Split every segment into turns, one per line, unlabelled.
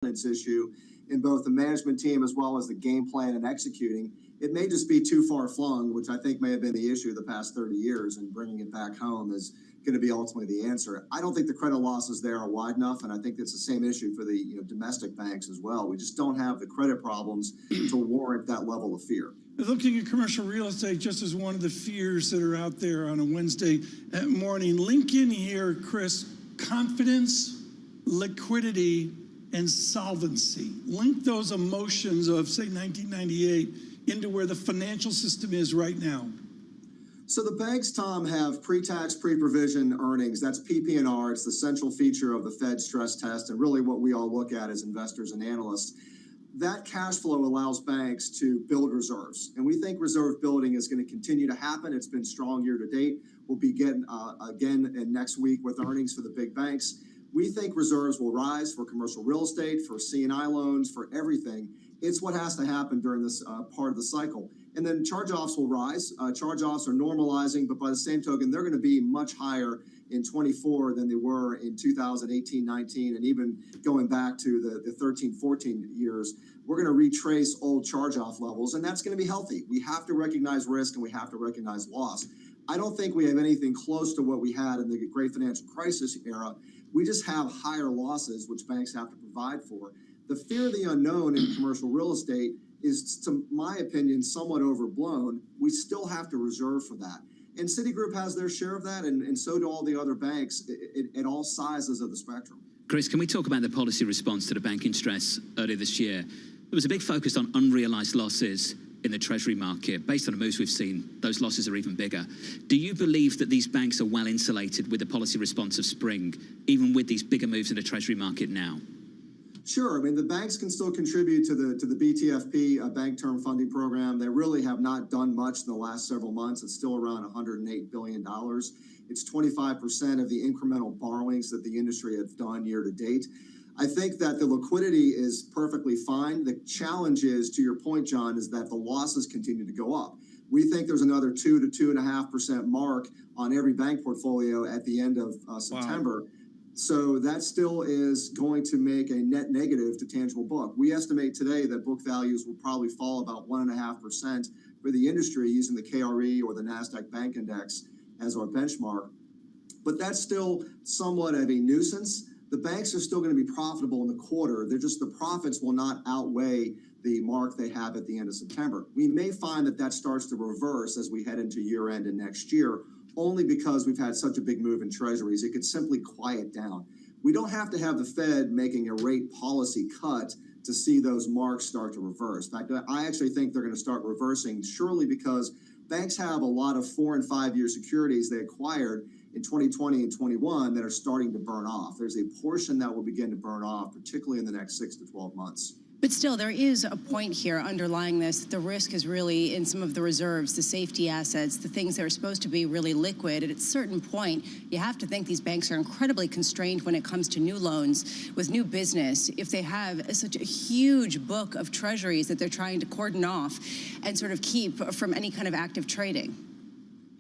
issue in both the management team as well as the game plan and executing. It may just be too far flung, which I think may have been the issue the past 30 years, and bringing it back home is going to be ultimately the answer. I don't think the credit losses there are wide enough, and I think it's the same issue for the domestic banks as well. We just don't have the credit problems to warrant that level of fear.
Looking at commercial real estate just as one of the fears that are out there on a Wednesday morning, link in here, Chris, confidence, liquidity, and solvency. Link those emotions of, say, 1998 into where the financial system is right now.
So the banks, Tom, have pre-tax, pre-provision earnings. That's PPNR. It's the central feature of the Fed stress test and really what we all look at as investors and analysts. That cash flow allows banks to build reserves. And we think reserve building is going to continue to happen. It's been strong year to date. We'll begin again next week with earnings for the big banks. We think reserves will rise for commercial real estate, for C&I loans, for everything. It's what has to happen during this part of the cycle. And then charge-offs will rise. Charge-offs are normalizing, but by the same token, they're going to be much higher in 24 than they were in 2018, 19, and even going back to the 13, 14 years. We're going to retrace old charge-off levels, and that's going to be healthy. We have to recognize risk, and we have to recognize loss. I don't think we have anything close to what we had in the great financial crisis era. We just have higher losses, which banks have to provide for. The fear of the unknown in commercial real estate is, to my opinion, somewhat overblown. We still have to reserve for that. And Citigroup has their share of that, and so do all the other banks at all sizes of the spectrum.
Chris, can we talk about the policy response to the banking stress earlier this year? There was a big focus on unrealized losses in the Treasury market. Based on the moves we've seen, those losses are even bigger. Do you believe that these banks are well insulated with the policy response of spring, even with these bigger moves in the Treasury market now?
Sure. I mean, the banks can still contribute to the BTFP bank term funding program. They really have not done much in the last several months. It's still around $108 billion. It's 25% of the incremental borrowings that the industry has done year to date. I think that the liquidity is perfectly fine. The challenge is, to your point, John, is that the losses continue to go up. We think there's another 2 to 2.5% mark on every bank portfolio at the end of September. Wow. So that still is going to make a net negative to tangible book. We estimate today that book values will probably fall about 1.5% for the industry using the KRE or the NASDAQ Bank Index as our benchmark. But that's still somewhat of a nuisance. The banks are still going to be profitable in the quarter. They're just, the profits will not outweigh the mark they have at the end of September. We may find that that starts to reverse as we head into year end and next year, only because we've had such a big move in treasuries. It could simply quiet down. We don't have to have the Fed making a rate policy cut to see those marks start to reverse. In fact, I actually think they're going to start reversing, surely because banks have a lot of 4- and 5-year securities they acquired in 2020 and 21 that are starting to burn off. There's a portion that will begin to burn off, particularly in the next 6 to 12 months.
But still, there is a point here underlying this. The risk is really in some of the reserves, the safety assets, the things that are supposed to be really liquid. At a certain point, you have to think these banks are incredibly constrained when it comes to new loans with new business. If they have such a huge book of treasuries that they're trying to cordon off and sort of keep from any kind of active trading.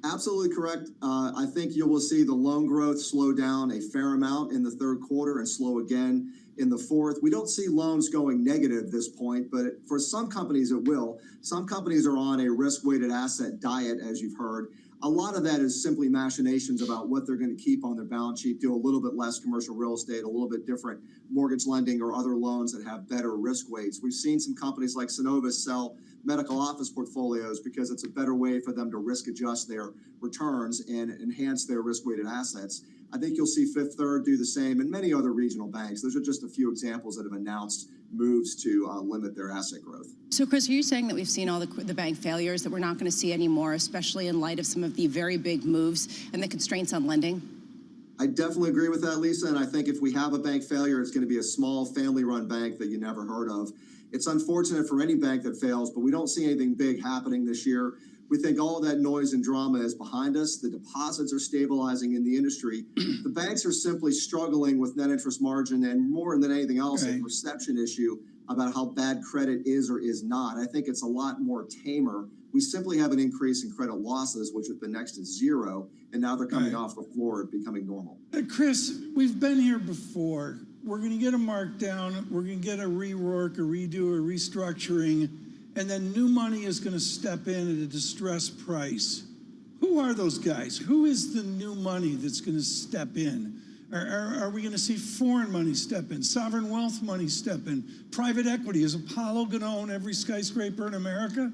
Absolutely correct. I think you will see the loan growth slow down a fair amount in the third quarter and slow again in the fourth. We don't see loans going negative at this point, but for some companies it will. Some companies are on a risk-weighted asset diet, as you've heard. A lot of that is simply machinations about what they're going to keep on their balance sheet, do a little bit less commercial real estate, a little bit different mortgage lending or other loans that have better risk weights. We've seen some companies like Synovus sell medical office portfolios because it's a better way for them to risk adjust their returns and enhance their risk-weighted assets. I think you'll see Fifth Third do the same and many other regional banks. Those are just a few examples that have announced moves to limit their asset growth.
So, Chris, are you saying that we've seen all the bank failures, that we're not going to see any more, especially in light of some of the very big moves and the constraints on lending?
I definitely agree with that, Lisa, and I think if we have a bank failure, it's going to be a small family-run bank that you never heard of. It's unfortunate for any bank that fails, but we don't see anything big happening this year. We think all of that noise and drama is behind us. The deposits are stabilizing in the industry. The banks are simply struggling with net interest margin and, more than anything else, a perception issue about how bad credit is or is not. I think it's a lot more tamer. We simply have an increase in credit losses, which have been next to zero, and now they're coming off the floor and becoming normal.
Chris, we've been here before. we're going to get a markdown, we're going to get a rework, a redo, a restructuring, and then new money is going to step in at a distressed price. Who are those guys? Who is the new money that's going to step in? Are we going to see foreign money step in, sovereign wealth money step in, private equity? Is Apollo going to own every skyscraper in America?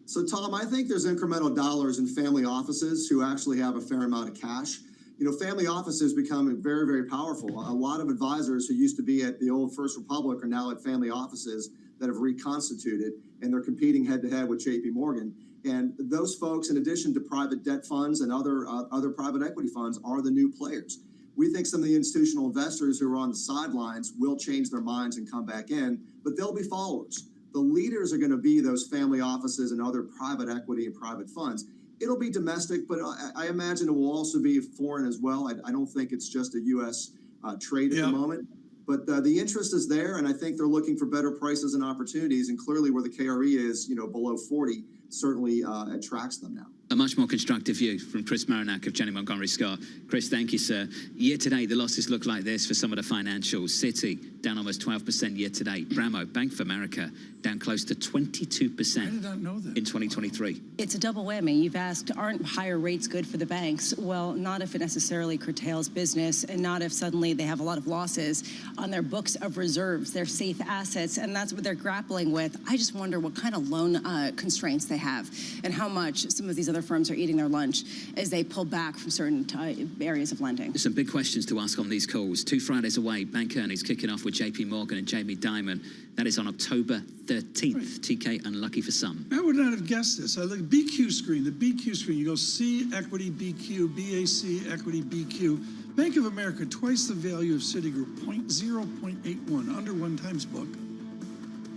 So, Tom, I think there's incremental dollars in family offices who actually have a fair amount of cash. You know, family offices become very, very powerful. A lot of advisors who used to be at the old First Republic are now at family offices that have reconstituted, and they're competing head-to-head with J.P. Morgan. And those folks, in addition to private debt funds and other private equity funds, are the new players. We think some of the institutional investors who are on the sidelines will change their minds and come back in, but they'll be followers. The leaders are going to be those family offices and other private equity and private funds. It'll be domestic, but I imagine it will also be foreign as well. I don't think it's just a U.S. Trade at the moment. But the interest is there, and I think they're looking for better prices and opportunities. And clearly, where the KRE is, below 40, certainly attracts them now.
A much more constructive view from Chris Marinak of Janney Montgomery Scott. Chris, thank you, sir. Year to date, the losses look like this for some of the financials. Citi down almost 12% year to date. Bramo, Bank of America, down close to 22%
I did not know that.
in 2023.
It's a double whammy. You've asked, aren't higher rates good for the banks? Well, not if it necessarily curtails business, and not if suddenly they have a lot of losses on their books of reserves, their safe assets, and that's what they're grappling with. I just wonder what kind of loan constraints they have and how much some of these other firms are eating their lunch as they pull back from certain areas of lending.
There's some big questions to ask on these calls. 2 Fridays away, bank earnings kicking off with JP Morgan and Jamie Dimon. That is on October 13th. Right. TK, unlucky for some.
I would not have guessed this. I look at BQ screen, the BQ screen. You go C, equity, BQ, BAC, equity, BQ. Bank of America, twice the value of Citigroup, 0.81, under 1 times book.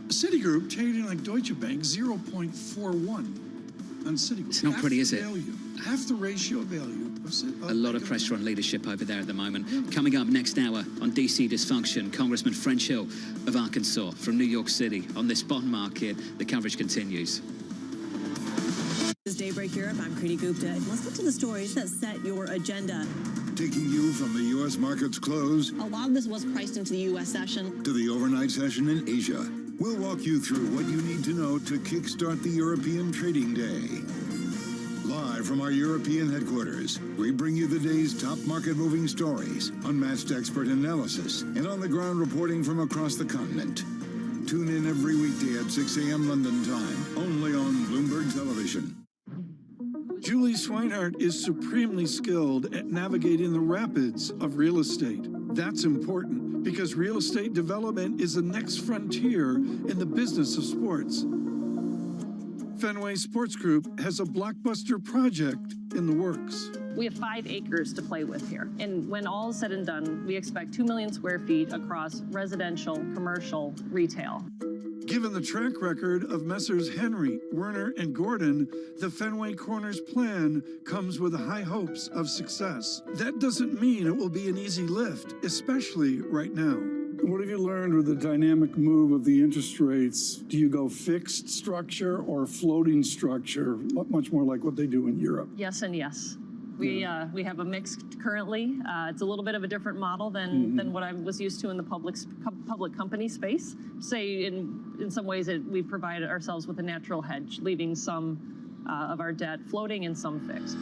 Citigroup, trading like Deutsche Bank, 0.41. On Citigroup.
It's not pretty, is it?
Half the ratio value.
A lot of pressure on leadership over there at the moment. Coming up next hour on DC Dysfunction, Congressman French Hill of Arkansas from New York City. On this bond market, the coverage continues.
This is Daybreak Europe. I'm Kriti Gupta. Let's get to the stories that set your agenda.
Taking you from the U.S. market's close.
A lot of this was priced into the U.S. session.
To the overnight session in Asia. We'll walk you through what you need to know to kickstart the European trading day. Live from our European headquarters, we bring you the day's top market-moving stories, unmatched expert analysis, and on-the-ground reporting from across the continent. Tune in every weekday at 6 a.m. London time, only on Bloomberg Television.
Julie Swinehart is supremely skilled at navigating the rapids of real estate. That's important because real estate development is the next frontier in the business of sports. Fenway Sports Group has a blockbuster project in the works.
We have 5 acres to play with here. And when all is said and done, we expect 2 million square feet across residential, commercial, retail.
Given the track record of Messrs. Henry, Werner, and Gordon, the Fenway Corners plan comes with high hopes of success. That doesn't mean it will be an easy lift, especially right now. What have you learned with the dynamic move of the interest rates? Do you go fixed structure or floating structure, much more like what they do in Europe?
Yes and yes. We have a mix currently. It's a little bit of a different model than what I was used to in the public company space. Say in some ways we provide ourselves with a natural hedge, leaving some of our debt floating and some fixed.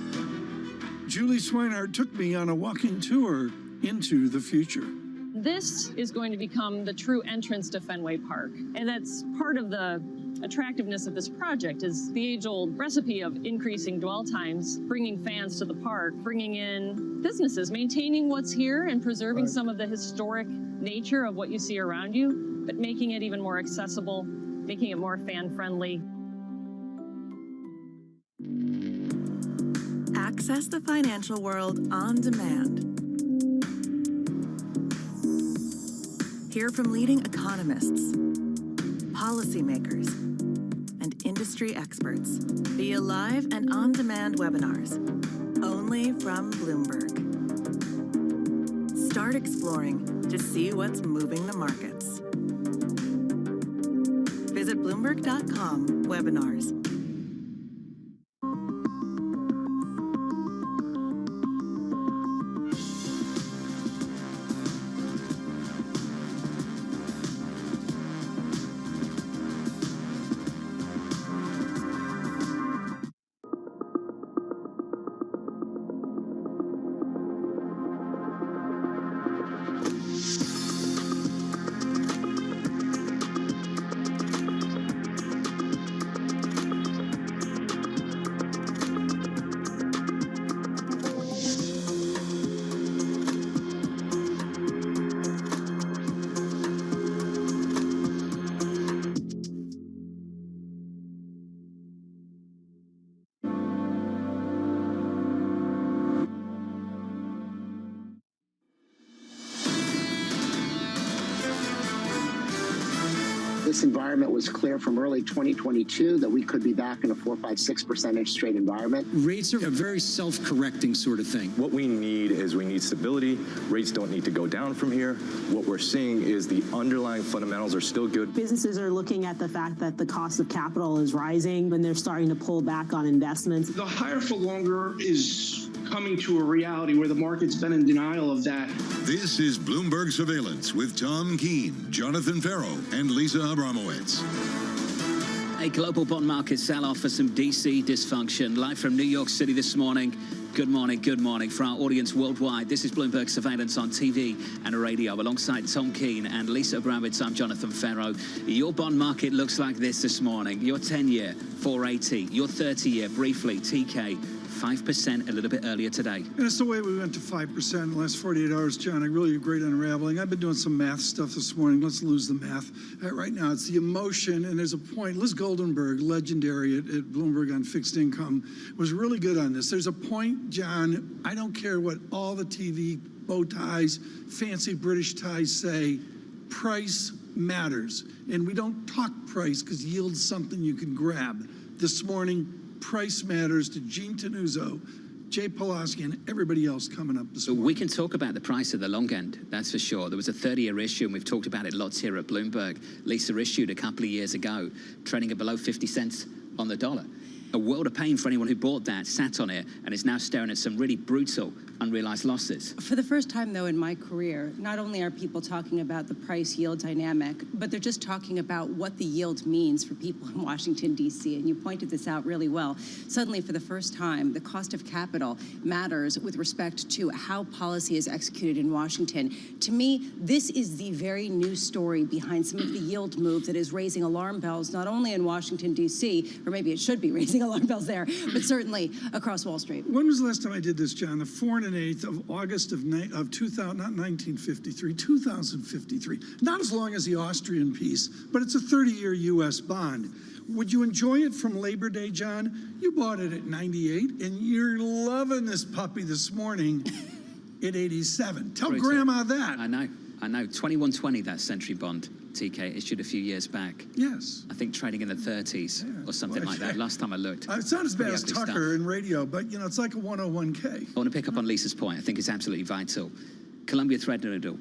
Julie Swinehart took me on a walking tour into the future.
This is going to become the true entrance to Fenway Park, and that's part of the attractiveness of this project is the age-old recipe of increasing dwell times, bringing fans to the park, bringing in businesses, maintaining what's here and preserving some of the historic nature of what you see around you, but making it even more accessible, making it more fan-friendly.
Access the financial world on demand. Hear from leading economists, policymakers, and industry experts via live and on-demand webinars, only from Bloomberg. Start exploring to see what's moving the markets. Visit Bloomberg.com/webinars.
This environment was clear from early 2022 that we could be back in a 4, 5, 6% interest rate environment.
Rates are a very self-correcting sort of thing.
What we need is stability. Rates don't need to go down from here. What we're seeing is the underlying fundamentals are still good.
Businesses are looking at the fact that the cost of capital is rising and they're starting to pull back on investments.
The higher for longer is coming to a reality where the market's been in denial of that.
This is Bloomberg Surveillance with Tom Keene, Jonathan Farrow, and Lisa Abramowitz.
A global bond market sell-off for some DC dysfunction. Live from New York City this morning. Good morning, good morning. For our audience worldwide, this is Bloomberg Surveillance on TV and radio. Alongside Tom Keene and Lisa Abramowitz, I'm Jonathan Farrow. Your bond market looks like this morning. Your 10-year, 480. Your 30-year, briefly, TK, 5% a little bit earlier today.
And it's the way we went to 5% in the last 48 hours, John. Really a great unraveling. I've been doing some math stuff this morning. Let's lose the math. Right now, it's the emotion, and there's a point. Liz Goldenberg, legendary at Bloomberg on fixed income, was really good on this. There's a point, John, I don't care what all the TV bow ties, fancy British ties say, price matters. And we don't talk price because yield's something you can grab. This morning, price matters to Gene Tenuzzo, Jay Pulaski, and everybody else coming up this morning.
We can talk about the price of the long end, that's for sure. There was a 30-year issue, and we've talked about it lots here at Bloomberg. Lisa issued a couple of years ago, trading at below 50 cents on the dollar. A world of pain for anyone who bought that, sat on it, and is now staring at some really brutal unrealized losses.
For the first time, though, in my career, not only are people talking about the price-yield dynamic, but they're just talking about what the yield means for people in Washington, D.C., and you pointed this out really well. Suddenly, for the first time, the cost of capital matters with respect to how policy is executed in Washington. To me, this is the very new story behind some of the yield move that is raising alarm bells, not only in Washington, D.C., or maybe it should be raising alarm bells there, but certainly across Wall Street.
When was the last time I did this, John? The 4 1/8 of August of 2000, not 1953, 2053. Not as long as the Austrian peace, but it's a 30-year U.S. bond. Would you enjoy it from Labor Day, John? You bought it at 98, and you're loving this puppy this morning at 87. Tell Grandma that.
I know. 2120, that century bond, TK, issued a few years back.
Yes.
I think trading in the 30s or something like that. Last time I looked.
It's not as bad as Tucker in radio, but, you know, it's like a 101K.
I want to pick up on Lisa's point. I think it's absolutely vital. Columbia Threadneedle,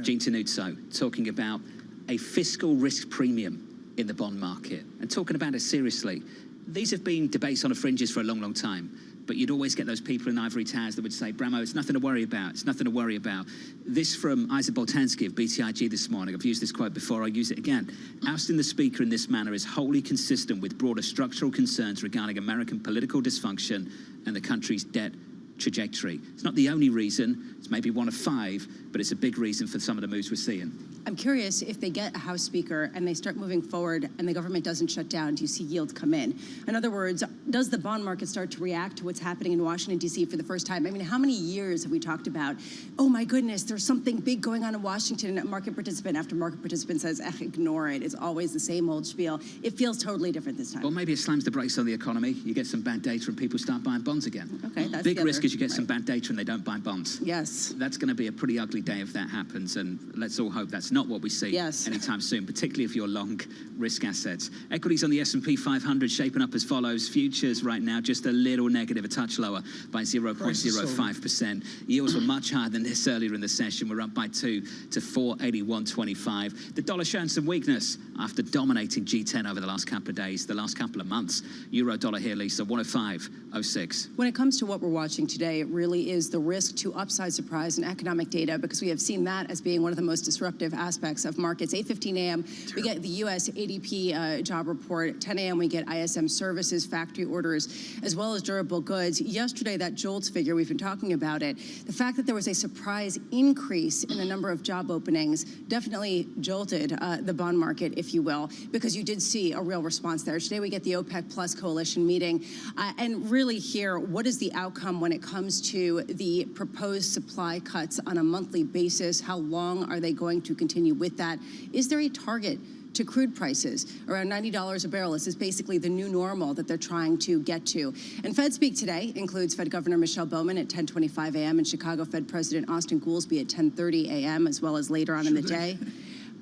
Gene Tenuzzo, talking about a fiscal risk premium in the bond market and talking about it seriously. These have been debates on the fringes for a long, long time. But you'd always get those people in ivory towers that would say, Bramo, it's nothing to worry about. It's nothing to worry about. This from Isaac Boltanski of BTIG this morning. I've used this quote before. I'll use it again. Ousting the speaker in this manner is wholly consistent with broader structural concerns regarding American political dysfunction and the country's debt trajectory. It's not the only reason. It's maybe one of 5, but it's a big reason for some of the moves we're seeing.
I'm curious, if they get a House Speaker and they start moving forward and the government doesn't shut down, do you see yields come in? In other words, does the bond market start to react to what's happening in Washington, D.C. for the first time? I mean, how many years have we talked about, oh my goodness, there's something big going on in Washington, and market participant after market participant says, ignore it. It's always the same old spiel. It feels totally different this time.
Well, maybe it slams the brakes on the economy. You get some bad data and people start buying bonds again.
Okay, that's
big risk is you get some bad data and they don't buy bonds.
Yes.
That's going to be a pretty ugly day if that happens, and let's all hope that's not what we see.
Yes.
Anytime soon, particularly if you're long risk assets. Equities on the S&P 500 shaping up as follows. Futures right now just a little negative, a touch lower by 0.05%. Yields were much higher than this earlier in the session. We're up by 2 to 481.25. The dollar showing some weakness after dominating G10 over the last couple of days, the last couple of months. Euro dollar here, Lisa, 105.06.
When it comes to what we're watching today, it really is the risk to upside surprise in economic data, because we have seen that as being one of the most disruptive aspects of markets. 8:15 a.m., we get the U.S. ADP job report. 10 a.m., we get ISM services, factory orders, as well as durable goods. Yesterday, that JOLTS figure, we've been talking about it. The fact that there was a surprise increase in the number of job openings definitely jolted the bond market, if you will, because you did see a real response there. Today, we get the OPEC Plus coalition meeting. And really here, what is the outcome when it comes to the proposed supply cuts on a monthly basis? How long are they going to continue with that? Is there a target to crude prices? Around $90 a barrel. This is basically the new normal that they're trying to get to. And Fed Speak today includes Fed Governor Michelle Bowman at 10:25 a.m. and Chicago Fed President Austin Goolsbee at 10:30 a.m., as well as later on in the day.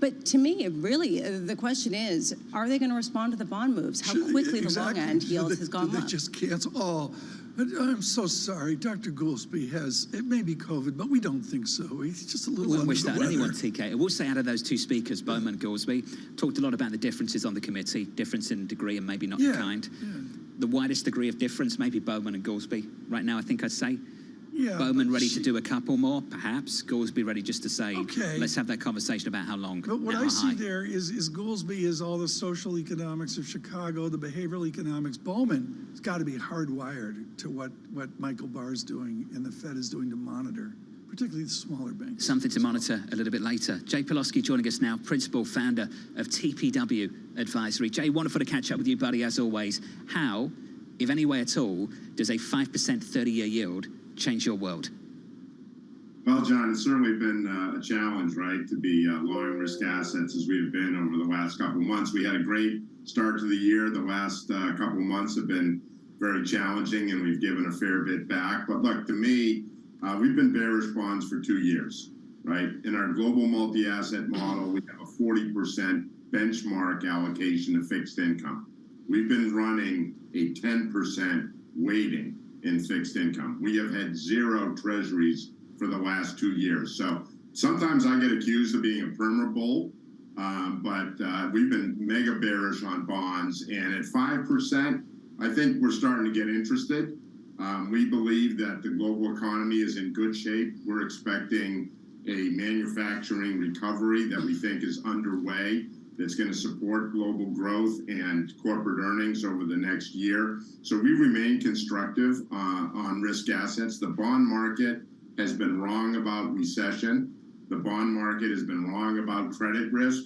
But to me, really, the question is, are they going to respond to the bond moves? How quickly the long end yields has gone up?
They just cancel. Oh, I'm so sorry. Dr. Goolsbee it may be COVID, but we don't think so. He's just a little under
wish
the
that
weather.
anyone, TK. I will say out of those two speakers, Bowman and Goolsbee, talked a lot about the differences on the committee, difference in degree and maybe not in kind.
Yeah.
The widest degree of difference, maybe Bowman and Goolsbee. Right now, I think I'd say.
Yeah,
Bowman ready to do a couple more, perhaps. Goolsbee ready just to say,
okay,
let's have that conversation about how long.
But what I see there is Goolsbee is all the social economics of Chicago, the behavioral economics. Bowman has got to be hardwired to what Michael Barr is doing and the Fed is doing to monitor, particularly the smaller banks.
Something to monitor a little bit later. Jay Pawlowski joining us now, principal founder of TPW Advisory. Jay, wonderful to catch up with you, buddy, as always. How, if any way at all, does a 5% 30-year yield change your world?
Well, John, it's certainly been a challenge, right, to be long risk assets as we've been over the last couple of months. We had a great start to the year. The last couple of months have been very challenging, and we've given a fair bit back. But look, to me, we've been bearish bonds for 2 years, right? In our global multi-asset model, we have a 40% benchmark allocation to fixed income. We've been running a 10% weighting in fixed income. We have had 0 treasuries for the last 2 years. So sometimes I get accused of being a perma bull, but we've been mega bearish on bonds. And at 5%, I think we're starting to get interested. We believe that the global economy is in good shape. We're expecting a manufacturing recovery that we think is underway, that's going to support global growth and corporate earnings over the next year. So we remain constructive on risk assets. The bond market has been wrong about recession. The bond market has been wrong about credit risk.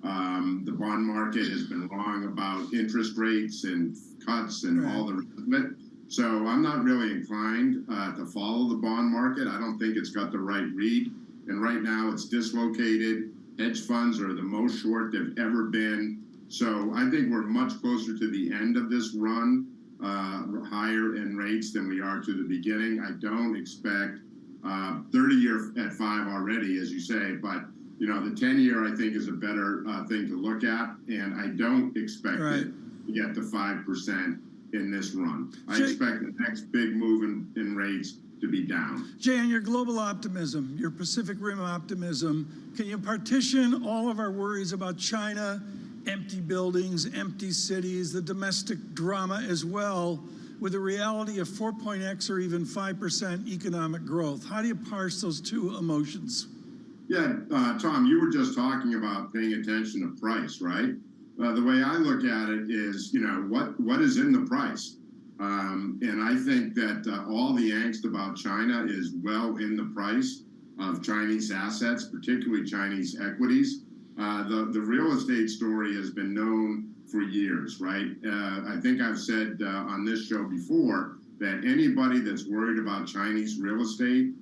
The bond market has been wrong about interest rates and cuts and all the rest of it. So I'm not really inclined to follow the bond market. I don't think it's got the right read. And right now it's dislocated. Hedge funds are the most short they've ever been. So I think we're much closer to the end of this run, higher in rates than we are to the beginning. I don't expect 30-year at 5 already, as you say, but you know, the 10-year I think is a better thing to look at, and I don't expect it to get to 5% in this run. I expect the next big move in rates to be down.
Jay, on your global optimism, your Pacific Rim optimism, can you partition all of our worries about China, empty buildings, empty cities, the domestic drama as well, with the reality of 4.x or even 5% economic growth? How do you parse those two emotions?
Yeah, Tom, you were just talking about paying attention to price, right? The way I look at it is, you know, what is in the price? And I think that all the angst about China is well in the price of Chinese assets, particularly Chinese equities. The real estate story has been known for years, right? I think I've said on this show before that anybody that's worried about Chinese real estate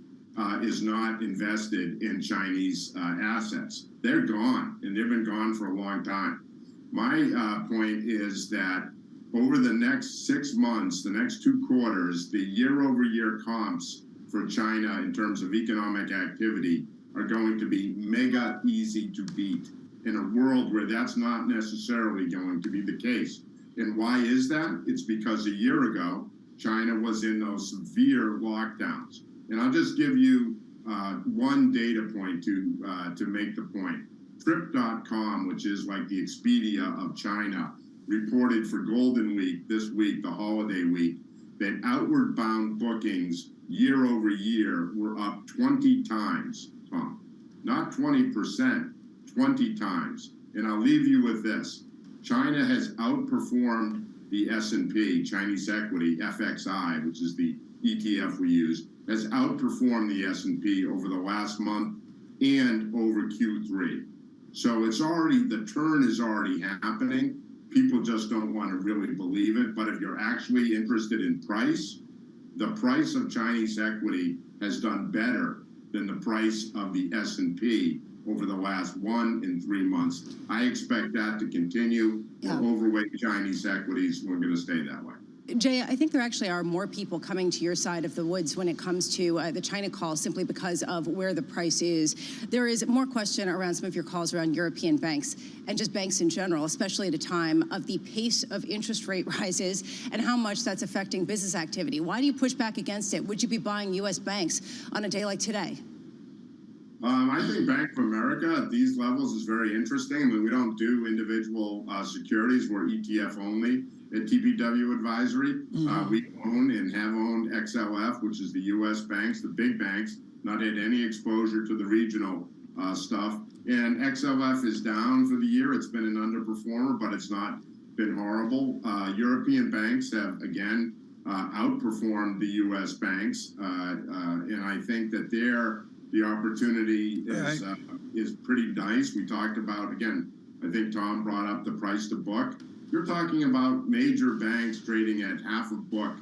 is not invested in Chinese assets. They're gone, and they've been gone for a long time. My point is that over the next 6 months, the next 2 quarters, the year-over-year comps for China in terms of economic activity are going to be mega easy to beat in a world where that's not necessarily going to be the case. And why is that? It's because a year ago, China was in those severe lockdowns. And I'll just give you one data point to make the point. Trip.com, which is like the Expedia of China, reported for Golden Week this week, the holiday week, that outward bound bookings year over year were up 20 times, Tom. Not 20%, 20 times. And I'll leave you with this. China has outperformed the S&P, Chinese equity, FXI, which is the ETF we use, has outperformed the S&P over the last month and over Q3. So it's already, the turn is already happening. People just don't want to really believe it. But if you're actually interested in price, the price of Chinese equity has done better than the price of the S&P over the last 1 and 3 months. I expect that to continue. We're overweight Chinese equities. We're going to stay that way.
Jay, I think there actually are more people coming to your side of the woods when it comes to the China call, simply because of where the price is. There is more question around some of your calls around European banks and just banks in general, especially at a time of the pace of interest rate rises and how much that's affecting business activity. Why do you push back against it? Would you be buying U.S. banks on a day like today?
I think Bank of America at these levels is very interesting. I mean, we don't do individual securities. We're ETF only at TPW Advisory. We own and have owned XLF, which is the U.S. banks, the big banks, not had any exposure to the regional stuff. And XLF is down for the year. It's been an underperformer, but it's not been horrible. European banks have, again, outperformed the U.S. banks. And I think that the opportunity is pretty nice. We talked about, again, I think Tom brought up the price to book. You're talking about major banks trading at half a book.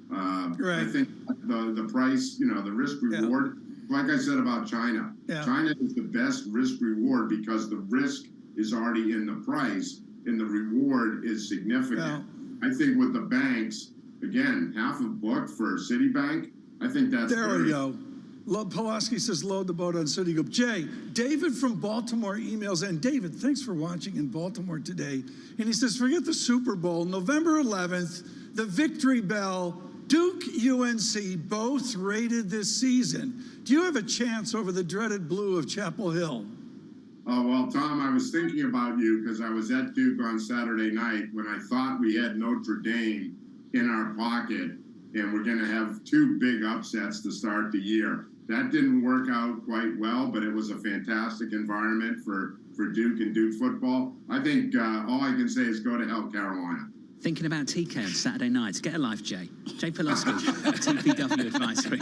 Right.
I think the price, the risk reward, like I said about China, China is the best risk reward because the risk is already in the price and the reward is significant. I think with the banks, again, half a book for Citibank, I think that's
there we go. Pulaski says, load the boat on Citigroup. Jay, David from Baltimore emails, and David, thanks for watching in Baltimore today. And he says, forget the Super Bowl, November 11th, the victory bell, Duke, UNC, both rated this season. Do you have a chance over the dreaded blue of Chapel Hill?
Oh, well, Tom, I was thinking about you because I was at Duke on Saturday night when I thought we had Notre Dame in our pocket and we're going to have two big upsets to start the year. That didn't work out quite well, but it was a fantastic environment for Duke and Duke football. I think all I can say is go to hell, Carolina.
Thinking about TK on Saturday nights. Get a life, Jay. Jay Pulaski, TPW Advisory.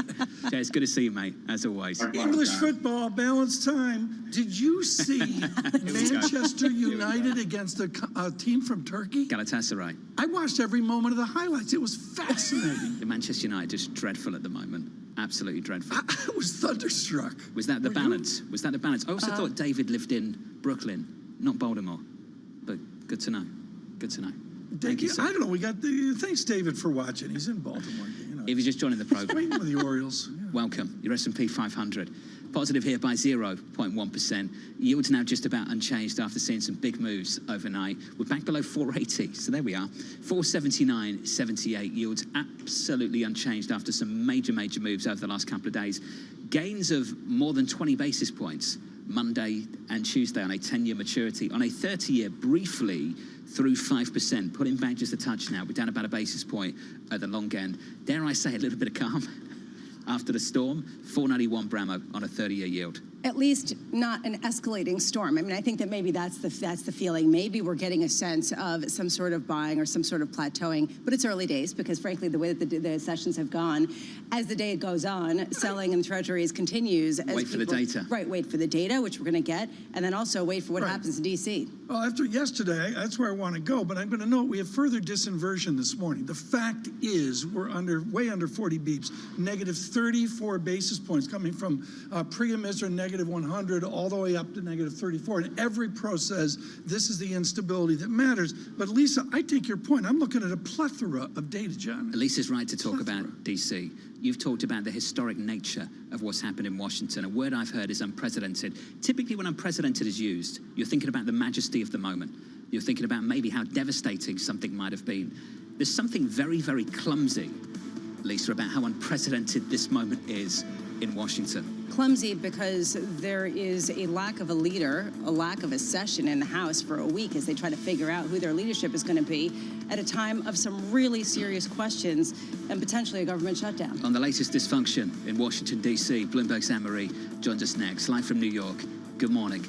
Jay, it's good to see you, mate, as always.
English football, balanced time. Did you see Manchester United against a team from Turkey?
Galatasaray.
I watched every moment of the highlights. It was fascinating.
The Manchester United just dreadful at the moment. Absolutely dreadful.
I was thunderstruck.
Was that the balance? Was that the balance? I also thought David lived in Brooklyn, not Baltimore. But good to know. Good to know. Thank you, sir.
I don't know. Thanks, David, for watching. He's in Baltimore.
If you're just joining the program,
waiting for the Orioles.
Welcome. Your S&P 500. Positive here by 0.1%. Yields now just about unchanged after seeing some big moves overnight. We're back below 480, so there we are. 479.78. Yields absolutely unchanged after some major moves over the last couple of days. Gains of more than 20 basis points Monday and Tuesday on a 10-year maturity. On a 30-year, briefly through 5%, putting back just a touch now. We're down about a basis point at the long end. Dare I say a little bit of calm after the storm? 491 Bramo on a 30-year yield.
At least not an escalating storm. I mean, I think that maybe that's the feeling. Maybe we're getting a sense of some sort of buying or some sort of plateauing, but it's early days because, frankly, the way that the sessions have gone, as the day goes on, selling in treasuries continues.
Wait for the data.
Right, wait for the data, which we're going to get, and then also wait for what happens in D.C.
Well, after yesterday, that's where I want to go, but I'm going to note we have further disinversion this morning. The fact is we're way under 40 beeps, negative 34 basis points coming from pre-emitter negative 100 all the way up to negative 34. And every pro says this is the instability that matters. But Lisa, I take your point. I'm looking at a plethora of data, John.
Lisa's right to talk about DC. You've talked about the historic nature of what's happened in Washington. A word I've heard is unprecedented. Typically when unprecedented is used, you're thinking about the majesty of the moment. You're thinking about maybe how devastating something might have been. There's something very, very clumsy, Lisa, about how unprecedented this moment is in Washington.
Clumsy because there is a lack of a leader, a lack of a session in the House for a week as they try to figure out who their leadership is going to be at a time of some really serious questions and potentially a government shutdown.
On the latest dysfunction in Washington, D.C., Bloomberg's Anne-Marie joins us next, live from New York. Good morning.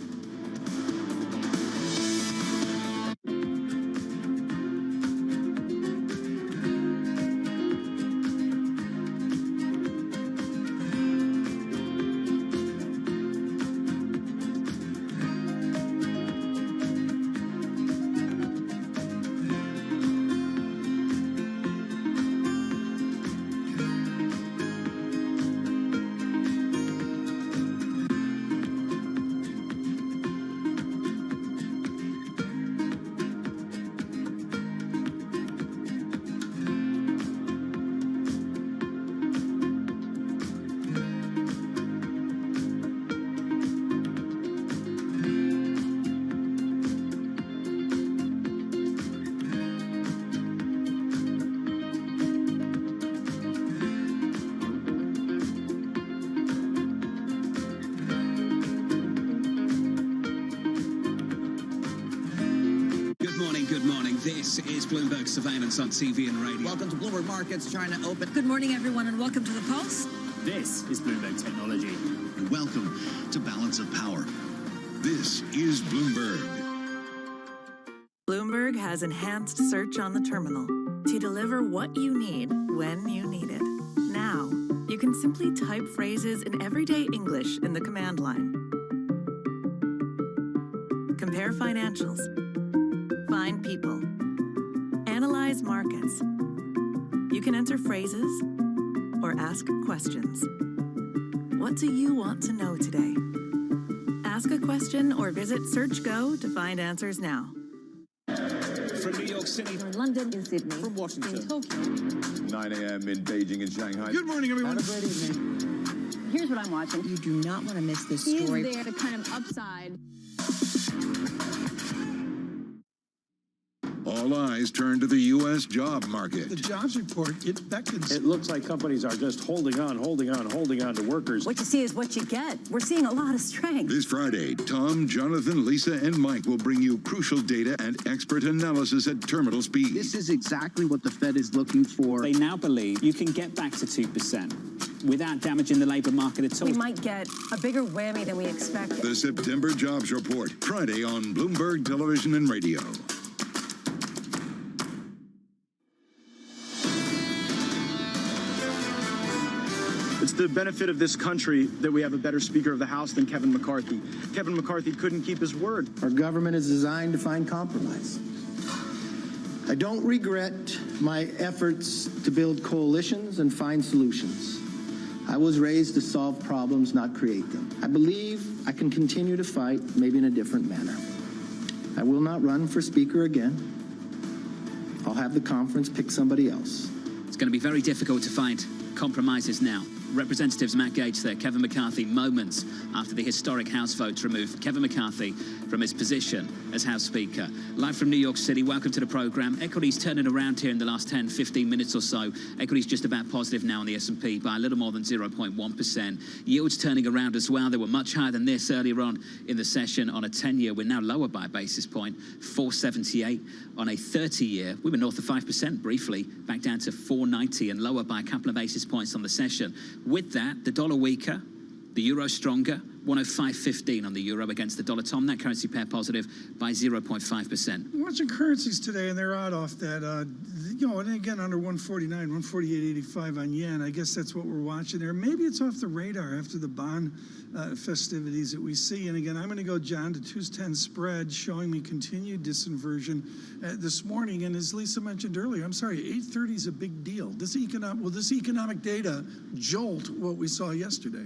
This is Bloomberg Surveillance on TV and radio.
Welcome to Bloomberg Markets, China Open.
Good morning, everyone, and welcome to The Pulse.
This is Bloomberg Technology.
And welcome to Balance of Power. This is Bloomberg.
Bloomberg has enhanced search on the terminal to deliver what you need when you need it. Now, you can simply type phrases in everyday English in the command line. Compare financials. Find people. Analyze markets. You can enter phrases or ask questions. What do you want to know today? Ask a question or visit SearchGo to find answers now.
From New York City,
From London, in Sydney,
from Washington,
in Tokyo.
9 a.m. in Beijing and Shanghai.
Good morning, everyone.
Have a great evening.
Here's what I'm watching.
You do not want to miss this
He's
story.
there to kind of upside.
All eyes turn to the U.S. job market.
The jobs report, it beckons.
It looks like companies are just holding on to workers.
What you see is what you get. We're seeing a lot of strength.
This Friday, Tom, Jonathan, Lisa, and Mike will bring you crucial data and expert analysis at terminal speed.
This is exactly what the Fed is looking for.
They now believe you can get back to 2% without damaging the labour market at all.
We might get a bigger whammy than we expected.
The September Jobs Report, Friday on Bloomberg Television and Radio.
It's the benefit of this country that we have a better Speaker of the House than Kevin McCarthy. Kevin McCarthy couldn't keep his word.
Our government is designed to find compromise. I don't regret my efforts to build coalitions and find solutions. I was raised to solve problems, not create them. I believe I can continue to fight, maybe in a different manner. I will not run for Speaker again. I'll have the conference pick somebody else.
It's going to be very difficult to find compromises now. Representatives Matt Gaetz there, Kevin McCarthy, moments after the historic House vote to remove Kevin McCarthy from his position as House Speaker. Live from New York City, welcome to the programme. Equities turning around here in the last 10, 15 minutes or so. Equities just about positive now on the S&P by a little more than 0.1%. Yields turning around as well. They were much higher than this earlier on in the session on a 10-year. We're now lower by a basis point, 478 on a 30-year. We were north of 5% briefly, back down to 490 and lower by a couple of basis points on the session. With that, the dollar weaker, the euro stronger, 105.15 on the euro against the dollar. Tom, that currency pair positive by 0.5%.
Watching currencies today, and they're out off that, and again under 149, 148.85 on yen. I guess that's what we're watching there. Maybe it's off the radar after the bond festivities that we see. And again, I'm going to go, John, to 210 spread, showing me continued disinversion this morning. And as Lisa mentioned earlier, I'm sorry, 8:30 is a big deal. This economic data jolt what we saw yesterday.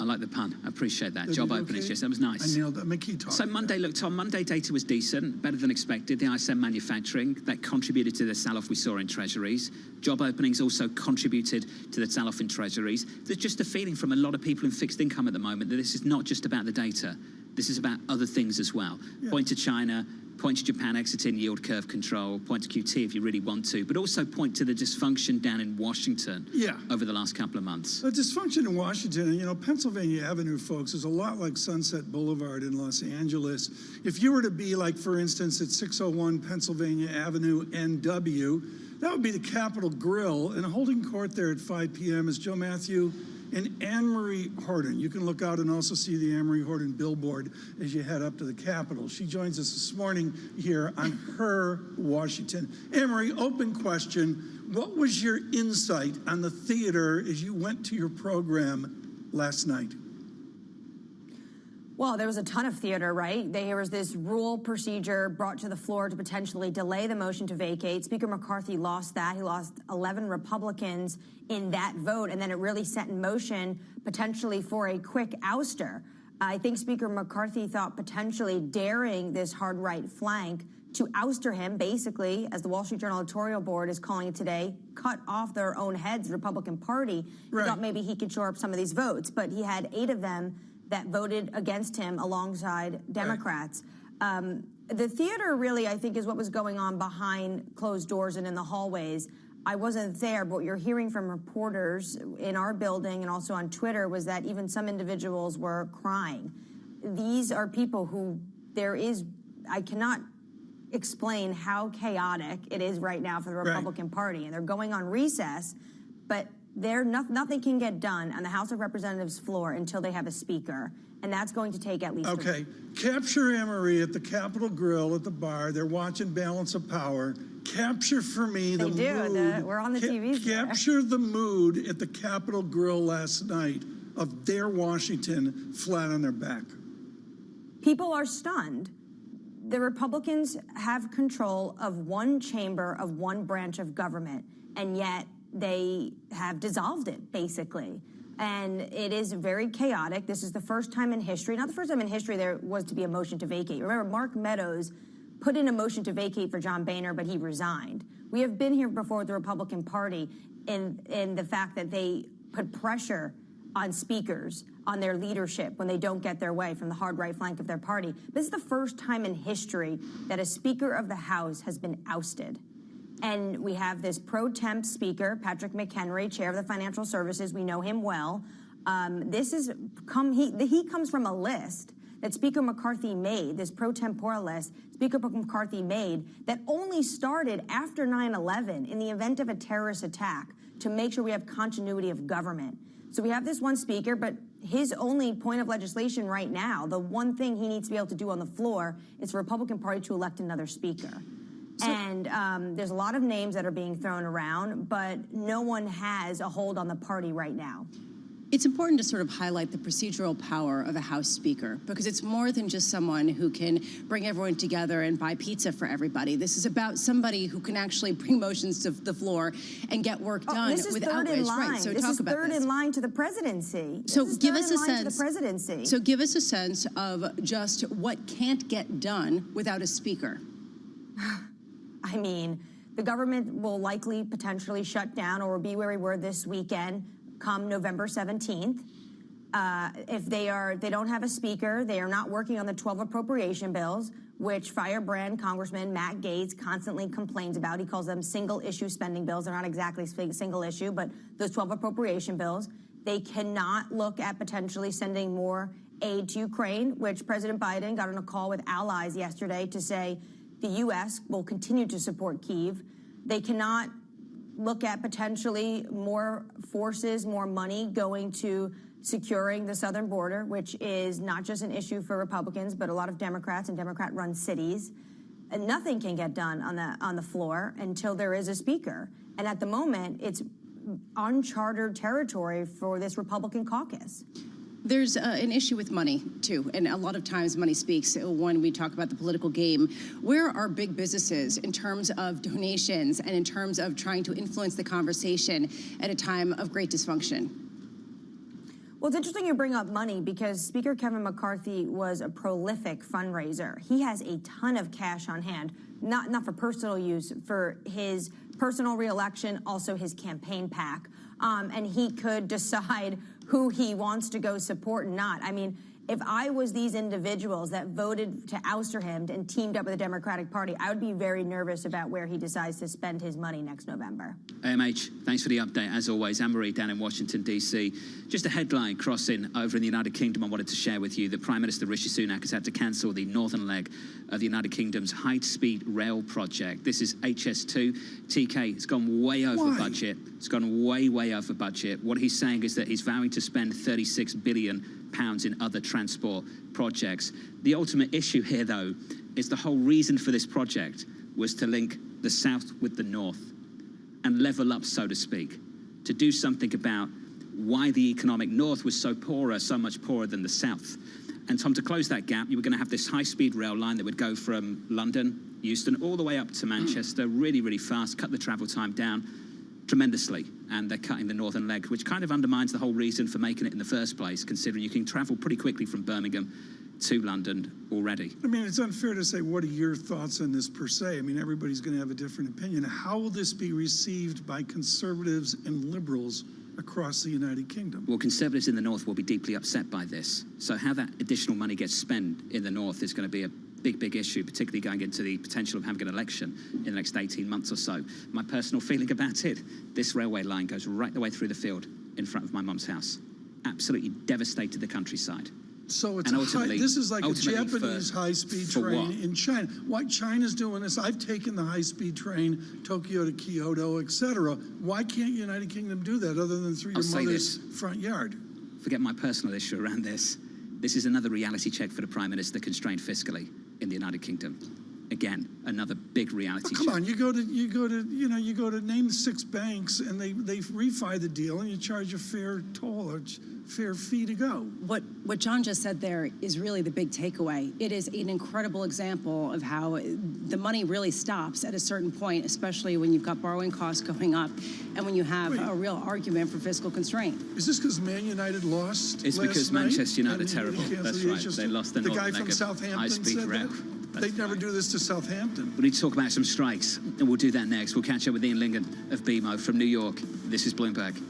I like the pun. I appreciate that. Job openings, yes, that was nice.
I nailed that. McKee talk.
So Monday, look, Tom, Monday data was decent, better than expected. The ISM manufacturing, that contributed to the sell-off we saw in treasuries. Job openings also contributed to the sell-off in treasuries. There's just a feeling from a lot of people in fixed income at the moment that this is not just about the data. This is about other things as well. Yeah. Point to China, point to Japan exiting yield curve control, point to QT if you really want to, but also point to the dysfunction down in Washington over the last couple of months.
The dysfunction in Washington, and Pennsylvania Avenue, folks, is a lot like Sunset Boulevard in Los Angeles. If you were to be like, for instance, at 601 Pennsylvania Avenue NW, that would be the Capitol Grill, and holding court there at 5 p.m. is Joe Matthew and Anne-Marie Horton. You can look out and also see the Anne-Marie Horton billboard as you head up to the Capitol. She joins us this morning here on Her Washington. Anne-Marie, open question. What was your insight on the theater as you went to your program last night?
Well, there was a ton of theater, right? There was this rule procedure brought to the floor to potentially delay the motion to vacate. Speaker McCarthy lost that. He lost 11 Republicans in that vote, and then it really set in motion potentially for a quick ouster. I think Speaker McCarthy thought potentially daring this hard right flank to ouster him, basically, as the Wall Street Journal editorial board is calling it today, cut off their own heads, the Republican Party. Right. He thought maybe he could shore up some of these votes, but he had 8 of them that voted against him alongside Democrats. Right. The theater really, I think, is what was going on behind closed doors and in the hallways. I wasn't there, but what you're hearing from reporters in our building and also on Twitter was that even some individuals were crying. These are people who I cannot explain how chaotic it is right now for the Republican Party. And they're going on recess, but nothing can get done on the House of Representatives floor until they have a speaker. And that's going to take at least a week.
Capture Anne-Marie at the Capitol Grill at the bar. They're watching Balance of Power. Capture for me the mood.
We're on the TV.
Capture the mood at the Capitol Grill last night of their Washington flat on their back.
People are stunned. The Republicans have control of one chamber of one branch of government, and yet they have dissolved it, basically. And it is very chaotic. This is the first time in history, not the first time in history there was to be a motion to vacate. Remember, Mark Meadows put in a motion to vacate for John Boehner, but he resigned. We have been here before with the Republican Party in the fact that they put pressure on speakers, on their leadership when they don't get their way from the hard right flank of their party. This is the first time in history that a Speaker of the House has been ousted. And we have this pro temp speaker, Patrick McHenry, chair of the Financial Services. We know him well. He comes from a list that Speaker McCarthy made, this pro tempore list Speaker McCarthy made that only started after 9/11 in the event of a terrorist attack to make sure we have continuity of government. So we have this one speaker, but his only point of legislation right now, the one thing he needs to be able to do on the floor is for the Republican Party to elect another speaker. And there's a lot of names that are being thrown around, but no one has a hold on the party right now.
It's important to sort of highlight the procedural power of a House Speaker, because it's more than just someone who can bring everyone together and buy pizza for everybody. This is about somebody who can actually bring motions to the floor and get work done without
third in line.
Right, so
this
talk
is
about
third in line to the presidency.
So give us a sense.
So
give us a sense of just what can't get done without a speaker.
I mean, the government will likely potentially shut down or be where we were this weekend come November 17th. If they don't have a speaker, they are not working on the 12 appropriation bills, which Firebrand Congressman Matt Gaetz constantly complains about. He calls them single-issue spending bills. They're not exactly single issue, but those 12 appropriation bills. They cannot look at potentially sending more aid to Ukraine, which President Biden got on a call with allies yesterday to say the U.S. will continue to support Kyiv. They cannot look at potentially more forces, more money going to securing the southern border, which is not just an issue for Republicans, but a lot of Democrats and Democrat-run cities. And nothing can get done on the floor until there is a speaker. And at the moment, it's uncharted territory for this Republican caucus.
There's an issue with money, too, and a lot of times money speaks when we talk about the political game. Where are big businesses in terms of donations and in terms of trying to influence the conversation at a time of great dysfunction?
Well, it's interesting you bring up money because Speaker Kevin McCarthy was a prolific fundraiser. He has a ton of cash on hand, not for personal use, for his personal reelection, also his campaign PAC. And he could decide who he wants to go support and not. I mean, if I was these individuals that voted to ouster him and teamed up with the Democratic Party, I would be very nervous about where he decides to spend his money next November.
AMH, thanks for the update. As always, Anne-Marie down in Washington, D.C. Just a headline crossing over in the United Kingdom I wanted to share with you. The Prime Minister Rishi Sunak has had to cancel the northern leg of the United Kingdom's high-speed rail project. This is HS2. TK, it's gone way over budget. It's gone way, way over budget. What he's saying is that he's vowing to spend £36 billion in other transport projects. The ultimate issue here, though, is the whole reason for this project was to link the south with the north and level up, so to speak, to do something about why the economic north was so much poorer than the south. And Tom, to close that gap, you were going to have this high-speed rail line that would go from London, Euston, all the way up to Manchester, really, really fast, cut the travel time down tremendously, and they're cutting the northern leg, which kind of undermines the whole reason for making it in the first place, considering you can travel pretty quickly from Birmingham to London already.
I mean, it's unfair to say, what are your thoughts on this per se? I mean, everybody's going to have a different opinion. How will this be received by conservatives and liberals across the United Kingdom?
Well, conservatives in the north will be deeply upset by this. So how that additional money gets spent in the north is going to be a big issue, particularly going into the potential of having an election in the next 18 months or so. My personal feeling about it, this railway line goes right the way through the field in front of my mum's house. Absolutely devastated the countryside.
So it's
And ultimately-
this is like a
ultimately
Japanese high-speed
for
train
what?
in China. Why China's doing this? I've taken the high-speed train, Tokyo to Kyoto, etc. Why can't United Kingdom do that other than through
I'll
your
say
mother's
this.
front yard?
Forget my personal issue around this. This is another reality check for the Prime Minister, constrained fiscally in the United Kingdom. Again, another big reality
Come
check.
on, you go to name 6 banks and they refi the deal and you charge a fair toll or fair fee to go.
What John just said there is really the big takeaway. It is an incredible example of how the money really stops at a certain point, especially when you've got borrowing costs going up and when you have a real argument for fiscal constraint.
Is this because Man United lost?
It's because
last night
Manchester United are
and
terrible.
canceled
That's
the
right.
HS2?
They lost the
guy from Southampton
high-speed
said
rail.
that. They'd never do this to Southampton.
We need to talk about some strikes, and we'll do that next. We'll catch up with Ian Lingen of BMO from New York. This is Bloomberg.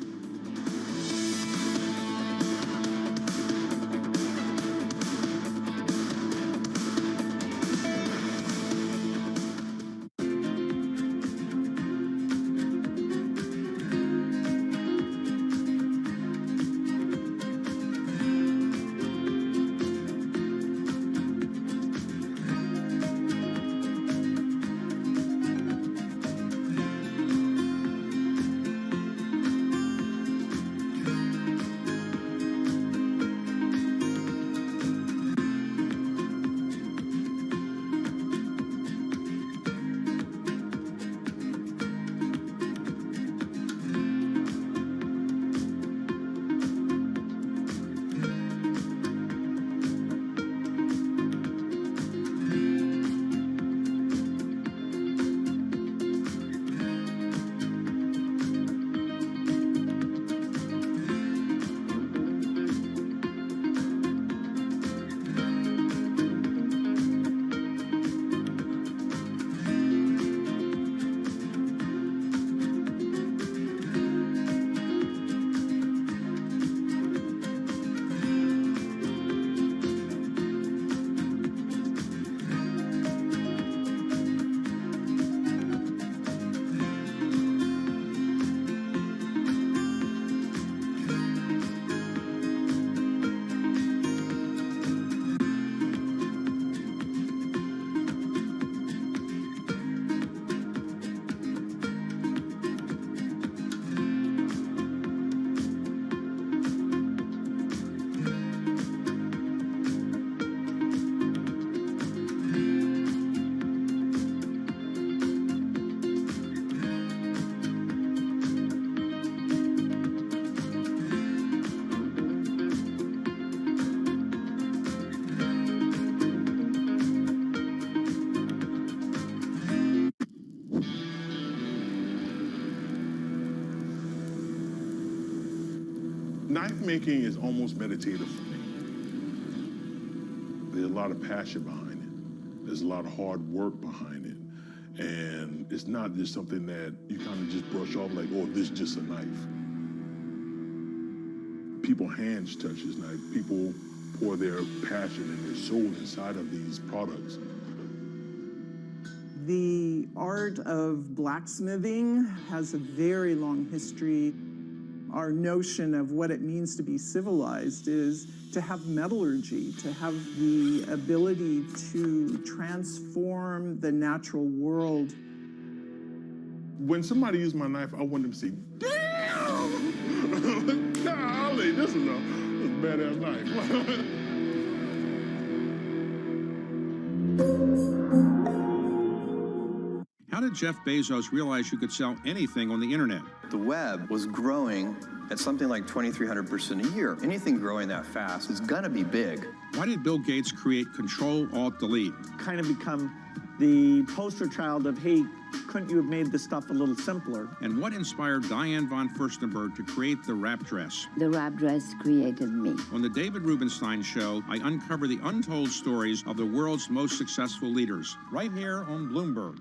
Knife making is almost meditative for me. There's a lot of passion behind it. There's a lot of hard work behind it. And it's not just something that you kind of just brush off like, oh, this is just a knife. People's hands touch this knife. People pour their passion and their soul inside of these products.
The art of blacksmithing has a very long history. Our notion of what it means to be civilized is to have metallurgy, to have the ability to transform the natural world.
When somebody used my knife, I want them to say, damn! Golly, this is a badass knife.
How did Jeff Bezos realize you could sell anything on the internet?
The web was growing at something like 2,300% a year. Anything growing that fast is gonna be big.
Why did Bill Gates create Control-Alt-Delete?
Kind of become the poster child of, hey, couldn't you have made this stuff a little simpler?
And what inspired Diane von Furstenberg to create the wrap dress?
The wrap dress created me.
On the David Rubenstein Show, I uncover the untold stories of the world's most successful leaders, right here on Bloomberg.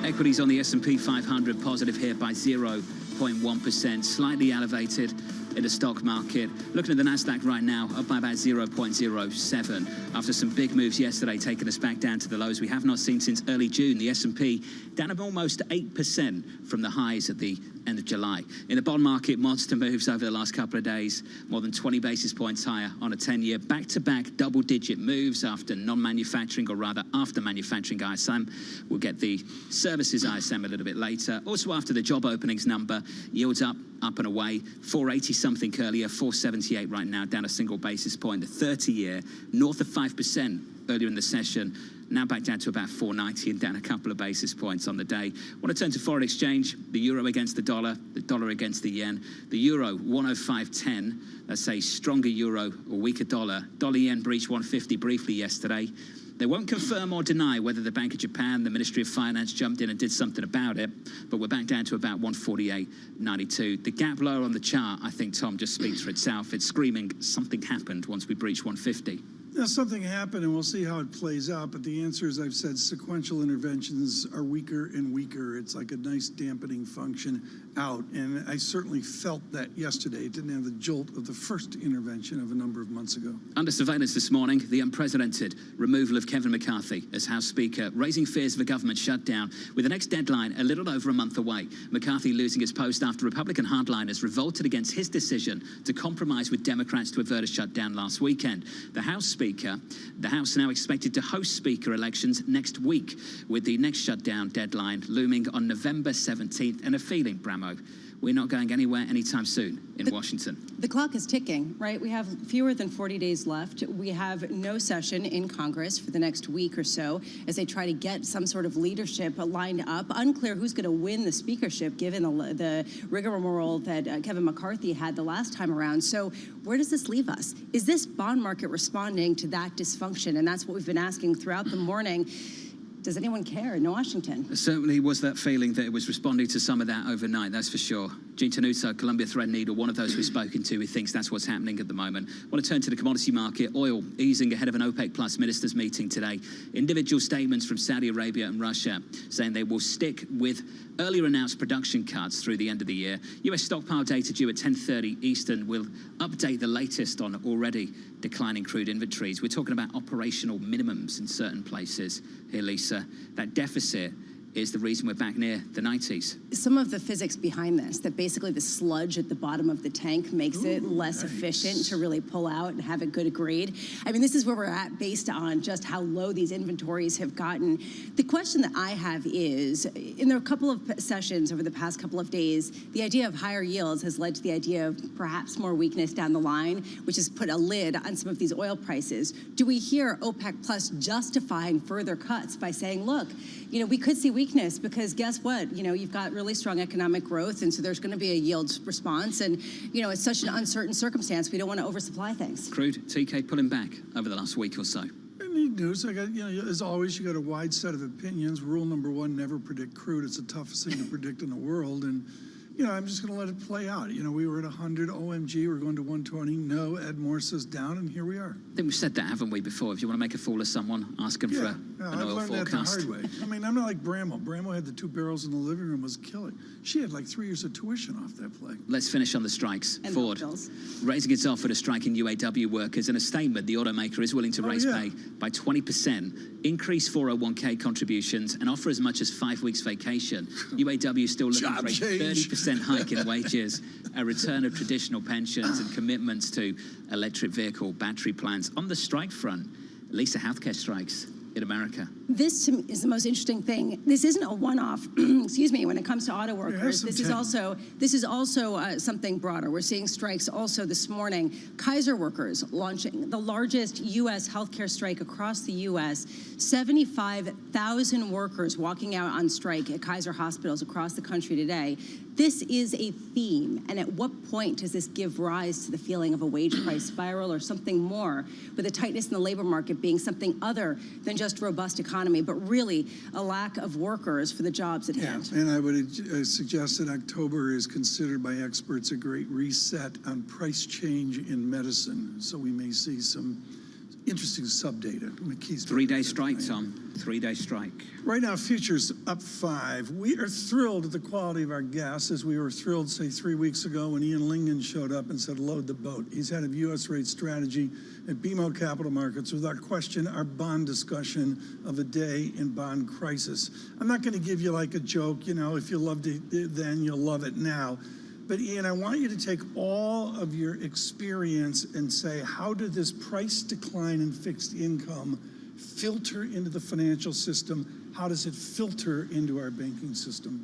Equities on the S&P 500 positive here by 0.1%, slightly elevated in the stock market. Looking at the Nasdaq right now, up by about 0.07 after some big moves yesterday, taking us back down to the lows we have not seen since early June. The S&P down almost 8% from the highs at the end of July. In the bond market, monster moves over the last couple of days, more than 20 basis points higher on a 10-year. Back-to-back double-digit moves after non-manufacturing, or rather after manufacturing ISM. We'll get the services ISM a little bit later. Also after the job openings number, yields up and away. 480 something earlier, 478 right now, down a single basis point. The 30-year north of 5% earlier in the session, now back down to about 490 and down a couple of basis points on the day. I want to turn to foreign exchange. The euro against the dollar against the yen. The euro 105.10. That's a stronger euro or weaker dollar. Dollar yen breached 150 briefly yesterday. They won't confirm or deny whether the Bank of Japan, the Ministry of Finance, jumped in and did something about it, but we're back down to about 148.92. The gap lower on the chart, I think, Tom, just speaks for itself. It's screaming something happened once we breach 150.
Now, something happened, and we'll see how it plays out. But the answer is, I've said, sequential interventions are weaker and weaker. It's like a nice dampening function out. And I certainly felt that yesterday. It didn't have the jolt of the first intervention of a number of months ago.
Under surveillance this morning, the unprecedented removal of Kevin McCarthy as House Speaker, raising fears of a government shutdown with the next deadline a little over a month away. McCarthy losing his post after Republican hardliners revolted against his decision to compromise with Democrats to avert a shutdown last weekend. The House now expected to host Speaker elections next week, with the next shutdown deadline looming on November 17th. And a feeling, Bramo, we're not going anywhere anytime soon in Washington.
The clock is ticking, right? We have fewer than 40 days left. We have no session in Congress for the next week or so as they try to get some sort of leadership lined up. Unclear who's going to win the speakership given the rigmarole that Kevin McCarthy had the last time around. So where does this leave us? Is this bond market responding to that dysfunction? And that's what we've been asking throughout the morning. Does anyone care in Washington?
There certainly was that feeling that it was responding to some of that overnight, that's for sure. Gene Tenuto, Columbia Threadneedle, one of those we've spoken to, who thinks that's what's happening at the moment. I want to turn to the commodity market. Oil easing ahead of an OPEC Plus ministers meeting today. Individual statements from Saudi Arabia and Russia saying they will stick with earlier announced production cuts through the end of the year. US stockpile data due at 10:30 Eastern will update the latest on already declining crude inventories. We're talking about operational minimums in certain places here, Lisa. That deficit is the reason we're back near the 90s.
Some of the physics behind this, that basically the sludge at the bottom of the tank makes it less efficient to really pull out and have a good grade. I mean, this is where we're at based on just how low these inventories have gotten. The question that I have is, in a couple of sessions over the past couple of days, the idea of higher yields has led to the idea of perhaps more weakness down the line, which has put a lid on some of these oil prices. Do we hear OPEC Plus justifying further cuts by saying, look, you know, we could see weakness because guess what? You know, you've got really strong economic growth, and so there's going to be a yield response. And, you know, it's such an uncertain circumstance. We don't want to oversupply things.
Crude, TK, pulling back over the last week or so.
News. I got, you know, as always, you got a wide set of opinions. Rule number one, never predict crude. It's the toughest thing to predict in the world. And, you know, I'm just going to let it play out. You know, we were at 100, OMG, we're going to 120. No, Ed Morse is down, and here we are.
I think we've said that, haven't we, before? If you want to make a fool of someone, ask them for an oil
I've learned
forecast.
that the hard way. I mean, I'm not like Bramwell. Bramwell had the 2 barrels in the living room, was killing. She had like 3 years of tuition off that play.
Let's finish on the strikes.
And
Ford raising its offer to striking UAW workers. In a statement, the automaker is willing to raise pay by 20%, increase 401k contributions, and offer as much as 5 weeks vacation. UAW is still looking for a 30% hike in wages, a return of traditional pensions, and commitments to electric vehicle battery plants. On the strike front, Lisa, healthcare strikes in America.
This to me is the most interesting thing. This isn't a one-off, excuse me, when it comes to auto workers. This is also something broader. We're seeing strikes also this morning. Kaiser workers launching the largest U.S. healthcare strike across the U.S. 75,000 workers walking out on strike at Kaiser hospitals across the country today. This is a theme, and at what point does this give rise to the feeling of a wage price spiral or something more, with the tightness in the labor market being something other than just robust economy, but really a lack of workers for the jobs at hand?
And I would suggest that October is considered by experts a great reset on price change in medicine. So we may see some interesting sub-data. McKee's
3-day strike, Tom. 3-day strike.
Right now, futures up 5. We are thrilled at the quality of our gas, as we were thrilled, say, 3 weeks ago when Ian Lingen showed up and said, load the boat. He's head of U.S. rate strategy at BMO Capital Markets. Without question, our bond discussion of a day in bond crisis. I'm not going to give you like a joke, you know, if you loved it then, you'll love it now. But Ian, I want you to take all of your experience and say, how did this price decline in fixed income filter into the financial system? How does it filter into our banking system?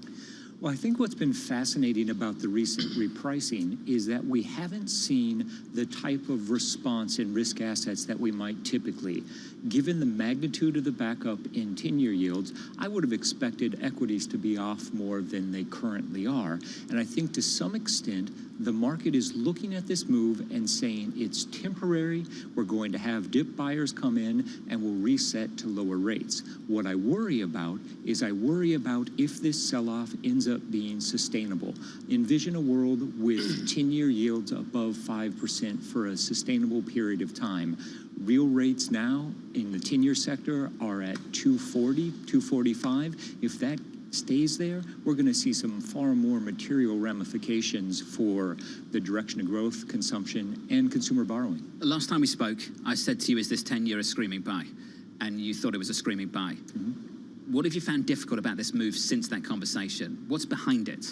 Well, I think what's been fascinating about the recent repricing is that we haven't seen the type of response in risk assets that we might typically. Given the magnitude of the backup in 10-year yields, I would have expected equities to be off more than they currently are. And I think to some extent, the market is looking at this move and saying it's temporary. We're going to have dip buyers come in and we'll reset to lower rates. What I worry about is if this sell-off ends up being sustainable. Envision a world with 10-year yields above 5% for a sustainable period of time. Real rates now in the 10-year sector are at 240, 245. If that stays there, we're going to see some far more material ramifications for the direction of growth, consumption, and consumer borrowing.
Last time we spoke, I said to you, is this 10-year a screaming buy? And you thought it was a screaming buy. What have you found difficult about this move since that conversation? What's behind it?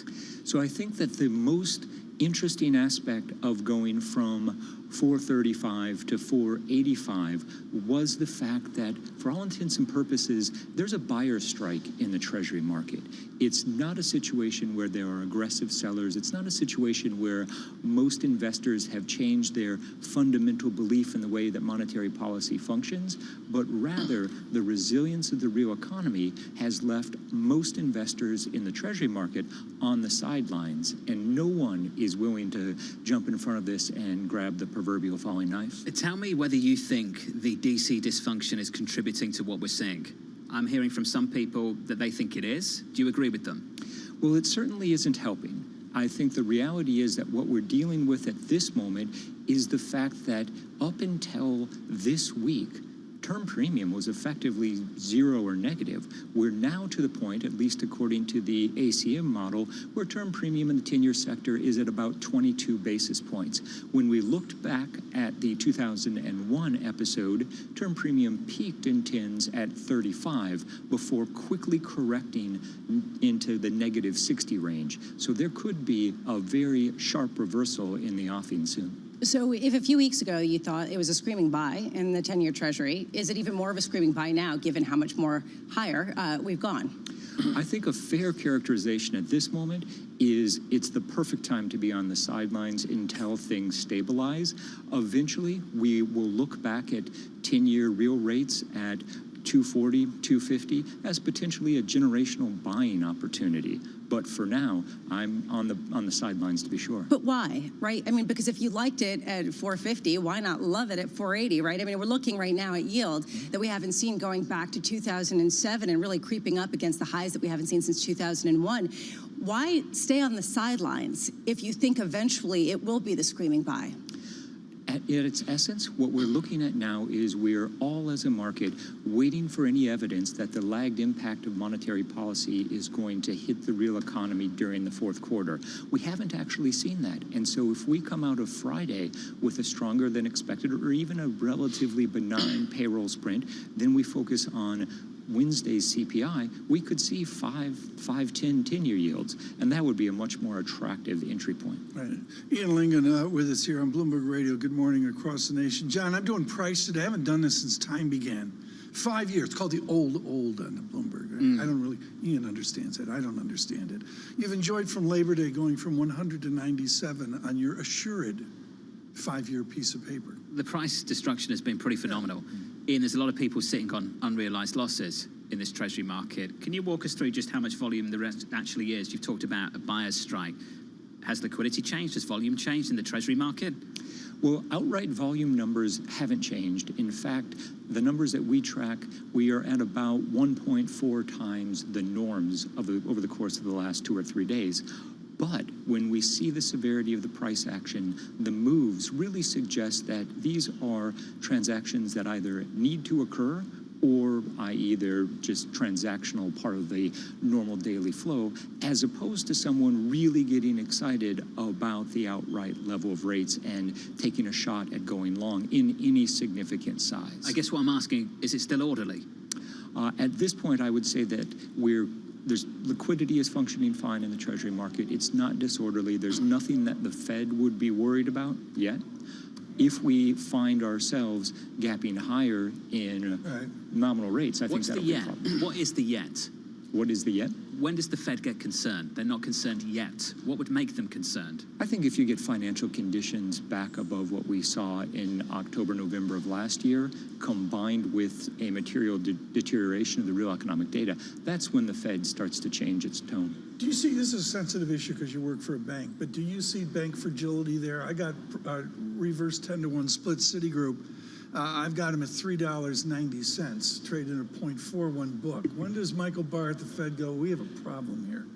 So I think that the most interesting aspect of going from 435 to 485 was the fact that, for all intents and purposes, there's a buyer's strike in the Treasury market. It's not a situation where there are aggressive sellers. It's not a situation where most investors have changed their fundamental belief in the way that monetary policy functions, but rather the resilience of the real economy has left most investors in the Treasury market on the sidelines, and no one is willing to jump in front of this and grab the proverbial falling knife.
Tell me whether you think the DC dysfunction is contributing to what we're seeing. I'm hearing from some people that they think it is. Do you agree with them?
Well, it certainly isn't helping. I think the reality is that what we're dealing with at this moment is the fact that up until this week, term premium was effectively zero or negative. We're now to the point, at least according to the ACM model, where term premium in the 10-year sector is at about 22 basis points. When we looked back at the 2001 episode, term premium peaked in 10s at 35 before quickly correcting into the negative 60 range. So there could be a very sharp reversal in the offing soon.
So if a few weeks ago you thought it was a screaming buy in the 10-year Treasury, is it even more of a screaming buy now, given how much more higher we've gone?
I think a fair characterization at this moment is it's the perfect time to be on the sidelines until things stabilize. Eventually, we will look back at 10-year real rates at 240, 250 as potentially a generational buying opportunity. But for now, I'm on the sidelines to be sure.
But why, right? I mean, because if you liked it at 450, why not love it at 480, right? I mean, we're looking right now at yield that we haven't seen going back to 2007 and really creeping up against the highs that we haven't seen since 2001. Why stay on the sidelines if you think eventually it will be the screaming buy?
At its essence, what we're looking at now is we're all as a market waiting for any evidence that the lagged impact of monetary policy is going to hit the real economy during the fourth quarter. We haven't actually seen that. And so if we come out of Friday with a stronger than expected or even a relatively benign payroll sprint, then we focus on Wednesday's CPI, we could see 5-10 10-year yields, and that would be a much more attractive entry point.
Right. Ian Lingen with us here on Bloomberg Radio. Good morning across the nation. John, I'm doing price today. I haven't done this since time began. 5 years. It's called the old on Bloomberg. Right? I don't really, Ian understands it. I don't understand it. You've enjoyed from Labor Day going from 100 to 97 on your assured 5-year piece of paper.
The price destruction has been pretty phenomenal. Ian, there's a lot of people sitting on unrealized losses in this Treasury market. Can you walk us through just how much volume there actually is? You've talked about a buyer's strike. Has liquidity changed? Has volume changed in the Treasury market?
Well, outright volume numbers haven't changed. In fact, the numbers that we track, we are at about 1.4 times the norms over the course of the last 2 or 3 days. But when we see the severity of the price action, the moves really suggest that these are transactions that either need to occur, or i.e. they're just transactional, part of the normal daily flow, as opposed to someone really getting excited about the outright level of rates and taking a shot at going long in any significant size.
I guess what I'm asking, is it still orderly?
At this point, I would say that there's liquidity is functioning fine in the Treasury market. It's not disorderly. There's nothing that the Fed would be worried about yet. If we find ourselves gapping higher in nominal rates, I think that'll be a problem.
What is the yet?
What is the yet?
When does the Fed get concerned? They're not concerned yet. What would make them concerned?
I think if you get financial conditions back above what we saw in October, November of last year, combined with a material deterioration of the real economic data, that's when the Fed starts to change its tone.
Do you see, this is a sensitive issue because you work for a bank, but do you see bank fragility there? I got reverse 10-to-1 split Citigroup. I've got them at $3.90, trading at a 0.41 book. When does Michael Barr at the Fed go, we have a problem here?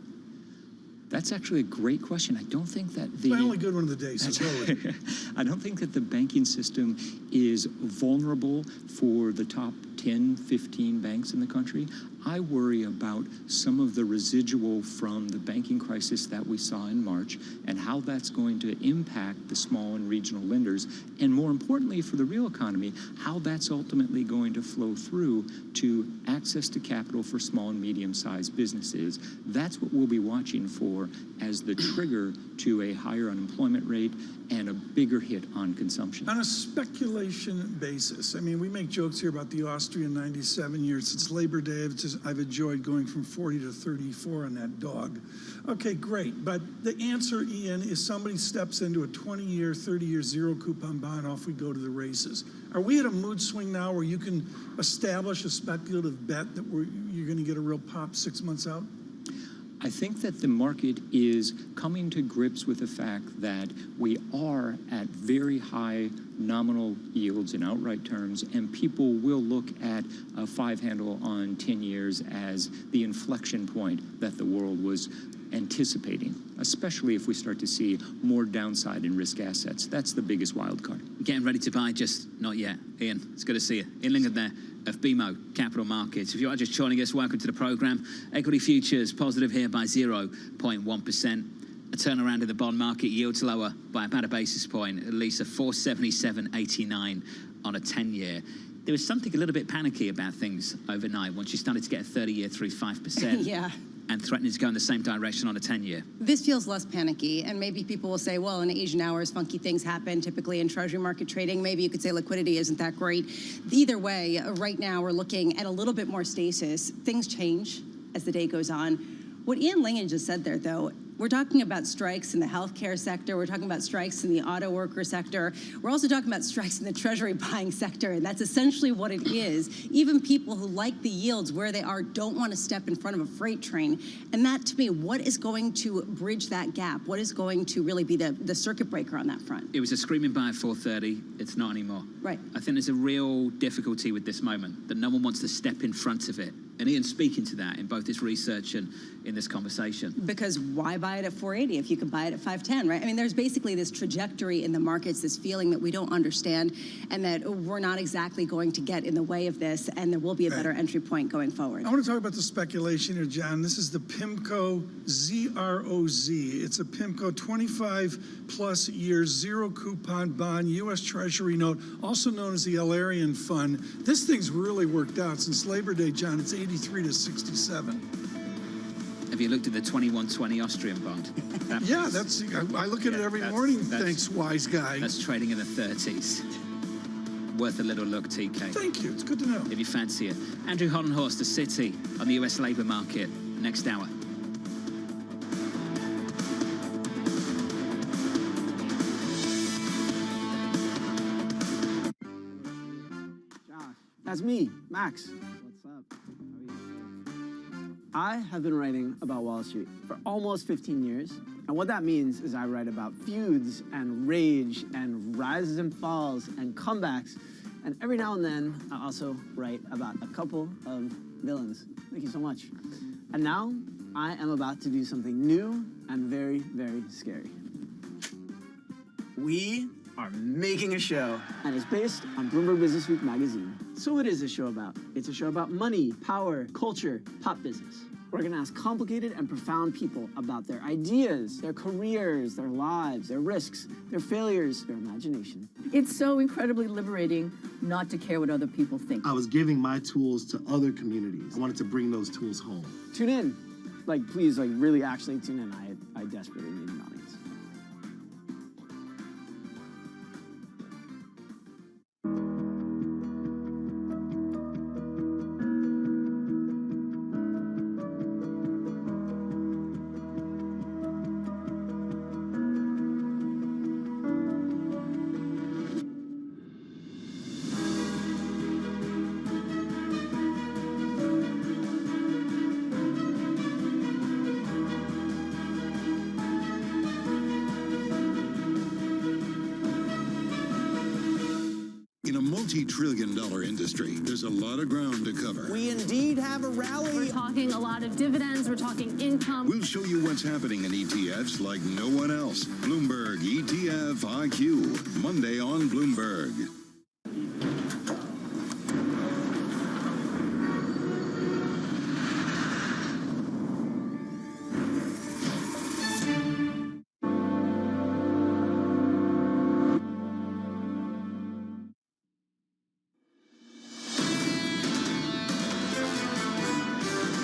That's actually a great question. I don't think that
It's my only good one of the day, so go with it.
I don't think that the banking system is vulnerable for the top 10, 15 banks in the country. I worry about some of the residual from the banking crisis that we saw in March and how that's going to impact the small and regional lenders, and more importantly for the real economy, how that's ultimately going to flow through to access to capital for small and medium-sized businesses. That's what we'll be watching for as the trigger to a higher unemployment rate and a bigger hit on consumption.
On a speculation basis, I mean, we make jokes here about the Austrian 97 years. Since Labor Day, I've enjoyed going from 40 to 34 on that dog. Okay, great. But the answer, Ian, is somebody steps into a 20-year, 30-year zero coupon bond, off we go to the races. Are we at a mood swing now where you can establish a speculative bet that you're going to get a real pop 6 months out?
I think that the market is coming to grips with the fact that we are at very high nominal yields in outright terms, and people will look at a 5-handle on 10 years as the inflection point that the world was anticipating, especially if we start to see more downside in risk assets. That's the biggest wild card.
Getting ready to buy, just not yet. Ian, it's good to see you. Ian Lingard there of BMO Capital Markets. If you are just joining us, welcome to the program. Equity futures positive here by 0.1%. A turnaround in the bond market, yields lower by about a basis point, at least a 477.89 on a 10-year. There was something a little bit panicky about things overnight once you started to get a 30-year through 5%.
Yeah.
And threatening to go in the same direction on a 10-year.
This feels less panicky, and maybe people will say, well, in Asian hours, funky things happen, typically in Treasury market trading. Maybe you could say liquidity isn't that great. Either way, right now we're looking at a little bit more stasis. Things change as the day goes on. What Ian Lingard just said there, though, we're talking about strikes in the healthcare sector. We're talking about strikes in the auto worker sector. We're also talking about strikes in the Treasury buying sector, and that's essentially what it is. Even people who like the yields where they are don't want to step in front of a freight train. And that, to me, what is going to bridge that gap? What is going to really be the circuit breaker on that front?
It was a screaming buy at 4:30. It's not anymore.
Right.
I think there's a real difficulty with this moment, that no one wants to step in front of it. And Ian's speaking to that in both his research and in this conversation.
Because why buy it at 480 if you can buy it at 510, right? I mean, there's basically this trajectory in the markets, this feeling that we don't understand and that we're not exactly going to get in the way of this, and there will be a better entry point going forward.
I want to talk about the speculation here, John. This is the PIMCO ZROZ. It's a PIMCO 25-plus years zero coupon bond, U.S. Treasury note, also known as the Alarian Fund. This thing's really worked out since Labor Day, John. It's 83 to 67.
Have you looked at the 2120 Austrian bond?
Yeah, I look at it every morning, thanks, wise guy.
That's trading in the 30s. Worth a little look, TK.
Thank you, it's good to know.
If you fancy it. Andrew Hollenhorst, the City on the US labour market, next hour.
That's me, Max. What's up? How are you? I have been writing about Wall Street for almost 15 years. And what that means is I write about feuds and rage and rises and falls and comebacks. And every now and then, I also write about a couple of villains. Thank you so much. And now, I am about to do something new and very, very scary. We are making a show, and it's based on Bloomberg Businessweek magazine. So what is this show about? It's a show about money, power, culture, pop business. We're gonna ask complicated and profound people about their ideas, their careers, their lives, their risks, their failures, their imagination.
It's so incredibly liberating not to care what other people think.
I was giving my tools to other communities. I wanted to bring those tools home.
Tune in. Please, really actually tune in. I desperately need an audience.
multi-trillion-dollar industry. There's a lot of ground to cover.
We indeed have a rally.
We're talking a lot of dividends. We're talking income.
We'll show you what's happening in ETFs like no one else. Bloomberg ETF IQ, Monday on Bloomberg.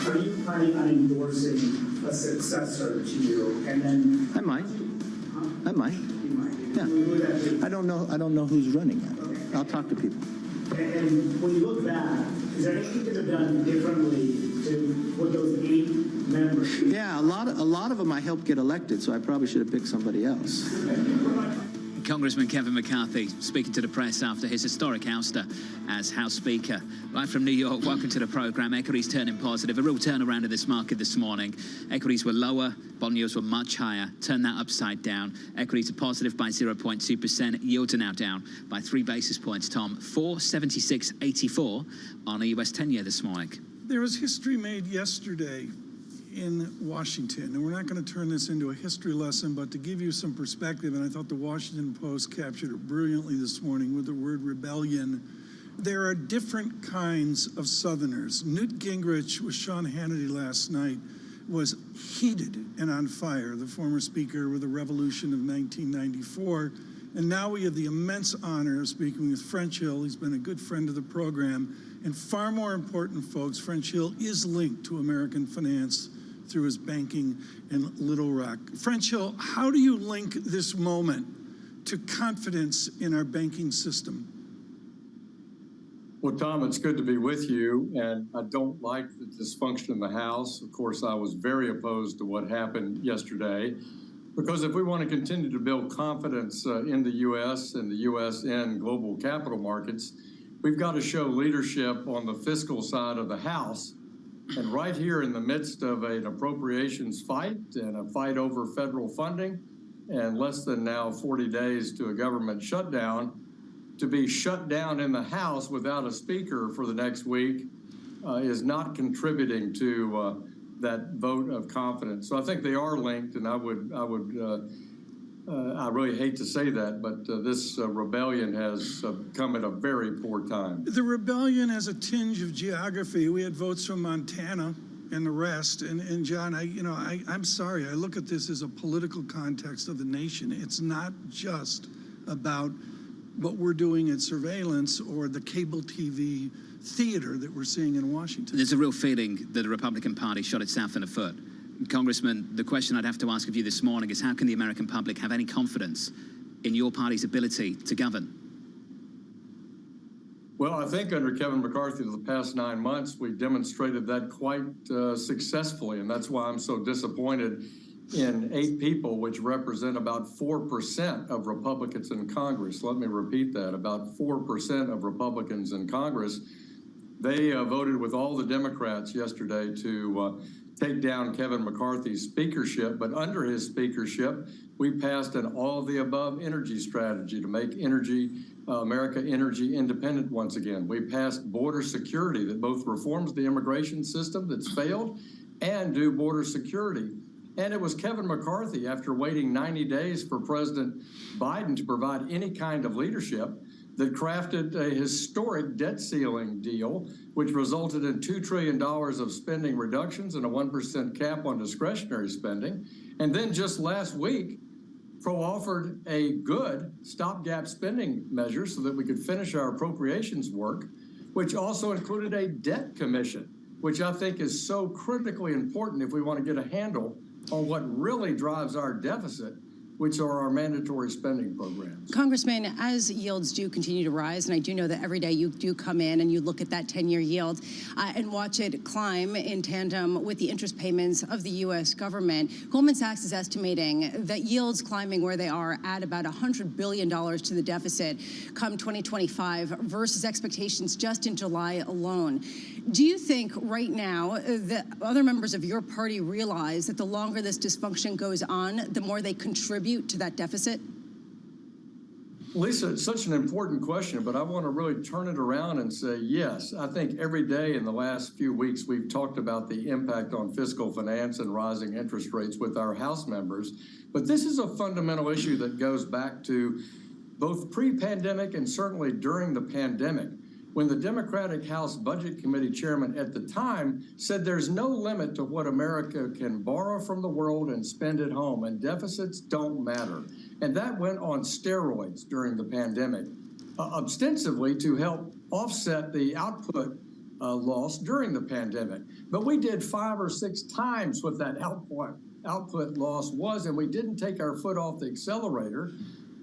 Are you planning on endorsing a successor to you? And then
I might. Yeah. I don't know who's running it. Okay. I'll talk to people.
And when you look back, is there anything you could have done differently to with those 8 members?
Yeah, a lot of them I helped get elected, so I probably should have picked somebody else.
Congressman Kevin McCarthy speaking to the press after his historic ouster as House Speaker. Live from New York, welcome to the program. Equities turning positive, a real turnaround in this market this morning. Equities were lower, bond yields were much higher. Turn that upside down. Equities are positive by 0.2%. Yields are now down by 3 basis points, Tom. 476.84 on a US 10-year this morning.
There was history made yesterday in Washington, and we're not going to turn this into a history lesson, but to give you some perspective, and I thought the Washington Post captured it brilliantly this morning with the word rebellion. There are different kinds of Southerners. Newt Gingrich with Sean Hannity last night was heated and on fire, the former speaker with the revolution of 1994. And now we have the immense honor of speaking with French Hill. He's been a good friend of the program. And far more important, folks, French Hill is linked to American finance through his banking in Little Rock. French Hill, how do you link this moment to confidence in our banking system?
Well, Tom, it's good to be with you, and I don't like the dysfunction in the House. Of course, I was very opposed to what happened yesterday, because if we want to continue to build confidence in the U.S. and the U.S. and global capital markets, we've got to show leadership on the fiscal side of the House. And right here in the midst of an appropriations fight and a fight over federal funding, and less than now 40 days to a government shutdown, to be shut down in the House without a speaker for the next week is not contributing to that vote of confidence. So I think they are linked, and I really hate to say that, but this rebellion has come at a very poor time.
The rebellion has a tinge of geography. We had votes from Montana and the rest. And John, I'm sorry. I look at this as a political context of the nation. It's not just about what we're doing at surveillance or the cable TV theater that we're seeing in Washington.
There's a real feeling that the Republican Party shot itself in the foot. Congressman, the question I'd have to ask of you this morning is how can the American public have any confidence in your party's ability to govern?
Well, I think under Kevin McCarthy the past 9 months, we demonstrated that quite successfully, and that's why I'm so disappointed in 8 people, which represent about 4% of Republicans in Congress. Let me repeat that, about 4% of Republicans in Congress. They voted with all the Democrats yesterday to take down Kevin McCarthy's speakership, but under his speakership, we passed an all-of-the-above energy strategy to make America energy independent once again. We passed border security that both reforms the immigration system that's failed and do border security. And it was Kevin McCarthy, after waiting 90 days for President Biden to provide any kind of leadership, that crafted a historic debt ceiling deal, which resulted in $2 trillion of spending reductions and a 1% cap on discretionary spending. And then just last week, offered a good stopgap spending measure so that we could finish our appropriations work, which also included a debt commission, which I think is so critically important if we want to get a handle on what really drives our deficit, which are our mandatory spending programs.
Congressman, as yields do continue to rise, and I do know that every day you do come in and you look at that 10-year yield and watch it climb in tandem with the interest payments of the U.S. government, Goldman Sachs is estimating that yields climbing where they are at about $100 billion to the deficit come 2025 versus expectations just in July alone. Do you think right now that other members of your party realize that the longer this dysfunction goes on, the more they contribute to that deficit?
Lisa, it's such an important question, but I want to really turn it around and say, yes, I think every day in the last few weeks, we've talked about the impact on fiscal finance and rising interest rates with our House members. But this is a fundamental issue that goes back to both pre-pandemic and certainly during the pandemic, when the Democratic House Budget Committee chairman at the time said there's no limit to what America can borrow from the world and spend at home, and deficits don't matter. And that went on steroids during the pandemic, ostensibly to help offset the output loss during the pandemic. But we did 5 or 6 times what that output loss was, and we didn't take our foot off the accelerator.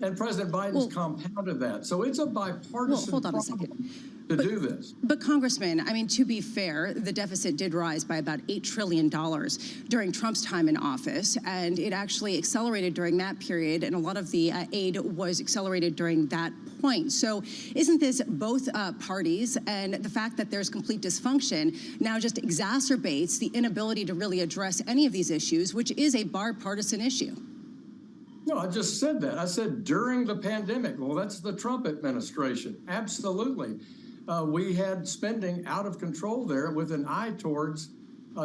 And President Biden's compounded that. So it's a bipartisan problem to do this.
But Congressman, I mean, to be fair, the deficit did rise by about $8 trillion during Trump's time in office, and it actually accelerated during that period, and a lot of the aid was accelerated during that point. So isn't this both parties, and the fact that there's complete dysfunction now just exacerbates the inability to really address any of these issues, which is a bipartisan issue?
No, I just said that. I said during the pandemic. Well, that's the Trump administration. Absolutely. We had spending out of control there with an eye towards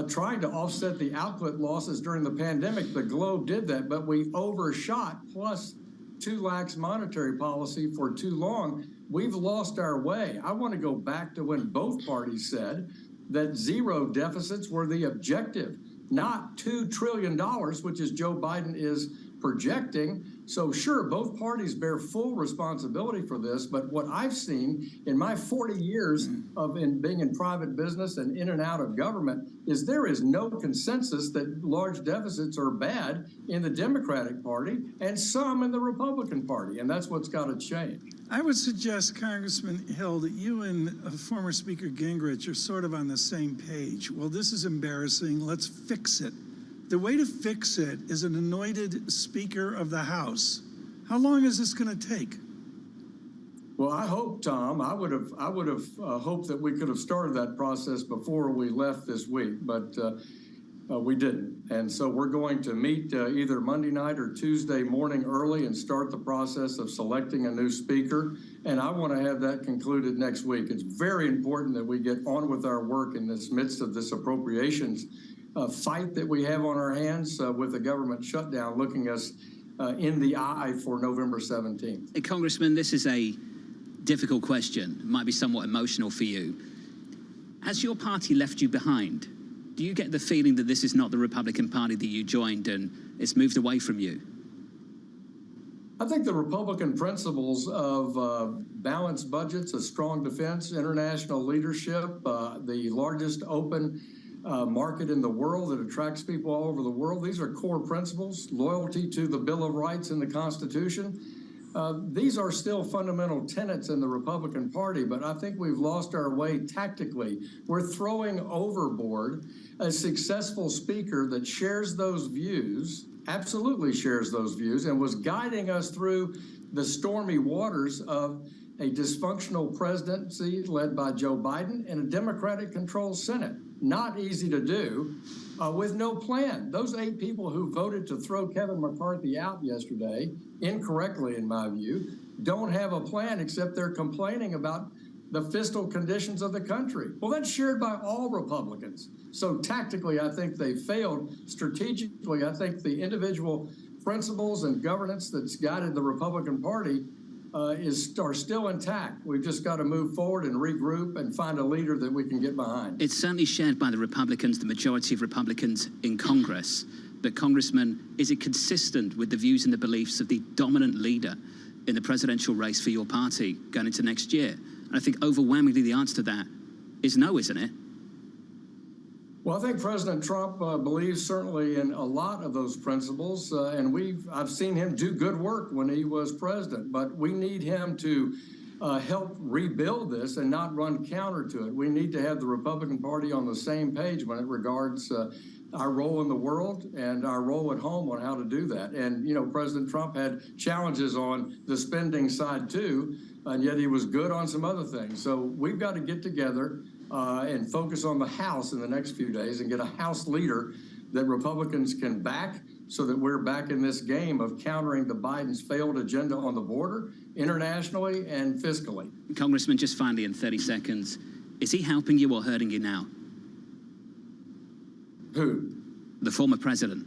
trying to offset the output losses during the pandemic. The Globe did that, but we overshot, plus too lax monetary policy for too long. We've lost our way. I want to go back to when both parties said that zero deficits were the objective, not $2 trillion, which is Joe Biden is projecting. So sure, both parties bear full responsibility for this, but what I've seen in my 40 years of being in private business and in and out of government is there is no consensus that large deficits are bad in the Democratic Party and some in the Republican Party, and that's what's got to change.
I would suggest, Congressman Hill, that you and former Speaker Gingrich are sort of on the same page. Well, this is embarrassing. Let's fix it. The way to fix it is an anointed Speaker of the House. How long is this going to take?
Well, I hope, Tom, I would have hoped that we could have started that process before we left this week, but we didn't. And so we're going to meet either Monday night or Tuesday morning early and start the process of selecting a new speaker. And I want to have that concluded next week. It's very important that we get on with our work in this midst of this appropriations fight that we have on our hands with the government shutdown looking us in the eye for November 17th.
Congressman, this is a difficult question. It might be somewhat emotional for you. Has your party left you behind? Do you get the feeling that this is not the Republican Party that you joined and it's moved away from you?
I think the Republican principles of balanced budgets, a strong defense, international leadership, the largest open market in the world that attracts people all over the world. These are core principles, loyalty to the Bill of Rights and the Constitution. These are still fundamental tenets in the Republican Party, but I think we've lost our way tactically. We're throwing overboard a successful speaker that shares those views, absolutely shares those views, and was guiding us through the stormy waters of a dysfunctional presidency led by Joe Biden and a Democratic-controlled Senate. Not easy to do with no plan. Those 8 people who voted to throw Kevin McCarthy out yesterday, incorrectly in my view, don't have a plan except they're complaining about the fiscal conditions of the country. Well, that's shared by all Republicans. So tactically, I think they failed. Strategically, I think the individual principles and governance that's guided the Republican Party are still intact. We've just got to move forward and regroup and find a leader that we can get behind.
It's certainly shared by the Republicans, the majority of Republicans in Congress. But, Congressman, is it consistent with the views and the beliefs of the dominant leader in the presidential race for your party going into next year? And I think overwhelmingly the answer to that is no, isn't it?
Well, I think President Trump believes certainly in a lot of those principles, and I've seen him do good work when he was president, but we need him to help rebuild this and not run counter to it. We need to have the Republican Party on the same page when it regards our role in the world and our role at home on how to do that. And, you know, President Trump had challenges on the spending side too, and yet he was good on some other things. So we've got to get together and focus on the House in the next few days and get a House leader that Republicans can back so that we're back in this game of countering the Biden's failed agenda on the border, internationally and fiscally.
Congressman, just finally in 30 seconds, is he helping you or hurting you now?
Who?
The former president.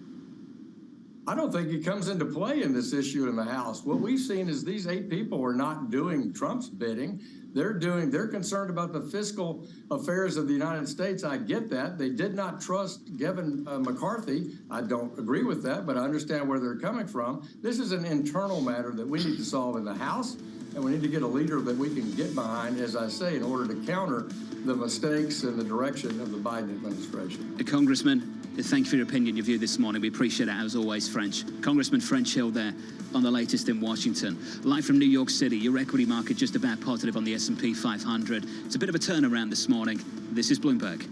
I don't think he comes into play in this issue in the House. What we've seen is these 8 people are not doing Trump's bidding. They're concerned about the fiscal affairs of the United States. I get that. They did not trust Kevin McCarthy. I don't agree with that, but I understand where they're coming from. This is an internal matter that we need to solve in the House, and we need to get a leader that we can get behind, as I say, in order to counter the mistakes and the direction of the Biden administration.
Congressman, thank you for your opinion, your view this morning. We appreciate it, as always, French. Congressman French Hill there on the latest in Washington. Live from New York City, your equity market just about positive on the S&P 500. It's a bit of a turnaround this morning. This is Bloomberg.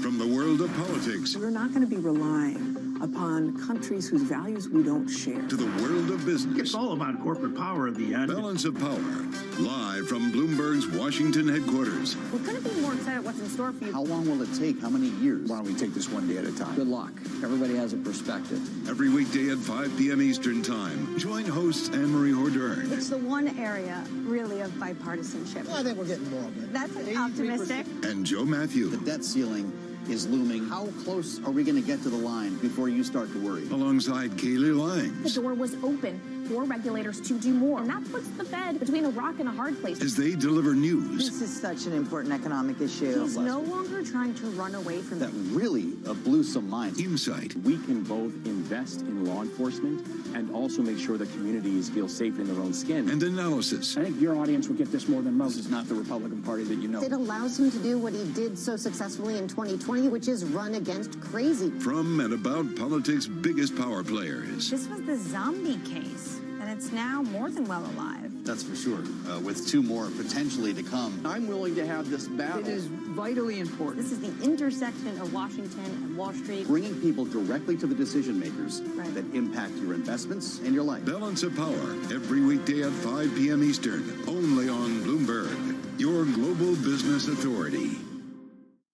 From the world of politics.
We're not going to be relying upon countries whose values we don't share.
To the world of business.
It's all about corporate power at the end.
Balance of Power. Live from Bloomberg's Washington headquarters.
We're going to be more excited what's in store for you.
How long will it take? How many years? Why don't we take this one day at a time?
Good luck. Everybody has a perspective.
Every weekday at 5 p.m. Eastern Time. Join hosts Anne-Marie Hordern.
It's the one area, really, of bipartisanship.
I think we're getting more of it.
That's optimistic.
And Joe Matthew.
The debt ceiling is looming. How close are we going to get to the line before you start to worry?
Alongside Kaylee Langs.
The door was open for regulators to do more, and that puts the Fed between a rock and a hard place.
As they deliver news.
This is such an important economic issue.
He's no longer trying to run away from
that really blew some minds.
Insight.
We can both invest in law enforcement and also make sure that communities feel safe in their own skin.
And analysis.
I think your audience will get this more than most. This is not the Republican Party that you know.
It allows him to do what he did so successfully in 2020, which is run against crazy.
From and about politics' biggest power players.
This was the zombie case, and it's now more than well alive.
That's for sure, with 2 more potentially to come.
I'm willing to have this battle. It is vitally important.
This is the intersection of Washington and Wall Street.
Bringing people directly to the decision makers that impact your investments and your life.
Balance of Power, every weekday at 5 p.m. Eastern, only on Bloomberg, your global business authority.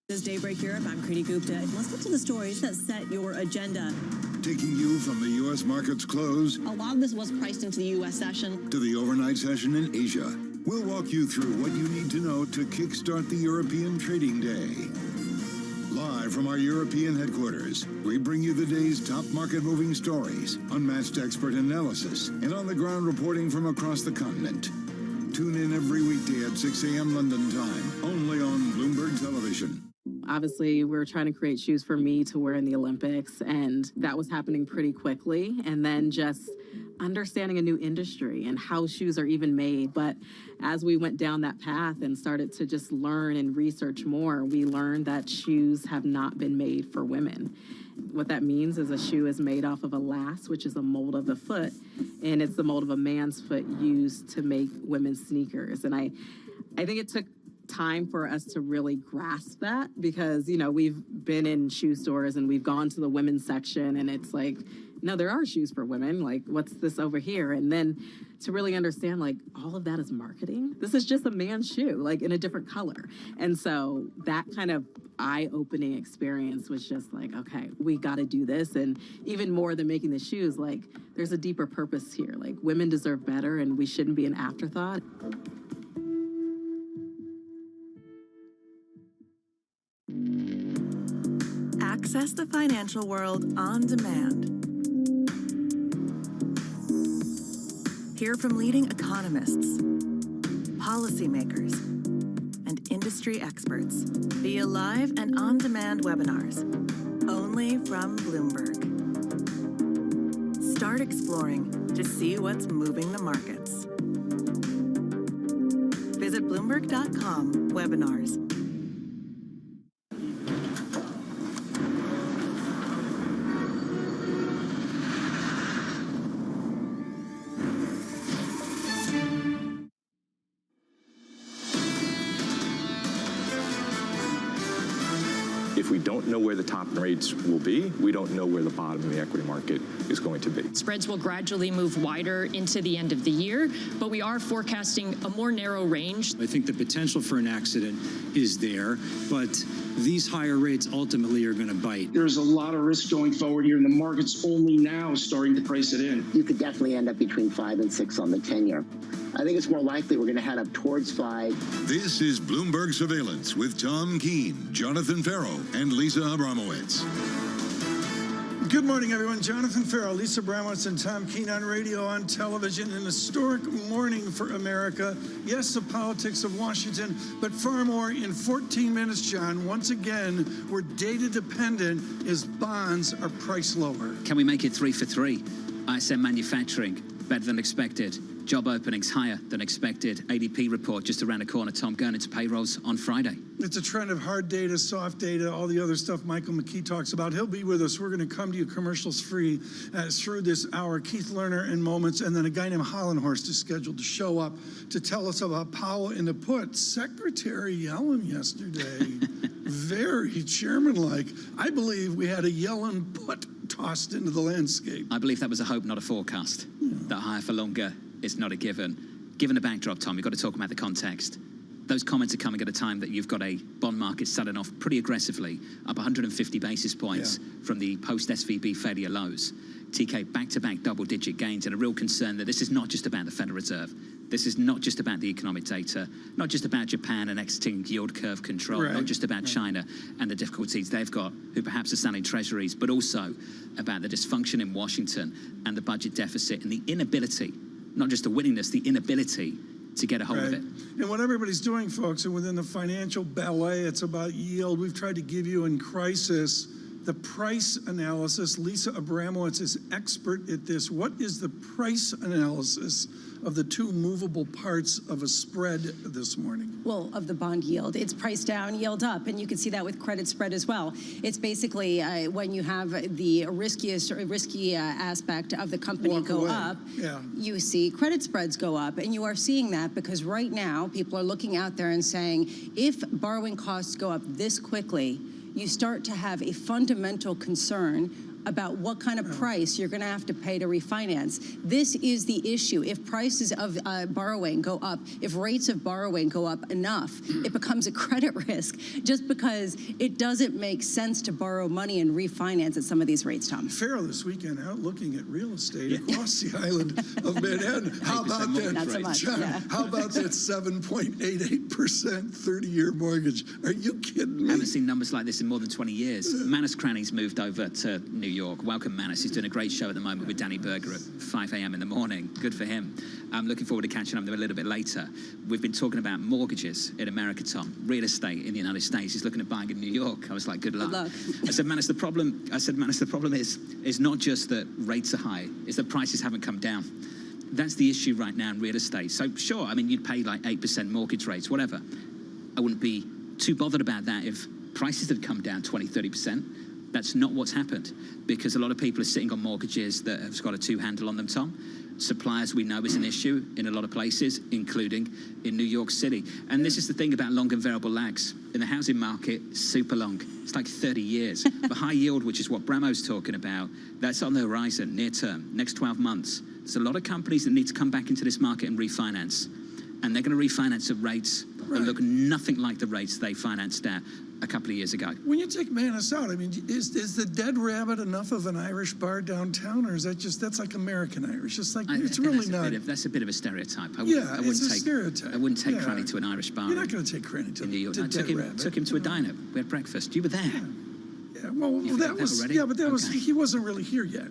This is Daybreak Europe. I'm Kriti Gupta. Let's get to the stories that set your agenda.
Taking you from the U.S. market's close.
A lot of this was priced into the U.S. session.
To the overnight session in Asia. We'll walk you through what you need to know to kickstart the European trading day. Live from our European headquarters, we bring you the day's top market-moving stories, unmatched expert analysis, and on-the-ground reporting from across the continent. Tune in every weekday at 6 a.m. London time, only on Bloomberg Television.
Obviously, we were trying to create shoes for me to wear in the Olympics, and that was happening pretty quickly. And then just understanding a new industry and how shoes are even made. But as we went down that path and started to just learn and research more, we learned that shoes have not been made for women. What that means is a shoe is made off of a last, which is a mold of the foot, and it's the mold of a man's foot used to make women's sneakers. And I think it took time for us to really grasp that because, you know, we've been in shoe stores and we've gone to the women's section and it's like, no, there are shoes for women. Like, what's this over here? And then to really understand, like, all of that is marketing. This is just a man's shoe, like in a different color. And so that kind of eye-opening experience was just like, okay, we got to do this. And even more than making the shoes, like, there's a deeper purpose here. Like, women deserve better, and we shouldn't be an afterthought.
Access the financial world on demand. Hear from leading economists, policymakers, and industry experts via live and on-demand webinars, only from Bloomberg. Start exploring to see what's moving the markets. Visit Bloomberg.com/webinars.
If we don't know where the top rates will be, we don't know where the bottom of the equity market is going to be.
Spreads will gradually move wider into the end of the year, but we are forecasting a more narrow range.
I think the potential for an accident is there, but these higher rates ultimately are going to bite.
There's a lot of risk going forward here, and the market's only now starting to price it in.
You could definitely end up between 5 and 6 on the 10-year. I think it's more likely we're going to head up towards 5.
This is Bloomberg Surveillance with Tom Keene, Jonathan Farrow, and Lisa Abramowitz.
Good morning, everyone. Jonathan Farrow, Lisa Abramowitz, and Tom Keene on radio, on television. An historic morning for America. Yes, the politics of Washington, but far more in 14 minutes, John. Once again, we're data dependent as bonds are priced lower.
Can we make it 3 for 3? ISM manufacturing, better than expected. Job openings higher than expected. ADP report just around the corner. Tom, going into payrolls on Friday.
It's a trend of hard data, soft data, all the other stuff Michael McKee talks about. He'll be with us. We're going to come to you commercials free through this hour. Keith Lerner in moments, and then a guy named Hollenhorst is scheduled to show up to tell us about Powell in the put. Secretary Yellen yesterday, very chairman-like. I believe we had a Yellen put tossed into the landscape.
I believe that was a hope, not a forecast. Yeah. That higher for longer is not a given. Given the backdrop, Tom, you've got to talk about the context. Those comments are coming at a time that you've got a bond market selling off pretty aggressively, up 150 basis points from the post-SVB failure lows. TK, back-to-back double-digit gains, and a real concern that this is not just about the Federal Reserve. This is not just about the economic data, not just about Japan and exiting yield curve control, not just about China and the difficulties they've got, who perhaps are selling treasuries, but also about the dysfunction in Washington and the budget deficit and the inability, not just the willingness, the inability to get a hold of it.
And what everybody's doing, folks, and within the financial ballet, it's about yield. We've tried to give you in crisis the price analysis. Lisa Abramowitz is expert at this. What is the price analysis of the two movable parts of a spread this morning?
Well, of the bond yield. It's price down, yield up, and you can see that with credit spread as well. It's basically when you have the risky aspect of the company go up, you see credit spreads go up, and you are seeing that because right now people are looking out there and saying, if borrowing costs go up this quickly, you start to have a fundamental concern about what kind of price you're going to have to pay to refinance. This is the issue. If prices of borrowing go up, if rates of borrowing go up enough, it becomes a credit risk just because it doesn't make sense to borrow money and refinance at some of these rates, Tom.
Farrow this weekend out looking at real estate across the island of Manhattan. How about that?
Not so much.
John, how about that 7.88% 30-year mortgage? Are you kidding me?
I haven't seen numbers like this in more than 20 years. Manus Cranny's moved over to New York. Welcome, Manus. He's doing a great show at the moment with Danny Berger at 5 a.m. in the morning. Good for him. I'm looking forward to catching up with him a little bit later. We've been talking about mortgages in America, Tom. Real estate in the United States. He's looking at buying in New York. I was like, good luck. I said, Manus, the problem is not just that rates are high, it's that prices haven't come down. That's the issue right now in real estate. So sure, I mean, you'd pay like 8% mortgage rates, whatever. I wouldn't be too bothered about that if prices had come down 20, 30%. That's not what's happened, because a lot of people are sitting on mortgages that have got a two-handle on them, Tom. Suppliers, we know, is an issue in a lot of places, including in New York City. And this is the thing about long and variable lags. In the housing market, super long. It's like 30 years. The high yield, which is what Bramo's talking about, that's on the horizon, near term, next 12 months. There's a lot of companies that need to come back into this market and refinance. And they're going to refinance at rates that look nothing like the rates they financed at a couple of years ago.
When you take Manus out, I mean, is the Dead Rabbit enough of an Irish bar downtown, or is that just, that's like American Irish? It's like, it's really not.
That's a bit of a stereotype.
It's a stereotype.
I wouldn't take Cranny to an Irish bar.
You're not going to take Cranny to
New York.
to
I took him to a diner. We had breakfast. You were there.
Yeah, well, that was, but that was, he wasn't really here yet.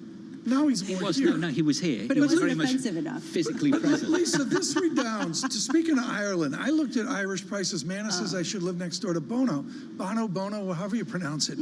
Now he's more here.
No, he was here.
But
he
it
was
wasn't
very
offensive
much
enough.
physically present.
Lisa, this redounds to speaking of Ireland. I looked at Irish prices. Manus says I should live next door to Bono, however you pronounce it.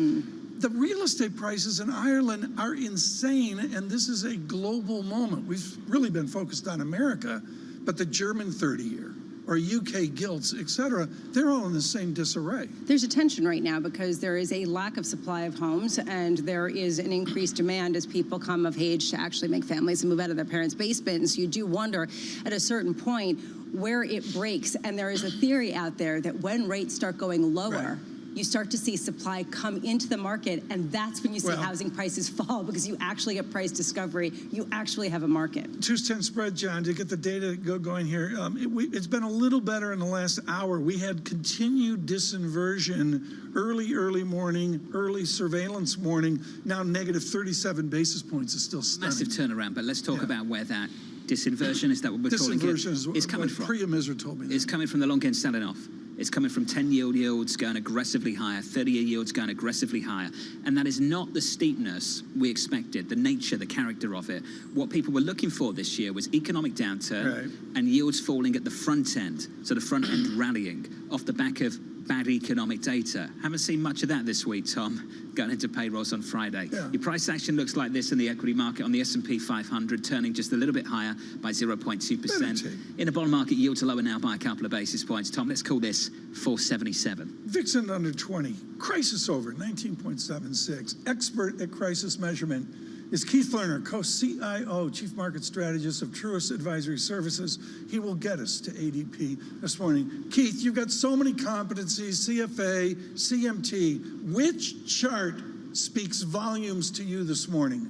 The real estate prices in Ireland are insane, and this is a global moment. We've really been focused on America, but the German 30-year or UK gilts, et cetera, they're all in the same disarray.
There's a tension right now because there is a lack of supply of homes, and there is an increased demand as people come of age to actually make families and move out of their parents' basements. You do wonder at a certain point where it breaks, and there is a theory out there that when rates start going lower, you start to see supply come into the market, and that's when you see housing prices fall, because you actually get price discovery. You actually have a market.
2-10 spread, John, to get the data going here. It's been a little better in the last hour. We had continued disinversion early morning, early surveillance morning. Now negative 37 basis points is still stunning.
Massive turnaround, but let's talk about where that disinversion, is that what we're calling it?
Disinversion is
coming from.
Priya Misra told me that.
It's coming from the long end selling off. It's coming from 10-year yields going aggressively higher, 30-year yields going aggressively higher. And that is not the steepness we expected, the nature, the character of it. What people were looking for this year was economic downturn and yields falling at the front end, so the front end rallying off the back of bad economic data. Haven't seen much of that this week, Tom, going into payrolls on Friday. Your price action looks like this in the equity market on the S&P 500, turning just a little bit higher by 0.2%. In the bond market, yields are lower now by a couple of basis points. Tom, let's call this 477.
Vixen under 20. Crisis over, 19.76. Expert at crisis measurement is Keith Lerner, co-CIO, Chief Market Strategist of Truist Advisory Services. He will get us to ADP this morning. Keith, you've got so many competencies, CFA, CMT. Which chart speaks volumes to you this morning?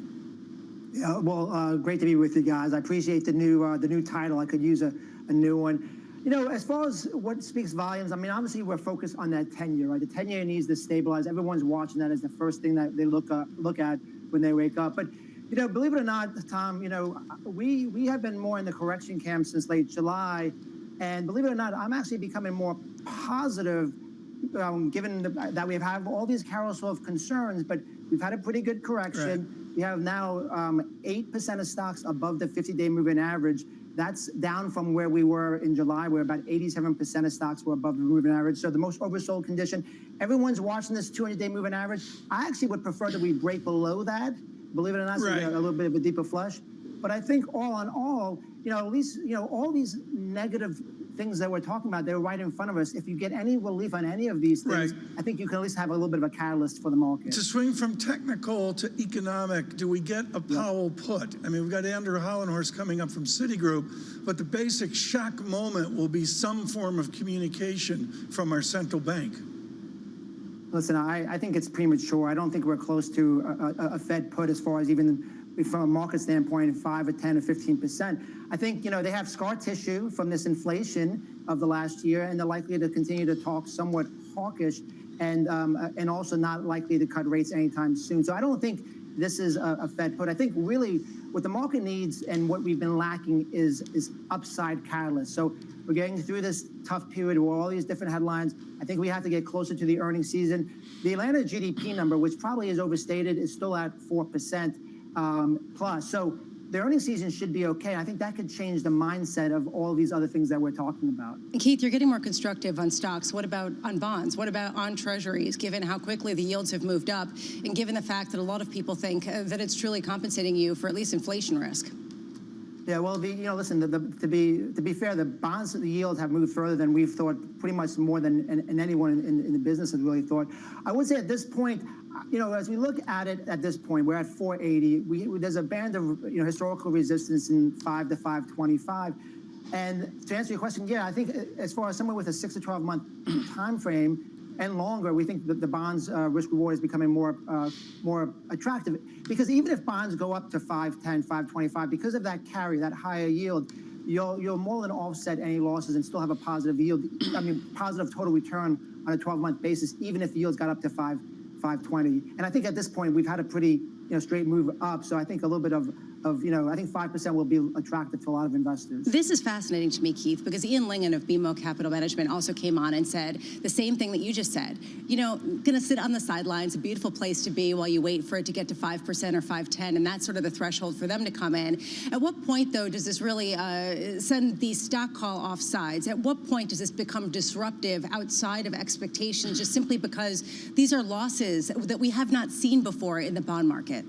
Yeah, well, great to be with you guys. I appreciate the new title. I could use a new one. You know, as far as what speaks volumes, I mean, obviously we're focused on that 10-year, right? The 10-year needs to stabilize. Everyone's watching that as the first thing that they look at when they wake up. But, you know, believe it or not, Tom, you know, we have been more in the correction camp since late July. And believe it or not, I'm actually becoming more positive, given that we've had all these carousel of concerns, but we've had a pretty good correction. We have now 8% of stocks above the 50-day moving average. That's down from where we were in July, where about 87% of stocks were above the moving average. So the most oversold condition. Everyone's watching this 200-day moving average. I actually would prefer that we break below that, believe it or not, so we get a little bit of a deeper flush. But I think all in all, you know, at least, you know, all these negative things that we're talking about, they're right in front of us. If you get any relief on any of these things, I think you can at least have a little bit of a catalyst for the market.
To swing from technical to economic, do we get a Powell put? I mean, we've got Andrew Hollenhorst coming up from Citigroup, but the basic shock moment will be some form of communication from our central bank.
Listen, I think it's premature. I don't think we're close to a Fed put as far as even from a market standpoint, 5 or 10 or 15%. I think, you know, they have scar tissue from this inflation of the last year, and they're likely to continue to talk somewhat hawkish and also not likely to cut rates anytime soon. So I don't think this is a Fed put. I think really what the market needs and what we've been lacking is upside catalyst. So we're getting through this tough period with all these different headlines. I think we have to get closer to the earnings season. The Atlanta GDP number, which probably is overstated, is still at 4%. Plus. So the earnings season should be okay. I think that could change the mindset of all these other things that we're talking about.
And Keith, you're getting more constructive on stocks. What about on bonds? What about on treasuries, given how quickly the yields have moved up and given the fact that a lot of people think that it's truly compensating you for at least inflation risk?
Yeah, well, you know, listen, to be fair, the bonds, the yields have moved further than we've thought, pretty much more than anyone in the business has really thought. I would say at this point, as we look at it at this point, we're at 480. There's a band of historical resistance in 5 to 525. And to answer your question, yeah, I think as far as somewhere with a 6 to 12 month time frame and longer, we think that the bonds risk reward is becoming more attractive, because even if bonds go up to 510, 525, because of that carry, that higher yield, you'll more than offset any losses and still have a positive yield. Positive total return on a 12-month basis, even if the yields got up to 520. And I think at this point we've had a pretty straight move up. So I think a little bit of I think 5% will be attractive to a lot of investors.
This is fascinating to me, Keith, because Ian Lingen of BMO Capital Management also came on and said the same thing that you just said. Going to sit on the sidelines, a beautiful place to be while you wait for it to get to 5% or 5.10, and that's sort of the threshold for them to come in. At what point, though, does this really send the stock call off sides? At what point does this become disruptive outside of expectations, just simply because these are losses that we have not seen before in the bond market?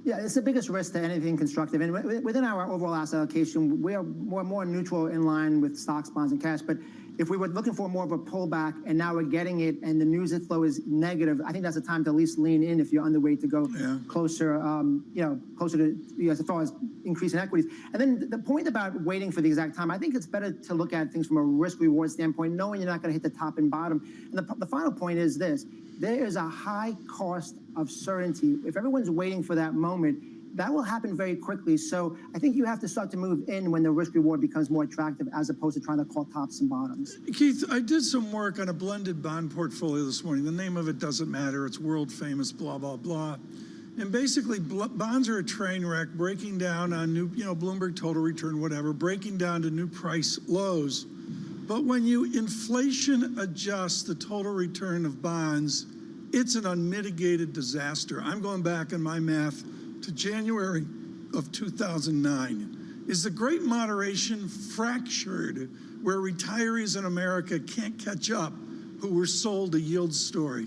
Yeah, it's the biggest risk to anything constructive. And within our overall asset allocation, we're more neutral in line with stocks, bonds, and cash. But if we were looking for more of a pullback and now we're getting it and the news flow is negative, I think that's a time to at least lean in if you're underweight to go closer, closer to, as far as increasing equities. And then the point about waiting for the exact time, I think it's better to look at things from a risk-reward standpoint, knowing you're not going to hit the top and bottom. And the final point is this. There is a high cost of certainty. If everyone's waiting for that moment, that will happen very quickly. So I think you have to start to move in when the risk reward becomes more attractive, as opposed to trying to call tops and bottoms.
Keith, I did some work on a blended bond portfolio this morning. The name of it doesn't matter. It's world famous, blah, blah, blah. And basically, bonds are a train wreck, breaking down on new, Bloomberg total return, whatever, breaking down to new price lows. But when you inflation adjust the total return of bonds, it's an unmitigated disaster. I'm going back in my math to January of 2009. Is the great moderation fractured where retirees in America can't catch up who were sold a yield story?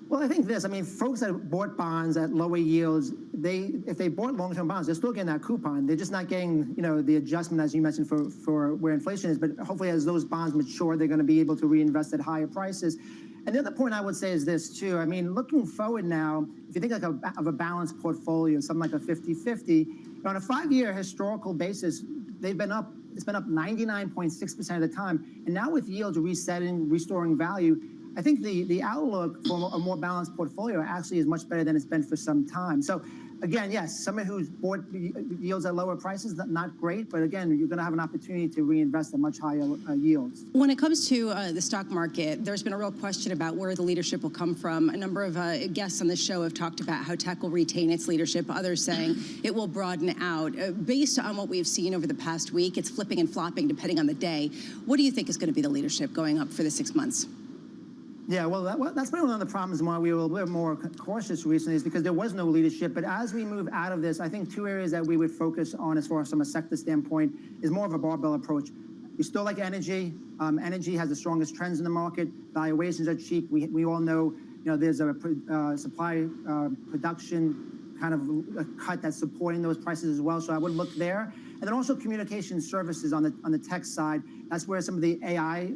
Well, I think this. I mean, folks that bought bonds at lower yields, if they bought long-term bonds, they're still getting that coupon. They're just not getting, the adjustment, as you mentioned, for where inflation is. But hopefully, as those bonds mature, they're going to be able to reinvest at higher prices. And the other point I would say is this, too. I mean, looking forward now, if you think of a balanced portfolio, something like a 50-50, on a 5-year historical basis, it's been up 99.6% of the time. And now with yields resetting, restoring value, I think the outlook for a more balanced portfolio actually is much better than it's been for some time. So again, yes, someone who's bought yields at lower prices, not great, but again, you're going to have an opportunity to reinvest at much higher yields.
When it comes to the stock market, there's been a real question about where the leadership will come from. A number of guests on the show have talked about how tech will retain its leadership, others saying it will broaden out. Based on what we've seen over the past week, it's flipping and flopping depending on the day. What do you think is going to be the leadership going up for the 6 months?
Yeah, well, that's been one of the problems why we were a little bit more cautious recently, is because there was no leadership. But as we move out of this, I think 2 areas that we would focus on as far as from a sector standpoint is more of a barbell approach. We still like energy. Energy has the strongest trends in the market. Valuations are cheap. We all know, there's a supply production kind of a cut that's supporting those prices as well. So I would look there. And then also communication services on the tech side. That's where some of the AI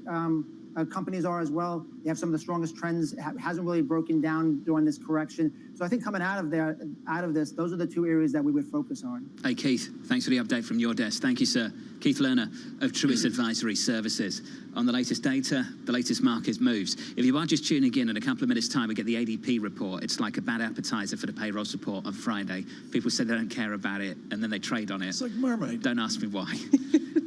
companies are as well. They have some of the strongest trends. Hasn't really broken down during this correction. So I think coming out of this, those are the 2 areas that we would focus on.
Hey, Keith, thanks for the update from your desk. Thank you, sir. Keith Lerner of Truist Advisory Services. On the latest data, the latest market moves. If you are just tuning in a couple of minutes' time, we get the ADP report. It's like a bad appetizer for the payroll support on Friday. People say they don't care about it, and then they trade on it.
It's like Marmite.
Don't ask me why.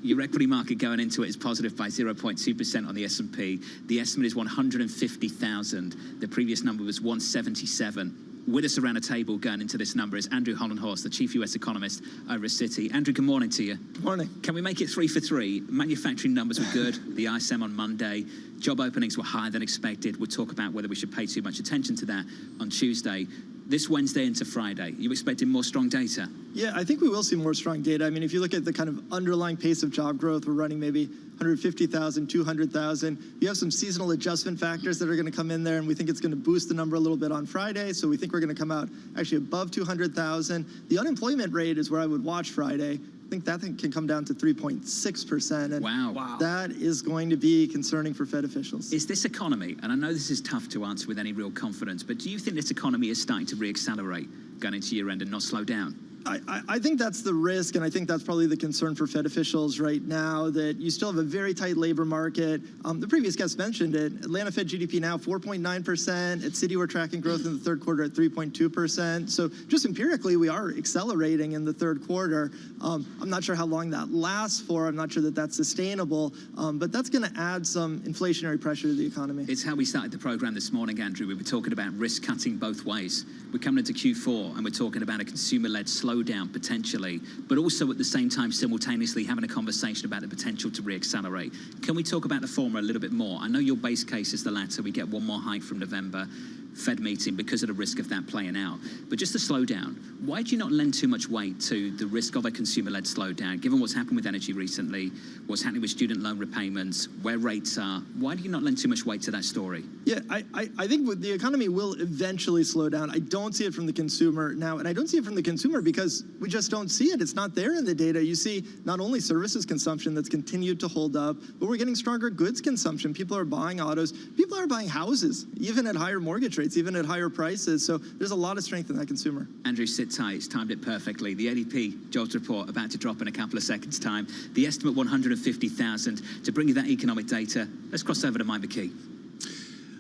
Your equity market going into it is positive by 0.2% on the S&P. The estimate is 150,000. The previous number was 177. With us around a table going into this number is Andrew Hollenhorst, the chief US economist over at Citi. Andrew, good morning to you.
Good morning.
Can we make it 3 for 3? Manufacturing numbers were good. The ISM on Monday. Job openings were higher than expected. We'll talk about whether we should pay too much attention to that on Tuesday. This Wednesday into Friday, you expecting more strong data?
Yeah, I think we will see more strong data. I mean, if you look at the kind of underlying pace of job growth, we're running maybe 150,000, 200,000. You have some seasonal adjustment factors that are going to come in there, and we think it's going to boost the number a little bit on Friday. So we think we're going to come out actually above 200,000. The unemployment rate is where I would watch Friday. I think that thing can come down to 3.6%. And
wow.
That is going to be concerning for Fed officials.
Is this economy, and I know this is tough to answer with any real confidence, but do you think this economy is starting to reaccelerate going into year end and not slow down?
I think that's the risk, and I think that's probably the concern for Fed officials right now, that you still have a very tight labor market. The previous guest mentioned it. Atlanta Fed GDP now 4.9%. At Citi, we're tracking growth in the third quarter at 3.2%. So just empirically, we are accelerating in the third quarter. I'm not sure how long that lasts for. I'm not sure that that's sustainable, but that's going to add some inflationary pressure to the economy.
It's how we started the program this morning, Andrew. We were talking about risk cutting both ways. We're coming into Q4 and we're talking about a consumer-led slowdown potentially, but also at the same time simultaneously having a conversation about the potential to reaccelerate. Can we talk about the former a little bit more? I know your base case is the latter. We get one more hike from November Fed meeting because of the risk of that playing out. But just the slowdown, why do you not lend too much weight to the risk of a consumer-led slowdown, given what's happened with energy recently, what's happening with student loan repayments, where rates are? Why do you not lend too much weight to that story?
Yeah, I think the economy will eventually slow down. I don't see it from the consumer now, and I don't see it from the consumer because we just don't see it. It's not there in the data. You see not only services consumption that's continued to hold up, but we're getting stronger goods consumption. People are buying autos. People are buying houses, even at higher mortgage rates, even at higher prices. So there's a lot of strength in that consumer.
Andrew, sit tight. It's timed it perfectly. The ADP jobs report about to drop in a couple of seconds' time. The estimate 150,000. To bring you that economic data, let's cross over to Mike McKee.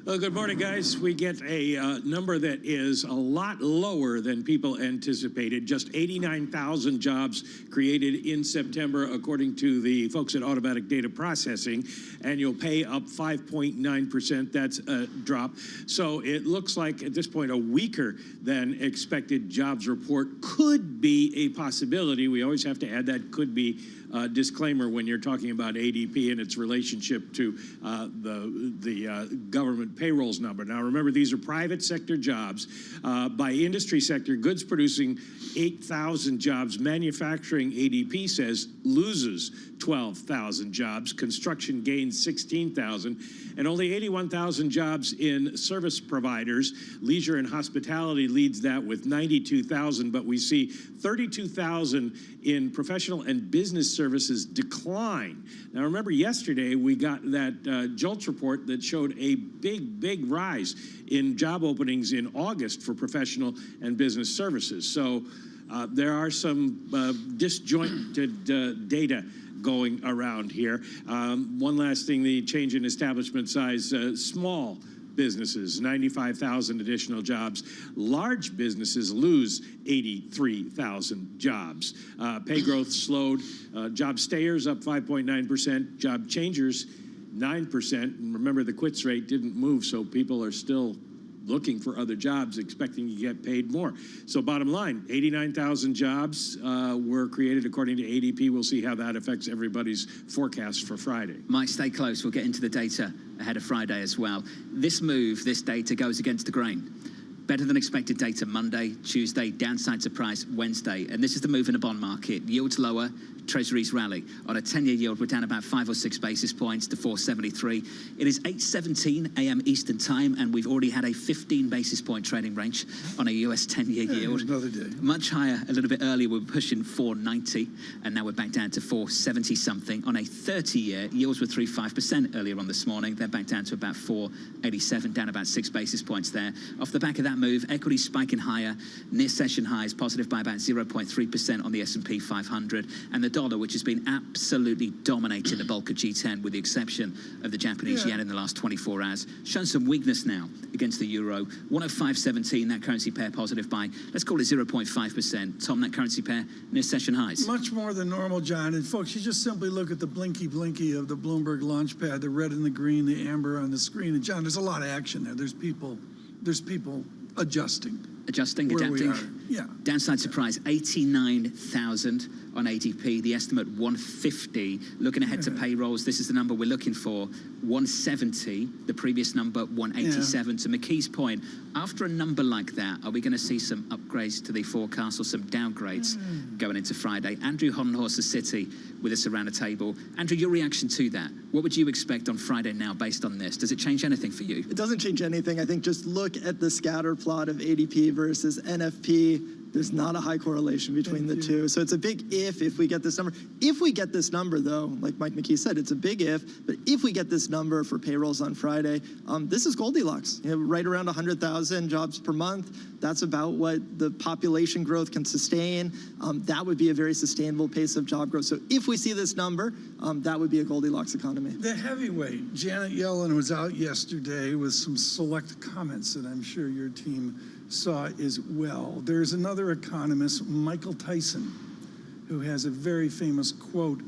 Well, good morning, guys. We get a number that is a lot lower than people anticipated. Just 89,000 jobs created in September, according to the folks at Automatic Data Processing. Annual pay up 5.9%. That's a drop. So it looks like at this point a weaker than expected jobs report could be a possibility. We always have to add that could be disclaimer when you're talking about ADP and its relationship to the government payrolls number. Now, remember, these are private sector jobs. By industry sector, goods producing 8,000 jobs. Manufacturing, ADP says, loses 12,000 jobs. Construction gains 16,000. And only 81,000 jobs in service providers. Leisure and hospitality leads that with 92,000, but we see 32,000 in professional and business services decline. Now, remember, yesterday we got that JOLTS report that showed a big rise in job openings in August for professional and business services. So there are some disjointed data going around here. One last thing, the change in establishment size, small businesses, 95,000 additional jobs. Large businesses lose 83,000 jobs. Pay growth slowed. Job stayers up 5.9%. Job changers 9%. And remember, the quits rate didn't move, so people are still looking for other jobs, expecting to get paid more. So bottom line, 89,000 jobs were created according to ADP. We'll see how that affects everybody's forecast for Friday.
Mike, stay close. We'll get into the data ahead of Friday as well. This move, this data goes against the grain. Better than expected data Monday, Tuesday, downside surprise Wednesday. And this is the move in the bond market. Yields lower, treasuries rally. On a 10-year yield, we're down about 5 or 6 basis points to 473. It is 8:17 a.m. Eastern time, and we've already had a 15 basis point trading range on a US 10-year yield.
Another day.
Much higher a little bit earlier. We were pushing 490, and now we're back down to 470 something. On a 30-year, yields were 3.5% earlier on this morning. They're back down to about 487, down about 6 basis points there. Off the back of that move, equities spiking higher, near session highs, positive by about 0.3% on the S&P 500, and the dollar, which has been absolutely dominating the bulk of G10 with the exception of the Japanese yen in the last 24 hours, shown some weakness now against the euro. 105.17, that currency pair positive by, let's call it 0.5%. Tom, that currency pair near session highs.
Much more than normal, John. And folks, you just simply look at the blinky of the Bloomberg Launchpad, the red and the green, the amber on the screen. And John, there's a lot of action there. There's people adjusting.
Adjusting,
where
adapting.
We are. Yeah.
Downside surprise, 89,000 on ADP. The estimate 150. Looking ahead to payrolls, this is the number we're looking for. 170. The previous number 187. To McKee's point, after a number like that, are we going to see some upgrades to the forecast or some downgrades going into Friday? Andrew Honhorse of Citi with us around the table. Andrew, your reaction to that? What would you expect on Friday now based on this? Does it change anything for you?
It doesn't change anything. I think just look at the scatter plot of ADP versus NFP. There's not a high correlation between the two. So it's a big if we get this number. If we get this number, though, like Mike McKee said, it's a big if. But if we get this number for payrolls on Friday, this is Goldilocks. Right around 100,000 jobs per month. That's about what the population growth can sustain. That would be a very sustainable pace of job growth. So if we see this number, that would be a Goldilocks economy.
The heavyweight, Janet Yellen, was out yesterday with some select comments that I'm sure your team saw as well. There's another economist, Michael Tyson, who has a very famous quote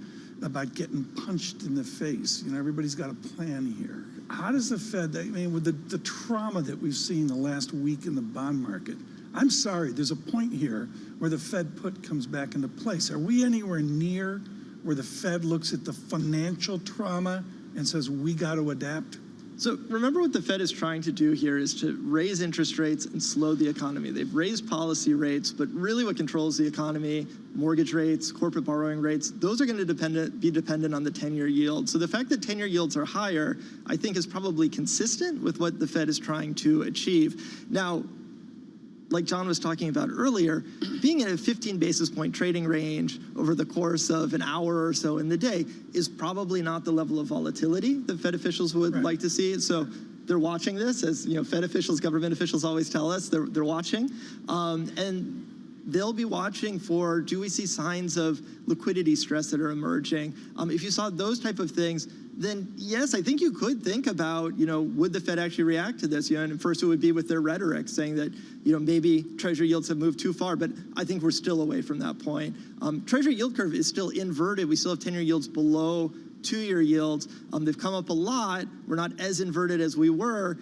about getting punched in the face. Everybody's got a plan here. How does the Fed, with the trauma that we've seen the last week in the bond market, I'm sorry, there's a point here where the Fed put comes back into place. Are we anywhere near where the Fed looks at the financial trauma and says, we got to adapt?
So remember what the Fed is trying to do here is to raise interest rates and slow the economy. They've raised policy rates, but really what controls the economy, mortgage rates, corporate borrowing rates, those are going to be dependent on the 10-year yield. So the fact that 10-year yields are higher, I think, is probably consistent with what the Fed is trying to achieve. Now, like John was talking about earlier, being in a 15 basis point trading range over the course of an hour or so in the day is probably not the level of volatility that Fed officials would like to see. So they're watching this, as Fed officials, government officials always tell us, they're watching. And they'll be watching for, do we see signs of liquidity stress that are emerging? If you saw those type of things, then yes, I think you could think about, would the Fed actually react to this? And first it would be with their rhetoric saying that, maybe Treasury yields have moved too far, but I think we're still away from that point. Treasury yield curve is still inverted. We still have 10-year yields below 2-year yields. They've come up a lot. We're not as inverted as we were.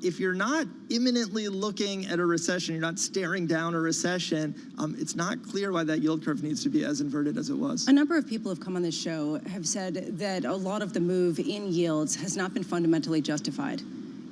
If you're not imminently looking at a recession, you're not staring down a recession, it's not clear why that yield curve needs to be as inverted as it was.
A number of people have come on this show have said that a lot of the move in yields has not been fundamentally justified.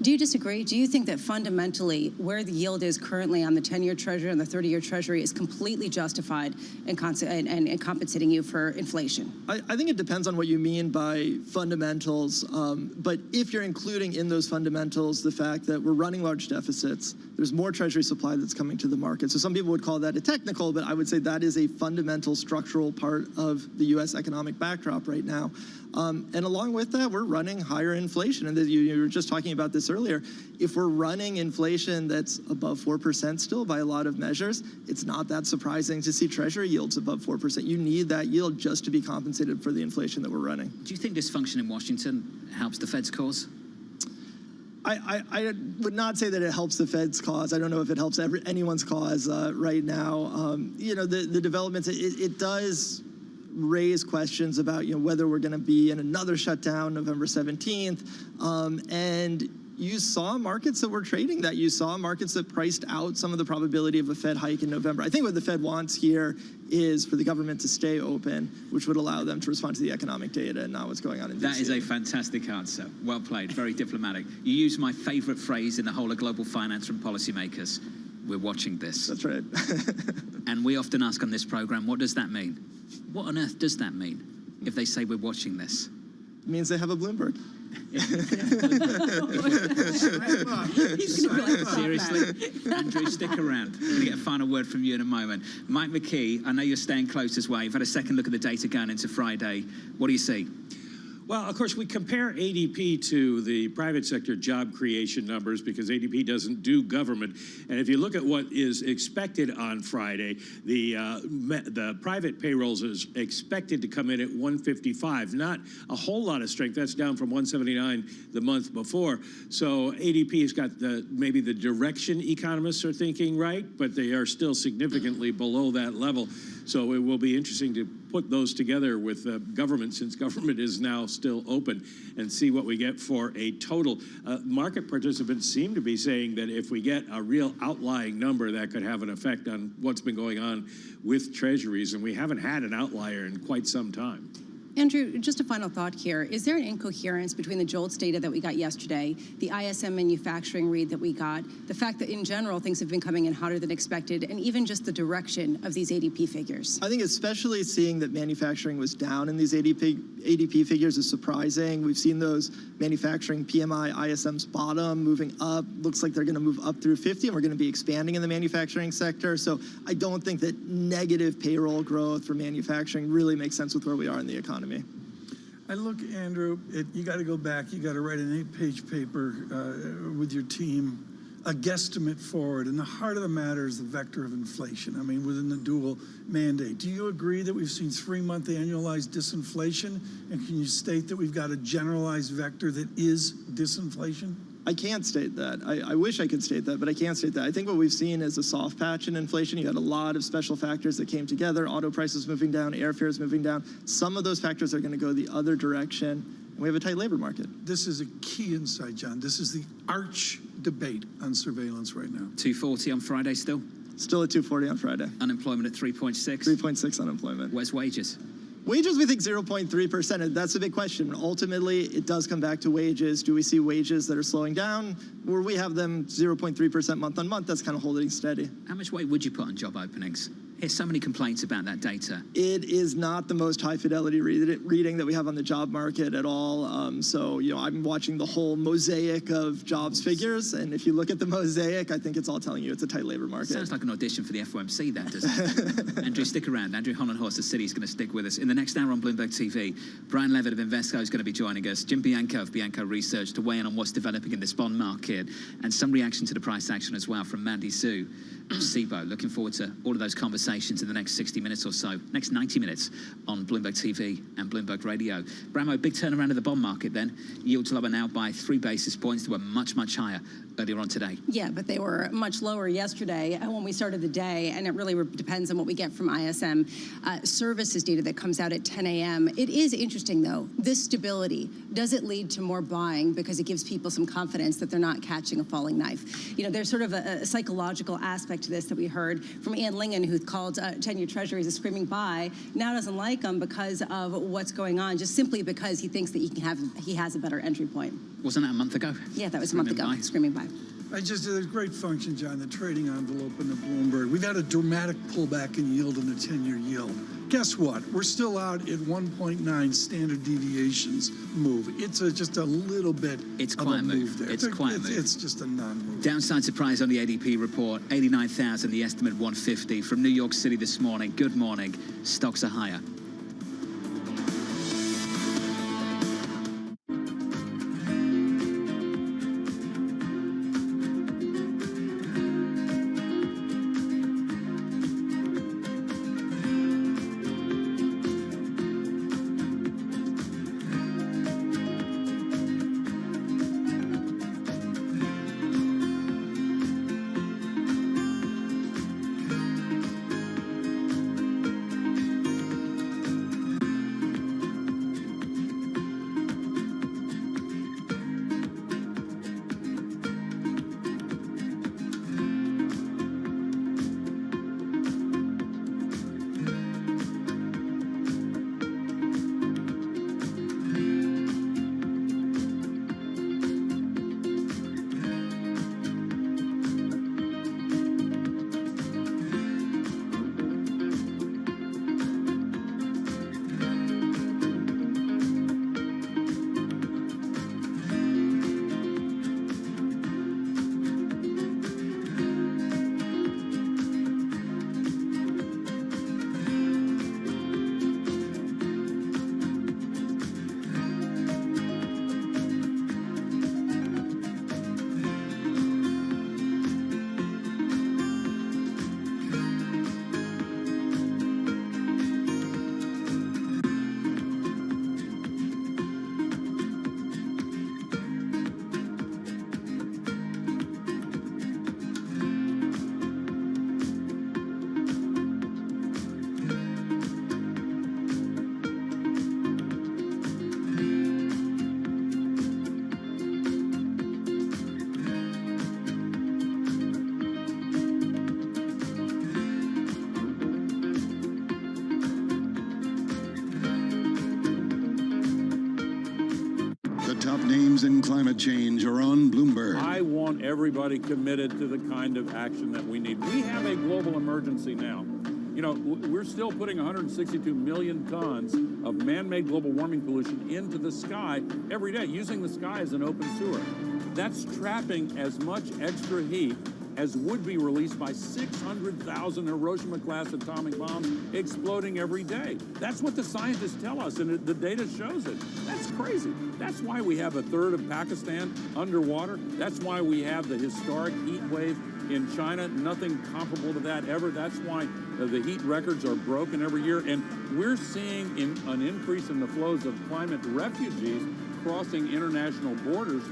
Do you disagree? Do you think that fundamentally where the yield is currently on the 10-year Treasury and the 30-year Treasury is completely justified and compensating you for inflation?
I think it depends on what you mean by fundamentals. But if you're including in those fundamentals the fact that we're running large deficits, there's more Treasury supply that's coming to the market. So some people would call that a technical, but I would say that is a fundamental structural part of the U.S. economic backdrop right now. And along with that, we're running higher inflation. And you were just talking about this earlier. If we're running inflation that's above 4% still by a lot of measures, it's not that surprising to see Treasury yields above 4%. You need that yield just to be compensated for the inflation that we're running.
Do you think dysfunction in Washington helps the Fed's cause?
I would not say that it helps the Fed's cause. I don't know if it helps anyone's cause right now. The developments, it does raise questions about whether we're going to be in another shutdown November 17th. And you saw markets that were trading that. You saw markets that priced out some of the probability of a Fed hike in November. I think what the Fed wants here is for the government to stay open, which would allow them to respond to the economic data and not what's going on in DC.
That is a fantastic answer. Well played. Very diplomatic. You use my favorite phrase in the whole of global finance from policymakers. We're watching this.
That's right.
And we often ask on this program, what does that mean? What on earth does that mean if they say we're watching this?
It means they have a Bloomberg.
Seriously? Andrew, stick around. We're going to get a final word from you in a moment. Mike McKee, I know you're staying close as well. You've had a second look at the data going into Friday. What do you see?
Well, of course, we compare ADP to the private sector job creation numbers because ADP doesn't do government. And if you look at what is expected on Friday, the private payrolls is expected to come in at 155. Not a whole lot of strength. That's down from 179 the month before. So ADP has got maybe the direction economists are thinking right, but they are still significantly below that level. So it will be interesting to put those together with government, since government is now still open, and see what we get for a total. Market participants seem to be saying that if we get a real outlying number, that could have an effect on what's been going on with treasuries, and we haven't had an outlier in quite some time.
Andrew, just a final thought here. Is there an incoherence between the JOLTS data that we got yesterday, the ISM manufacturing read that we got, the fact that in general things have been coming in hotter than expected, and even just the direction of these ADP figures?
I think especially seeing that manufacturing was down in these ADP figures is surprising. We've seen those manufacturing PMI ISMs bottom, moving up. Looks like they're going to move up through 50, and we're going to be expanding in the manufacturing sector. So I don't think that negative payroll growth for manufacturing really makes sense with where we are in the economy.
I look, Andrew, you got to go back. You got to write an 8-page paper with your team, a guesstimate forward. And the heart of the matter is the vector of inflation. I mean, within the dual mandate. Do you agree that we've seen 3-month annualized disinflation? And can you state that we've got a generalized vector that is disinflation?
I can't state that. I wish I could state that, but I can't state that. I think what we've seen is a soft patch in inflation. You had a lot of special factors that came together, auto prices moving down, airfares moving down. Some of those factors are going to go the other direction, and we have a tight labor market.
This is a key insight, John. This is the arch debate on surveillance right now.
240 on Friday still?
Still at 240 on Friday.
Unemployment at 3.6?
3.6 unemployment.
Where's wages?
Wages, we think 0.3%, and that's a big question. Ultimately, it does come back to wages. Do we see wages that are slowing down, or we have them 0.3% month on month? That's kind of holding steady.
How much weight would you put on job openings? Here's so many complaints about that data.
It is not the most high fidelity reading that we have on the job market at all. So, I'm watching the whole mosaic of jobs figures, and if you look at the mosaic, I think it's all telling you it's a tight labor market.
Sounds like an audition for the FOMC, that doesn't it? Andrew, stick around. Andrew Hollenhorst of Citi is going to stick with us. In the next hour on Bloomberg TV, Brian Levitt of Invesco is going to be joining us. Jim Bianco of Bianco Research to weigh in on what's developing in this bond market, and some reaction to the price action as well from Mandy Su of SIBO. Looking forward to all of those conversations in the next 60 minutes or so, next 90 minutes on Bloomberg TV and Bloomberg Radio. Bramo, big turnaround of the bond market then. Yields lower now by 3 basis points. They were much, much higher earlier on today.
Yeah, but they were much lower yesterday when we started the day, and it really depends on what we get from ISM services data that comes out at 10 a.m. It is interesting, though, this stability. Does it lead to more buying because it gives people some confidence that they're not catching a falling knife? There's sort of a psychological aspect to this that we heard from Ian Lingen, who called 10-year treasuries a screaming buy, now doesn't like them because of what's going on, just simply because he thinks that he has a better entry point.
Wasn't that a month ago?
Yeah, that was a month ago. Screaming buy.
I just did a great function, John, the trading envelope in the Bloomberg. We've had a dramatic pullback in yield in the 10-year yield. Guess what? We're still out at 1.9 standard deviations move. It's just a little bit
it's
of
quite
a move there.
It's quite a move.
It's just a non-move.
Downside surprise on the ADP report, 89,000, the estimate 150. From New York City this morning, good morning. Stocks are higher.
top names in climate change are on Bloomberg.
I want everybody committed to the kind of action that we need. We have a global emergency now. You know, we're still putting 162 million tons of man-made global warming pollution into the sky every day, using the sky as an open sewer. That's trapping as much extra heat as would be released by 600,000 Hiroshima-class atomic bombs exploding every day. That's what the scientists tell us, and the data shows it. That's crazy. That's why we have a third of Pakistan underwater. That's why we have the historic heat wave in China. Nothing comparable to that ever. That's why the heat records are broken every year. And we're seeing an increase in the flows of climate refugees crossing international borders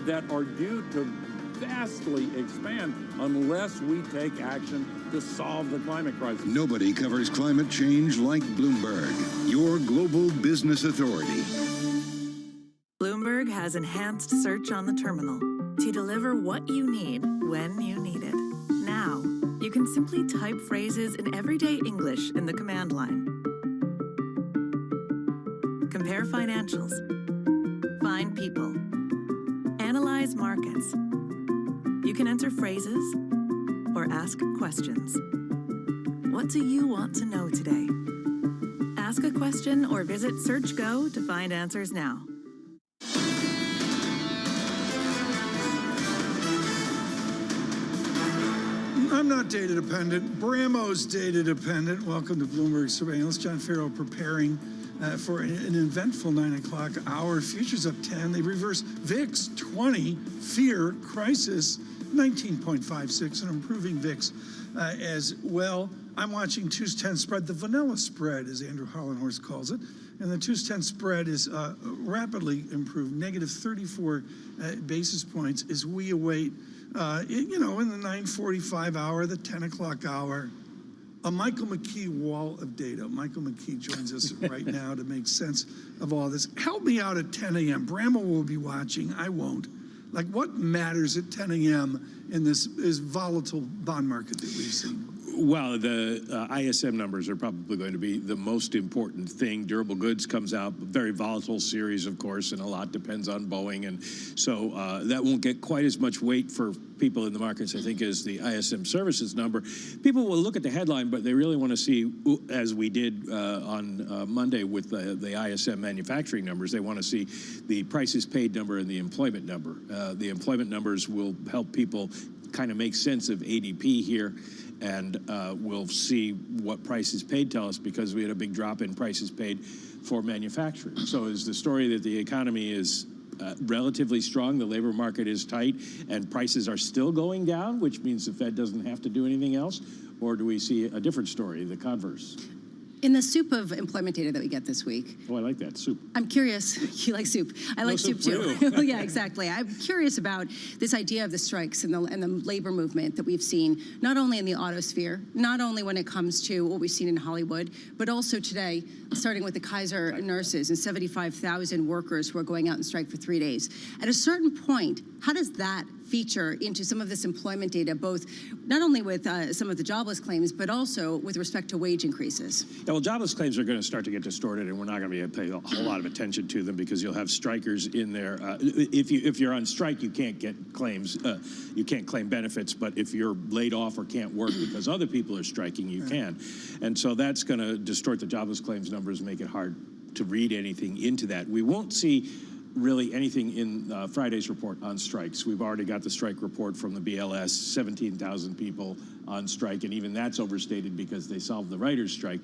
that are due to vastly expand unless we take action to solve the climate crisis.
Nobody covers climate change like Bloomberg, your global business authority.
Bloomberg has enhanced search on the terminal to deliver what you need when you need it. Now, you can simply type phrases in everyday English in the command line. Compare financials. Find people. Analyze markets. You can enter phrases or ask questions. What do you want to know today? Ask a question or visit SearchGo to find answers now.
I'm not data dependent. Bramo's data dependent. Welcome to Bloomberg Surveillance. John Farrell preparing for an eventful 9 o'clock hour. Futures up 10. They reverse VIX 20. Fear, crisis, 19.56. An improving VIX as well. I'm watching 2's10 spread, the vanilla spread, as Andrew Hollenhorst calls it. And the 2's10 spread is rapidly improved, negative 34 basis points as we await, in the 9:45 hour, the 10 o'clock hour, a Michael McKee wall of data. Michael McKee joins us right now to make sense of all this. Help me out at 10 a.m. Bramwell will be watching. I won't. Like, what matters at 10 a.m. in this volatile bond market that we've seen?
Well, the ISM numbers are probably going to be the most important thing. Durable goods comes out, very volatile series, of course, and a lot depends on Boeing. And so that won't get quite as much weight for people in the markets, I think, as the ISM services number. People will look at the headline, but they really want to see, as we did on Monday with the ISM manufacturing numbers, they want to see the prices paid number and the employment number. The employment numbers will help people kind of make sense of ADP here, and we'll see what prices paid tell us, because we had a big drop in prices paid for manufacturing. So is the story that the economy is relatively strong, the labor market is tight, and prices are still going down, which means the Fed doesn't have to do anything else? Or do we see a different story, the converse?
In the soup of employment data that we get this week.
Oh, I like that, soup.
I'm curious. You like soup. I like soup too. Well, yeah, exactly. I'm curious about this idea of the strikes and the labor movement that we've seen, not only in the auto sphere, not only when it comes to what we've seen in Hollywood, but also today, starting with the Kaiser nurses and 75,000 workers who are going out and strike for 3 days. At a certain point, how does that feature into some of this employment data, both not only with some of the jobless claims, but also with respect to wage increases?
Yeah, well, jobless claims are going to start to get distorted, and we're not going to be able to pay a whole lot of attention to them, because you'll have strikers in there. If you're on strike, you can't get claims. You can't claim benefits, but if you're laid off or can't work because other people are striking, you can. And so that's going to distort the jobless claims numbers and make it hard to read anything into that. We won't see really anything in Friday's report on strikes. We've already got the strike report from the BLS, 17,000 people on strike, and even that's overstated because they solved the writers' strike.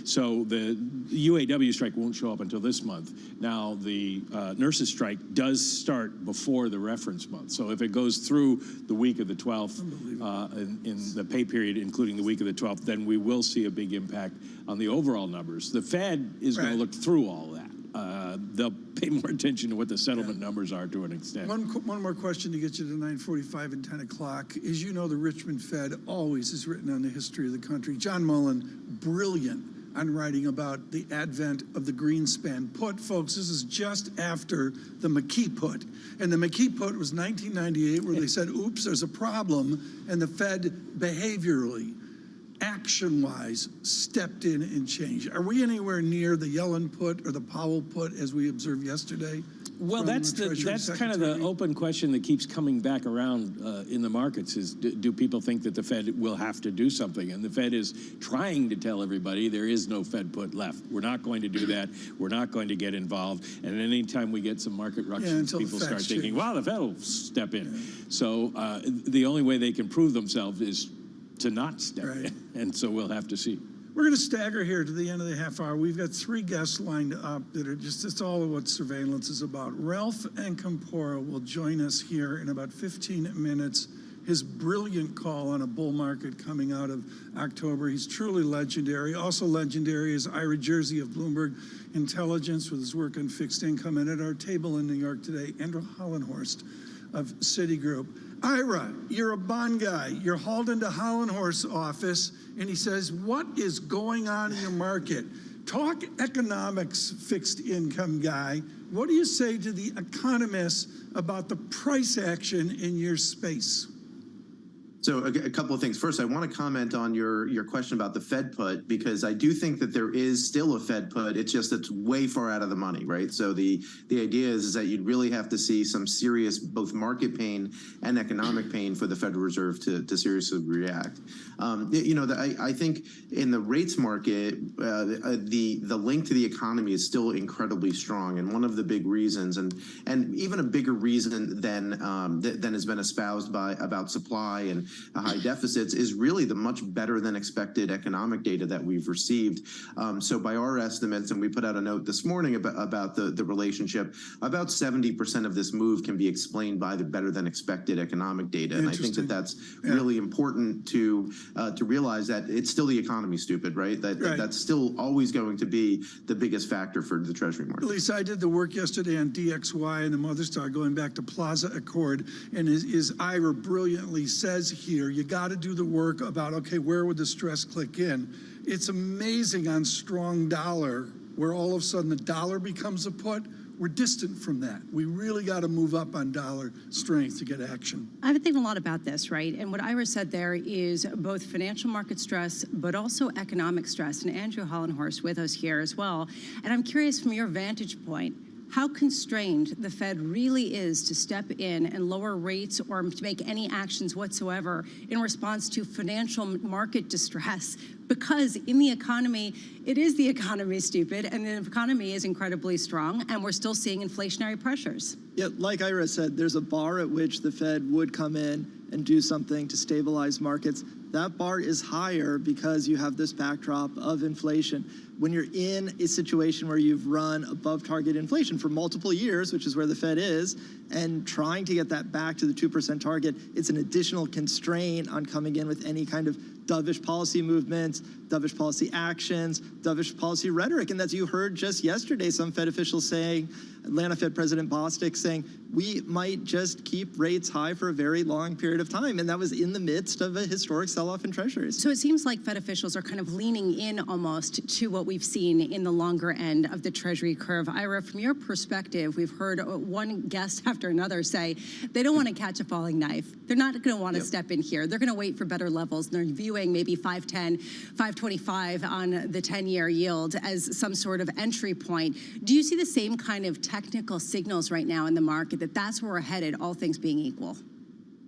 So the UAW strike won't show up until this month. Now, the nurses' strike does start before the reference month. So if it goes through the week of the 12th, in the pay period, including the week of the 12th, then we will see a big impact on the overall numbers. The Fed is going to look through all that. They'll pay more attention to what the settlement numbers are to an extent.
One more question to get you to 9:45 and 10 o'clock. As you know, the Richmond Fed always is written on the history of the country. John Mullen, brilliant on writing about the advent of the Greenspan put. Folks, this is just after the McKee put. And the McKee put was 1998, where they said, oops, there's a problem, and the Fed behaviorally, action-wise, stepped in and changed. Are we anywhere near the Yellen put or the Powell put as we observed yesterday?
Well,
from
that's
the Treasury
kind of the
Secretary.
open question that keeps coming back around in the markets is, do people think that the Fed will have to do something? And the Fed is trying to tell everybody there is no Fed put left. We're not going to do that. We're not going to get involved. And anytime we get some market ructions, people start thinking, wow, the Fed will step in. So the only way they can prove themselves is to not step in. And so we'll have to see.
We're going to stagger here to the end of the half hour. We've got 3 guests lined up that are it's all of what surveillance is about. Ralph Encampora will join us here in about 15 minutes. His brilliant call on a bull market coming out of October. He's truly legendary. Also legendary is Ira Jersey of Bloomberg Intelligence with his work on fixed income. And at our table in New York today, Andrew Hollenhorst of Citigroup. Ira, you're a bond guy. You're hauled into Hollenhorst's office, and he says, what is going on in your market? Talk economics, fixed income guy. What do you say to the economists about the price action in your space?
So a couple of things. First, I want to comment on your question about the Fed put, because I do think that there is still a Fed put. It's just it's way far out of the money, right? So the idea is that you'd really have to see some serious both market pain and economic pain for the Federal Reserve to seriously react. I think in the rates market, the link to the economy is still incredibly strong, and one of the big reasons, and even a bigger reason than has been espoused about supply and high deficits, is really the much better than expected economic data that we've received. So by our estimates, and we put out a note this morning about the relationship, about 70% of this move can be explained by the better than expected economic data. And I think that that's really important to realize that it's still the economy, stupid, right? That's still always going to be the biggest factor for the Treasury market.
Lisa, I did the work yesterday on DXY and the Mother Star, going back to Plaza Accord, and as Ira brilliantly says here, you got to do the work about, okay, where would the stress click in? It's amazing on strong dollar, where all of a sudden the dollar becomes a put. We're distant from that. We really got to move up on dollar strength to get action.
I've been thinking a lot about this, right? And what Ira said there is both financial market stress, but also economic stress. And Andrew Hollenhorst with us here as well. And I'm curious, from your vantage point, how constrained the Fed really is to step in and lower rates or to make any actions whatsoever in response to financial market distress. Because in the economy, it is the economy, stupid, and the economy is incredibly strong, and we're still seeing inflationary pressures.
Yeah, like Ira said, there's a bar at which the Fed would come in and do something to stabilize markets. That bar is higher because you have this backdrop of inflation. When you're in a situation where you've run above target inflation for multiple years, which is where the Fed is, and trying to get that back to the 2% target, it's an additional constraint on coming in with any kind of dovish policy movements, dovish policy actions, dovish policy rhetoric. And as you heard just yesterday, some Fed officials saying, Atlanta Fed President Bostic saying, we might just keep rates high for a very long period of time. And that was in the midst of a historic sell-off in treasuries.
So it seems like Fed officials are kind of leaning in almost to what we've seen in the longer end of the Treasury curve. Ira, from your perspective, we've heard one guest after another say they don't want to catch a falling knife. They're not going to want to step in here. They're going to wait for better levels. And they're viewing maybe 510, 525 on the 10-year yield as some sort of entry point. Do you see the same kind of technical signals right now in the market that that's where we're headed, all things being equal?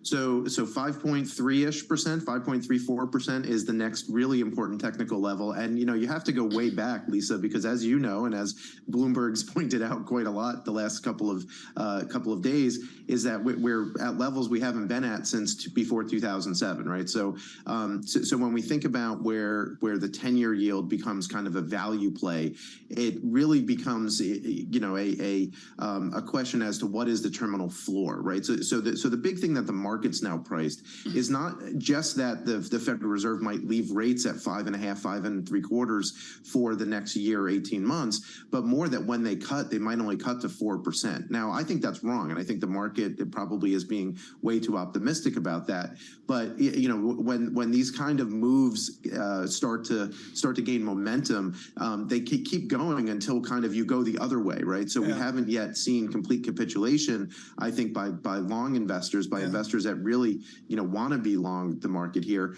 So 5.3-ish%, 5.34% is the next really important technical level. And, you have to go way back, Lisa, because as you know, and as Bloomberg's pointed out quite a lot the last couple of days, is that we're at levels we haven't been at since before 2007, right? So when we think about where the 10-year yield becomes kind of a value play, it really becomes, a question as to what is the terminal floor, right? So the big thing that the market's now priced is not just that the Federal Reserve might leave rates at 5.5%, 5.75% for the next year, 18 months, but more that when they cut, they might only cut to 4%. Now, I think that's wrong, and I think the market probably is being way too optimistic about that. But when these kind of moves start to gain momentum, they keep going until kind of you go the other way, right? So we haven't yet seen complete capitulation, I think, by long investors, by investors that really, want to be long the market here.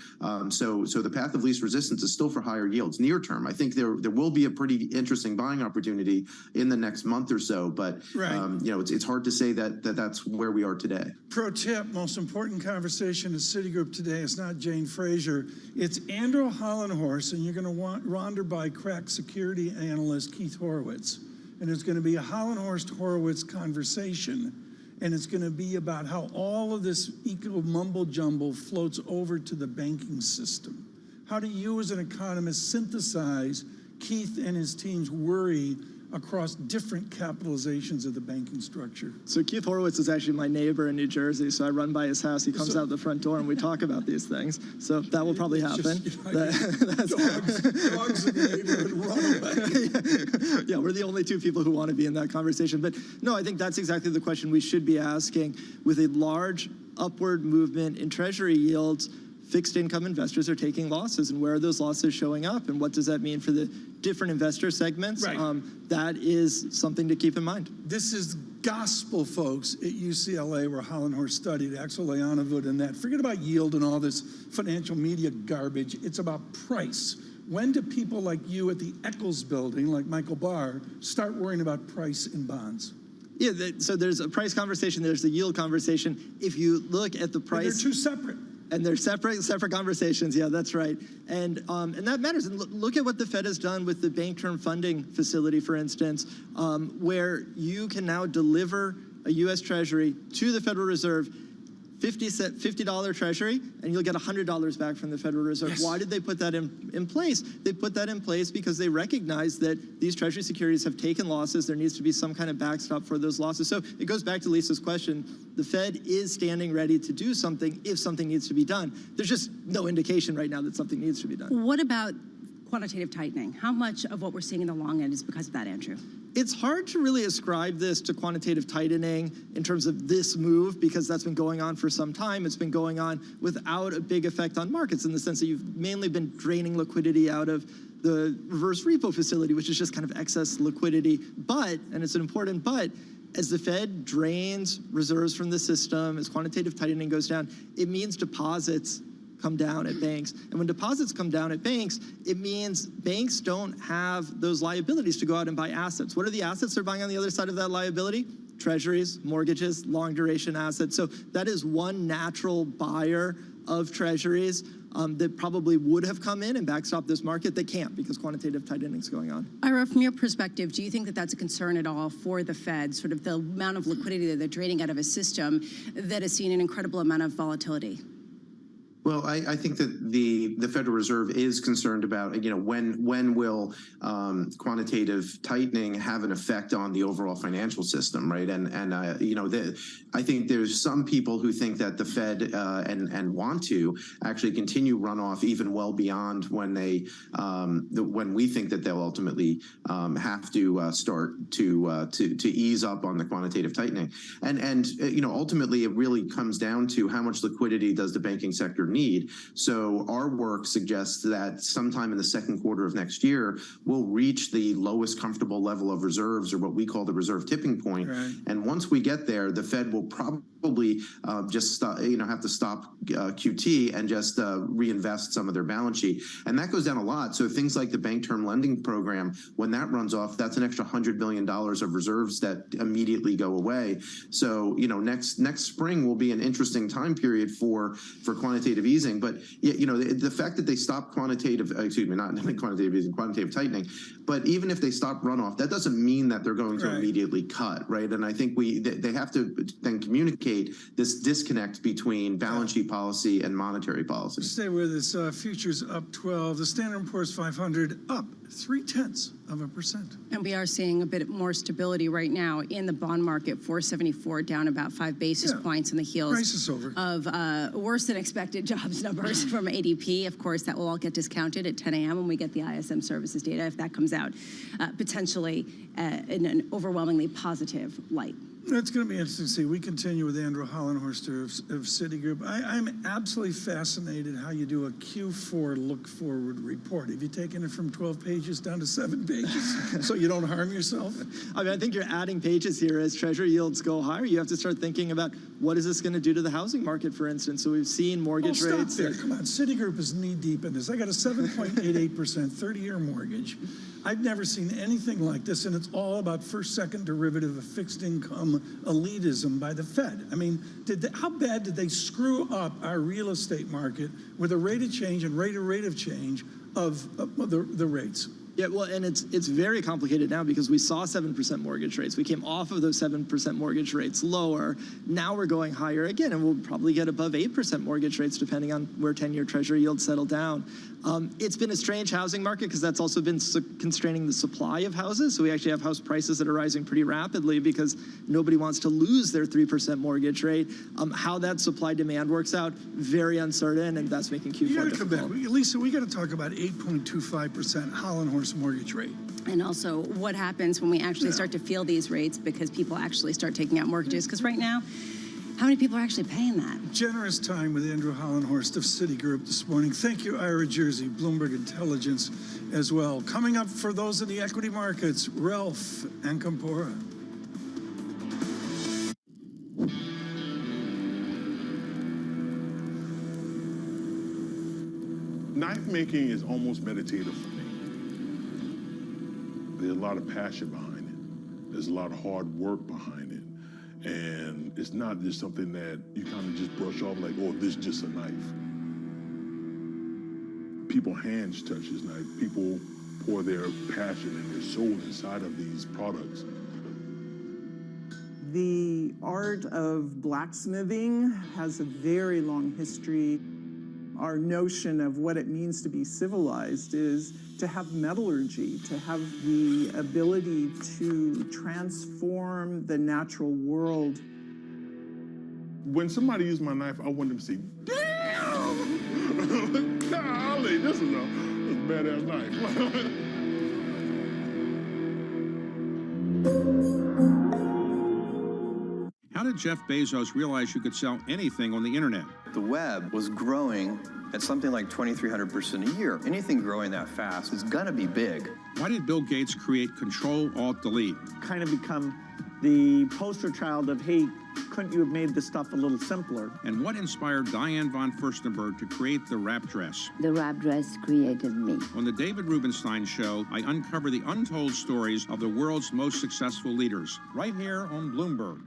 So the path of least resistance is still for higher yields near term. I think there will be a pretty interesting buying opportunity in the next month or so, but it's hard to say that's where we are today.
Pro tip: most important conversation at Citigroup today is not Jane Fraser, it's Andrew Hollenhorst, and you're going to wander by crack security analyst Keith Horowitz, and it's going to be a Hollenhorst-Horowitz conversation. And it's going to be about how all of this eco mumble jumble floats over to the banking system. How do you as an economist synthesize Keith and his team's worry across different capitalizations of the banking structure?
So Keith Horowitz is actually my neighbor in New Jersey, so I run by his house. He comes out the front door and we talk about these things. So that will probably happen.
Dogs in the neighborhood run away.
Yeah, we're the only two people who want to be in that conversation. But no, I think that's exactly the question we should be asking. With a large upward movement in Treasury yields, fixed income investors are taking losses, and where are those losses showing up, and what does that mean for the different investor segments? That is something to keep in mind.
This is gospel, folks, at UCLA, where Hollenhorst studied, Axel Leonavood and that. Forget about yield and all this financial media garbage. It's about price. When do people like you at the Eccles building, like Michael Barr, start worrying about price in bonds?
Yeah, so there's a price conversation, there's the yield conversation. If you look at the price...
And they're two separate.
And they're separate conversations. Yeah, that's right. And that matters. And look at what the Fed has done with the Bank Term Funding Facility, for instance, where you can now deliver a U.S. Treasury to the Federal Reserve, $50 Treasury, and you'll get $100 back from the Federal Reserve. Yes. Why did they put that in place? They put that in place because they recognize that these Treasury securities have taken losses. There needs to be some kind of backstop for those losses. So it goes back to Lisa's question. The Fed is standing ready to do something if something needs to be done. There's just no indication right now that something needs to be done.
What about quantitative tightening? How much of what we're seeing in the long end is because of that, Andrew?
It's hard to really ascribe this to quantitative tightening in terms of this move, because that's been going on for some time. It's been going on without a big effect on markets, in the sense that you've mainly been draining liquidity out of the reverse repo facility, which is just kind of excess liquidity. But, and it's an important but, as the Fed drains reserves from the system, as quantitative tightening goes down, it means deposits come down at banks. And when deposits come down at banks, it means banks don't have those liabilities to go out and buy assets. What are the assets they're buying on the other side of that liability? Treasuries, mortgages, long duration assets. So that is one natural buyer of treasuries that probably would have come in and backstop this market. They can't, because quantitative tightening is going on.
Ira, from your perspective, do you think that that's a concern at all for the Fed, sort of the amount of liquidity that they're draining out of a system that has seen an incredible amount of volatility?
Well, I think that the Federal Reserve is concerned about, when will quantitative tightening have an effect on the overall financial system, right? I think there's some people who think that the Fed and want to actually continue runoff even well beyond when when we think that they'll ultimately have to start to ease up on the quantitative tightening. Ultimately it really comes down to how much liquidity does the banking sector need. So our work suggests that sometime in the second quarter of next year, we'll reach the lowest comfortable level of reserves, or what we call the reserve tipping point. Right. And once we get there, the Fed will probably just stop, have to stop QT and just reinvest some of their balance sheet. And that goes down a lot. So things like the bank term lending program, when that runs off, that's an extra $100 billion of reserves that immediately go away. So, next spring will be an interesting time period for quantitative easing. But, the fact that they stopped quantitative tightening, but even if they stop runoff, that doesn't mean that they're going to immediately cut, right? And I think they have to then communicate this disconnect between balance sheet policy and monetary policy.
Stay with us. Futures up 12. The Standard & Poor's 500 up 0.3%.
And we are seeing a bit more stability right now in the bond market. 474 down about 5 basis points in the heels of worse than expected jobs numbers from ADP. Of course, that will all get discounted at 10 a.m. when we get the ISM services data, if that comes out potentially in an overwhelmingly positive light.
It's going to be interesting to see. We continue with Andrew Hollenhorster of Citigroup. I'm absolutely fascinated how you do a Q4 look-forward report. Have you taken it from 12 pages down to 7 pages so you don't harm yourself?
I mean, I think you're adding pages here as Treasury yields go higher. You have to start thinking about what is this going to do to the housing market, for instance. So we've seen mortgage rates.
Stop there. Come on. Citigroup is knee-deep in this. I got a 7.88% 30-year mortgage. I've never seen anything like this, and it's all about first-second derivative of fixed income elitism by the Fed. I mean, how bad did they screw up our real estate market with a rate of change and rate of change of the rates?
Yeah, well, and it's very complicated now because we saw 7% mortgage rates. We came off of those 7% mortgage rates lower. Now we're going higher again, and we'll probably get above 8% mortgage rates depending on where 10-year Treasury yields settle down. It's been a strange housing market because that's also been constraining the supply of houses. So we actually have house prices that are rising pretty rapidly because nobody wants to lose their 3% mortgage rate. How that supply-demand works out, very uncertain, and that's making Q4 difficult.
You got to come back. Lisa, we got to talk about 8.25% Hollenhorst mortgage rate.
And also what happens when we actually start to feel these rates because people actually start taking out mortgages. Because right now, how many people are actually paying that?
Generous time with Andrew Hollenhorst of Citigroup this morning. Thank you, Ira Jersey, Bloomberg Intelligence as well. Coming up for those in the equity markets, Ralph Ancampora.
Knife making is almost meditative for me. There's a lot of passion behind it. There's a lot of hard work behind it. And it's not just something that you kind of just brush off like, oh, this is just a knife. People's hands touch this knife. People pour their passion and their soul inside of these products.
The art of blacksmithing has a very long history. Our notion of what it means to be civilized is to have metallurgy, to have the ability to transform the natural world.
When somebody used my knife, I want them to say, damn! Golly, this is a badass knife.
How did Jeff Bezos realize you could sell anything on the internet?
The web was growing at something like 2,300% a year. Anything growing that fast is gonna be big.
Why did Bill Gates create Control-Alt-Delete?
Kind of become the poster child of, hey, couldn't you have made this stuff a little simpler?
And what inspired Diane von Furstenberg to create the wrap dress?
The wrap dress created me.
On the David Rubenstein Show, I uncover the untold stories of the world's most successful leaders, right here on Bloomberg.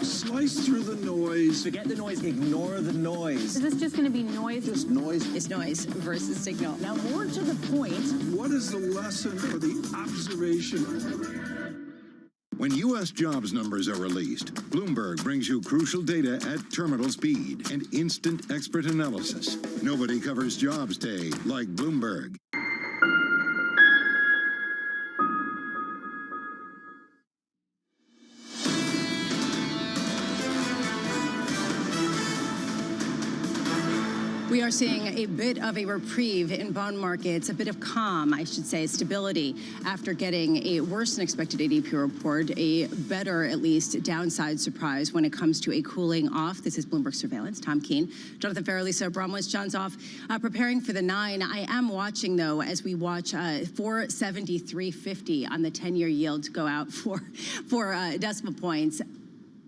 Slice through the noise.
Forget the noise, ignore the noise.
Is this just going to be noise?
Just noise.
It's noise versus signal.
Now, more to the point.
What is the lesson or the observation?
When U.S. jobs numbers are released, Bloomberg brings you crucial data at terminal speed and instant expert analysis. Nobody covers jobs day like Bloomberg.
We are seeing a bit of a reprieve in bond markets, a bit of calm, I should say, stability after getting a worse than expected ADP report, a better, at least, downside surprise when it comes to a cooling off. This is Bloomberg Surveillance. Tom Keene, Jonathan Farrell, Lisa Bromwich, John's off, preparing for the 9. I am watching, though, as we watch 473.50 on the 10-year yield go out for decimal points,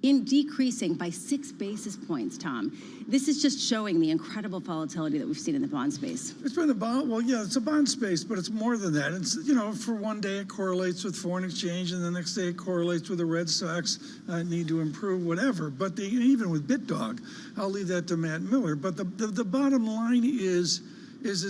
in decreasing by 6 basis points, Tom. This is just showing the incredible volatility that we've seen in the bond space.
It's been a bond, well, yeah, it's a bond space, but it's more than that. It's, you know, for one day it correlates with foreign exchange, and the next day it correlates with the Red Sox need to improve, whatever. But even with BitDog, I'll leave that to Matt Miller. But the bottom line is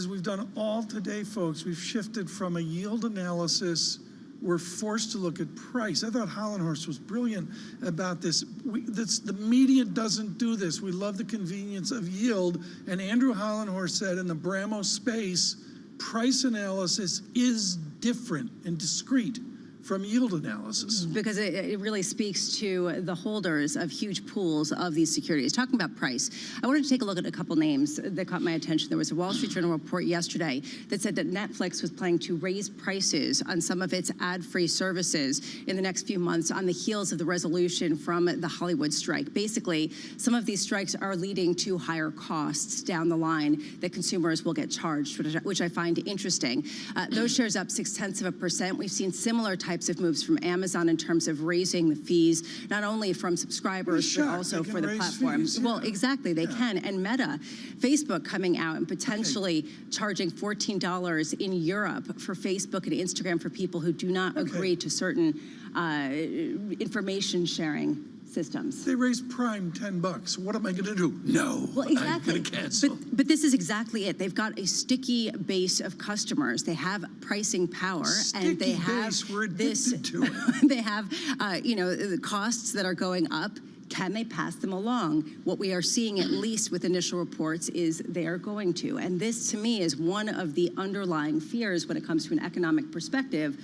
we've done all today, folks. We've shifted from a yield analysis. We're forced to look at price. I thought Hollenhorst was brilliant about this. The media doesn't do this. We love the convenience of yield. And Andrew Hollenhorst said in the Bramo space, price analysis is different and discrete from yield analysis?
Because it really speaks to the holders of huge pools of these securities. Talking about price, I wanted to take a look at a couple names that caught my attention. There was a Wall Street Journal report yesterday that said that Netflix was planning to raise prices on some of its ad-free services in the next few months on the heels of the resolution from the Hollywood strike. Basically, some of these strikes are leading to higher costs down the line that consumers will get charged, which I find interesting. Those shares up 0.6%. We've seen similar types of moves from Amazon in terms of raising the fees, not only from subscribers, but also for the platform.
Fees, yeah.
Well, exactly, they can. And Meta, Facebook coming out and potentially charging $14 in Europe for Facebook and Instagram for people who do not agree to certain information sharing systems.
They raised Prime $10. What am I going to do? No,
well, exactly.
I'm going to cancel.
But this is exactly it. They've got a sticky base of customers. They have pricing power,
sticky
and they have
base, we're addicted to it.
They have, the costs that are going up. Can they pass them along? What we are seeing, at least with initial reports, is they are going to. And this, to me, is one of the underlying fears when it comes to an economic perspective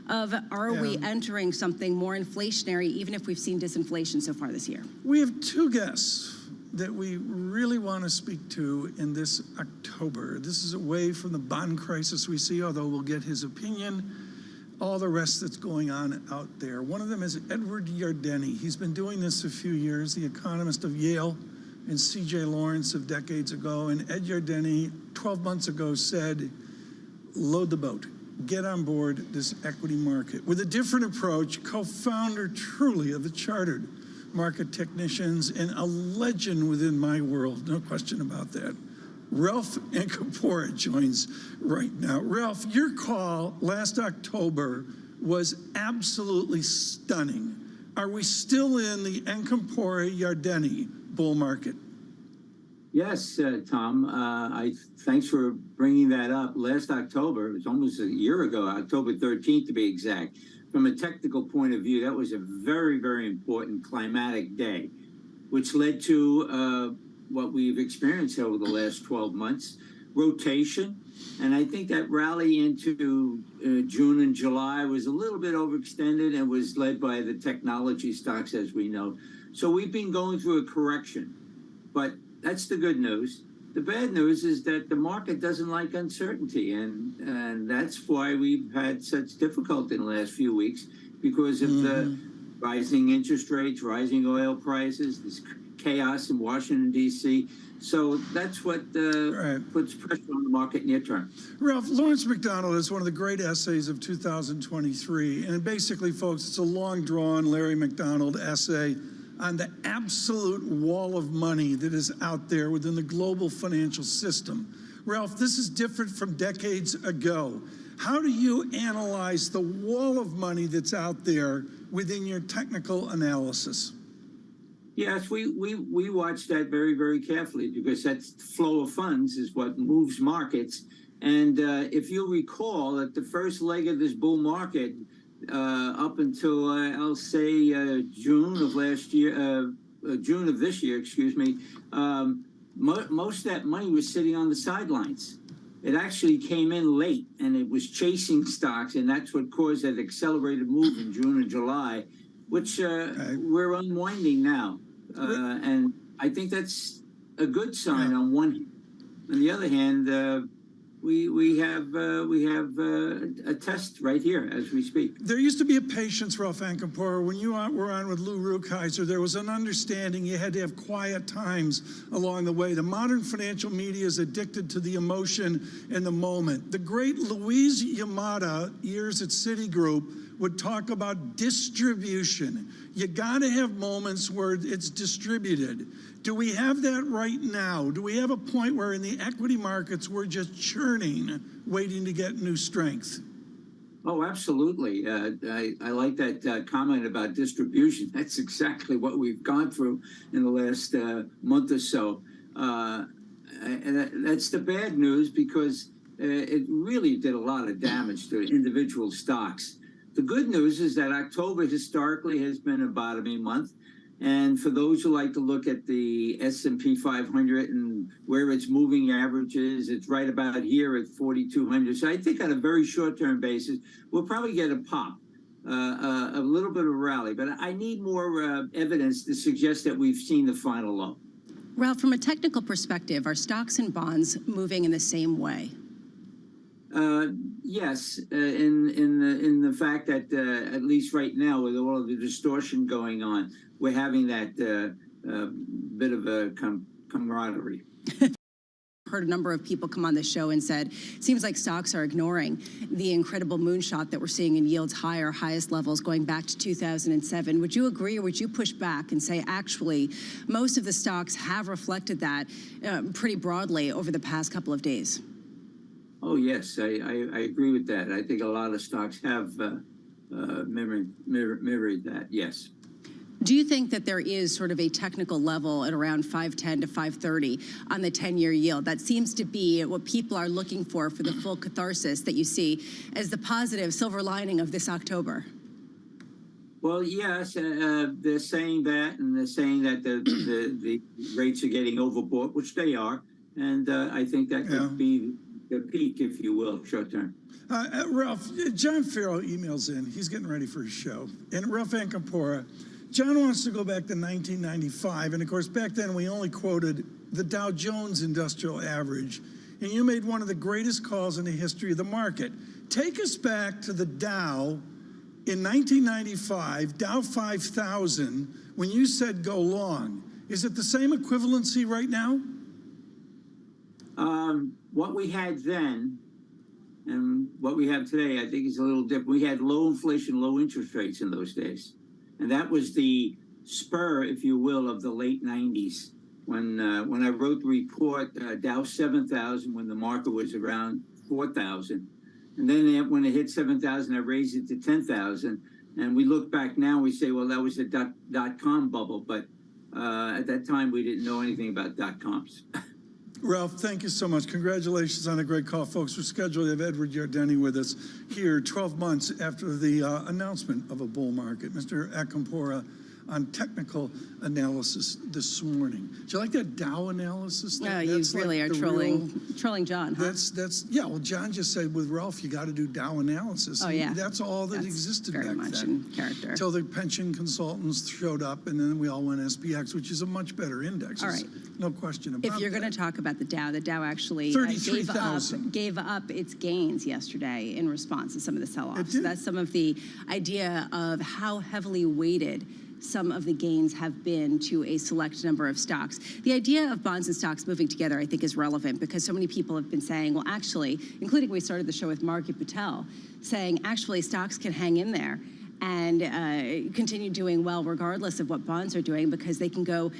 of are we entering something more inflationary, even if we've seen disinflation so far this year?
We have two guests that we really want to speak to in this October. This is away from the bond crisis we see, although we'll get his opinion, all the rest that's going on out there. One of them is Edward Yardeni. He's been doing this a few years, the economist of Yale and C.J. Lawrence of decades ago. And Ed Yardeni, 12 months ago, said, load the boat. Get on board this equity market. With a different approach, co-founder truly of the Chartered Market Technicians and a legend within my world, no question about that. Ralph Ancapora joins right now. Ralph, your call last October was absolutely stunning. Are we still in the Ancapora-Yardeni bull market?
Yes, Tom. Thanks for bringing that up. Last October, it was almost a year ago, October 13th to be exact. From a technical point of view, that was a very, very important climatic day, which led to what we've experienced over the last 12 months, rotation. And I think that rally into June and July was a little bit overextended and was led by the technology stocks, as we know. So we've been going through a correction, but that's the good news. The bad news is that the market doesn't like uncertainty, and that's why we've had such difficulty in the last few weeks, because of the rising interest rates, rising oil prices, this chaos in Washington, D.C. So that's what puts pressure on the market near term.
Ralph, Lawrence McDonald is one of the great essays of 2023. And basically, folks, it's a long drawn Larry McDonald essay on the absolute wall of money that is out there within the global financial system. Ralph, this is different from decades ago. How do you analyze the wall of money that's out there within your technical analysis?
Yes, we watch that very, very carefully, because that flow of funds is what moves markets. And if you recall, at the first leg of this bull market, up until I'll say June of last year, June of this year, excuse me, most of that money was sitting on the sidelines. It actually came in late, and it was chasing stocks, and that's what caused that accelerated move in June and July, which we're unwinding now. And I think that's a good sign on one hand. On the other hand, we have a test right here as we speak.
There used to be a patience, Ralph Ancapora. When you were on with Lou Rukeyser, there was an understanding you had to have quiet times along the way. The modern financial media is addicted to the emotion in the moment. The great Louise Yamada, years at Citigroup, would talk about distribution. You got to have moments where it's distributed. Do we have that right now? Do we have a point where in the equity markets we're just churning, waiting to get new strength?
Oh, absolutely. I like that comment about distribution. That's exactly what we've gone through in the last month or so. And that's the bad news, because it really did a lot of damage to individual stocks. The good news is that October historically has been a bottoming month. And for those who like to look at the S&P 500 and where its moving average is, it's right about here at 4,200. So I think on a very short-term basis, we'll probably get a pop. a little bit of a rally, but I need more evidence to suggest that we've seen the final low.
Ralph, from a technical perspective, are stocks and bonds moving in the same way?
Yes, in the fact that at least right now, with all of the distortion going on, we're having that bit of a camaraderie.
Heard a number of people come on the show and said, seems like stocks are ignoring the incredible moonshot that we're seeing in yields higher, highest levels going back to 2007. Would you agree, or would you push back and say, actually, most of the stocks have reflected that pretty broadly over the past couple of days?
Oh, yes, I agree with that. I think a lot of stocks have mirrored that, yes.
Do you think that there is sort of a technical level at around 510 to 530 on the 10-year yield? That seems to be what people are looking for the full catharsis that you see as the positive silver lining of this October.
Well, yes, they're saying that, and they're saying that the rates are getting overbought, which they are, and I think that could be the peak, if you will, short term.
Ralph, John Farrell emails in. He's getting ready for his show. And Ralph Ancampora, John wants to go back to 1995. And of course, back then we only quoted the Dow Jones Industrial Average. And you made one of the greatest calls in the history of the market. Take us back to the Dow in 1995, Dow 5000, when you said go long. Is it the same equivalency right now?
What we had then and what we have today, I think, is a little different. We had low inflation, low interest rates in those days. And that was the spur, if you will, of the late 90s. When I wrote the report, Dow 7,000, when the market was around 4,000. And then when it hit 7,000, I raised it to 10,000. And we look back now, we say, well, that was a dot-com bubble. But at that time, we didn't know anything about dot-coms.
Ralph, thank you so much. Congratulations on a great call, folks. We're scheduled to have Edward Yardeni with us here 12 months after the announcement of a bull market. Mr. Acampora on technical analysis this morning. Do you like that Dow analysis?
No, you really are trolling John, huh?
Yeah, well, John just said with Ralph, you got to do Dow analysis.
Oh, yeah.
That's all that existed
very
back
much
then.
in character.
Until the pension consultants showed up, and then we all went SPX, which is a much better index.
All right.
No question about it.
If you're going to talk about the Dow actually gave up its gains yesterday in response to some of the sell-offs. So that's some of the idea of how heavily weighted some of the gains have been to a select number of stocks. The idea of bonds and stocks moving together, I think, is relevant because so many people have been saying, well, actually, including we started the show with Margaret Patel, saying actually stocks can hang in there and continue doing well regardless of what bonds are doing because they can go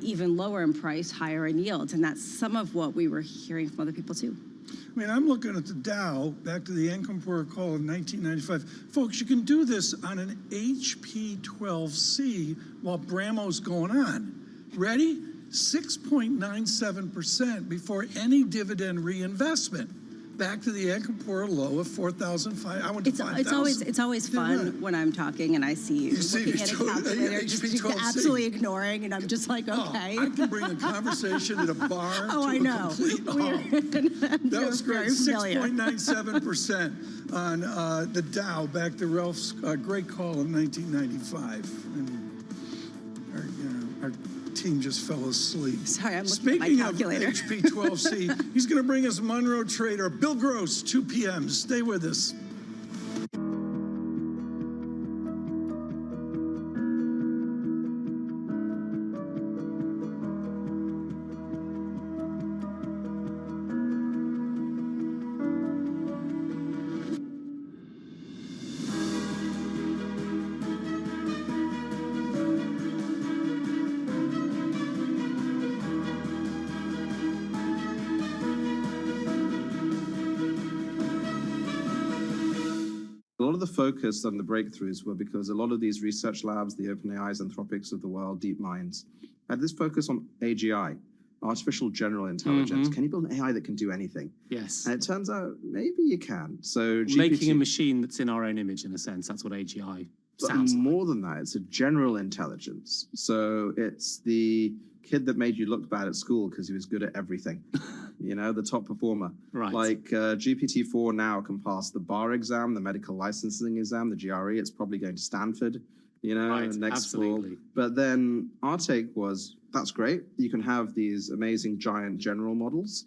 even lower in price, higher in yields. And that's some of what we were hearing from other people too.
I mean, I'm looking at the Dow, back to the Ancampora call in 1995. Folks, you can do this on an HP12C while Bramo's going on. Ready? 6.97% before any dividend reinvestment. Back to the Ancampora low of 4,005. I went to 5,000.
It's always fun when I'm talking and I see you looking at a calculator, just absolutely ignoring, and I'm just like, okay.
I can bring a conversation at a bar
to a complete
that was great. 6.97% on the Dow. Back to Ralph's great call in 1995. And our team just fell asleep.
Sorry, I'm looking at my calculator.
Speaking of HP12C, he's going to bring us Monroe trader Bill Gross, 2 p.m. Stay with us.
A lot of the focus on the breakthroughs were because a lot of these research labs, the OpenAIs, Anthropics of the world, DeepMinds, had this focus on AGI, artificial general intelligence. Can you build an AI that can do anything?
Yes.
And it turns out maybe you can. So
making a machine that's in our own image, in a sense, that's what AGI sounds like.
More than that, it's a general intelligence. So it's the kid that made you look bad at school because he was good at everything. you know, the top performer.
Right.
Like GPT-4 now can pass the bar exam, the medical licensing exam, the GRE. It's probably going to Stanford, you know,
Right,
next
absolutely.
fall. But then our take was, that's great. You can have these amazing giant general models.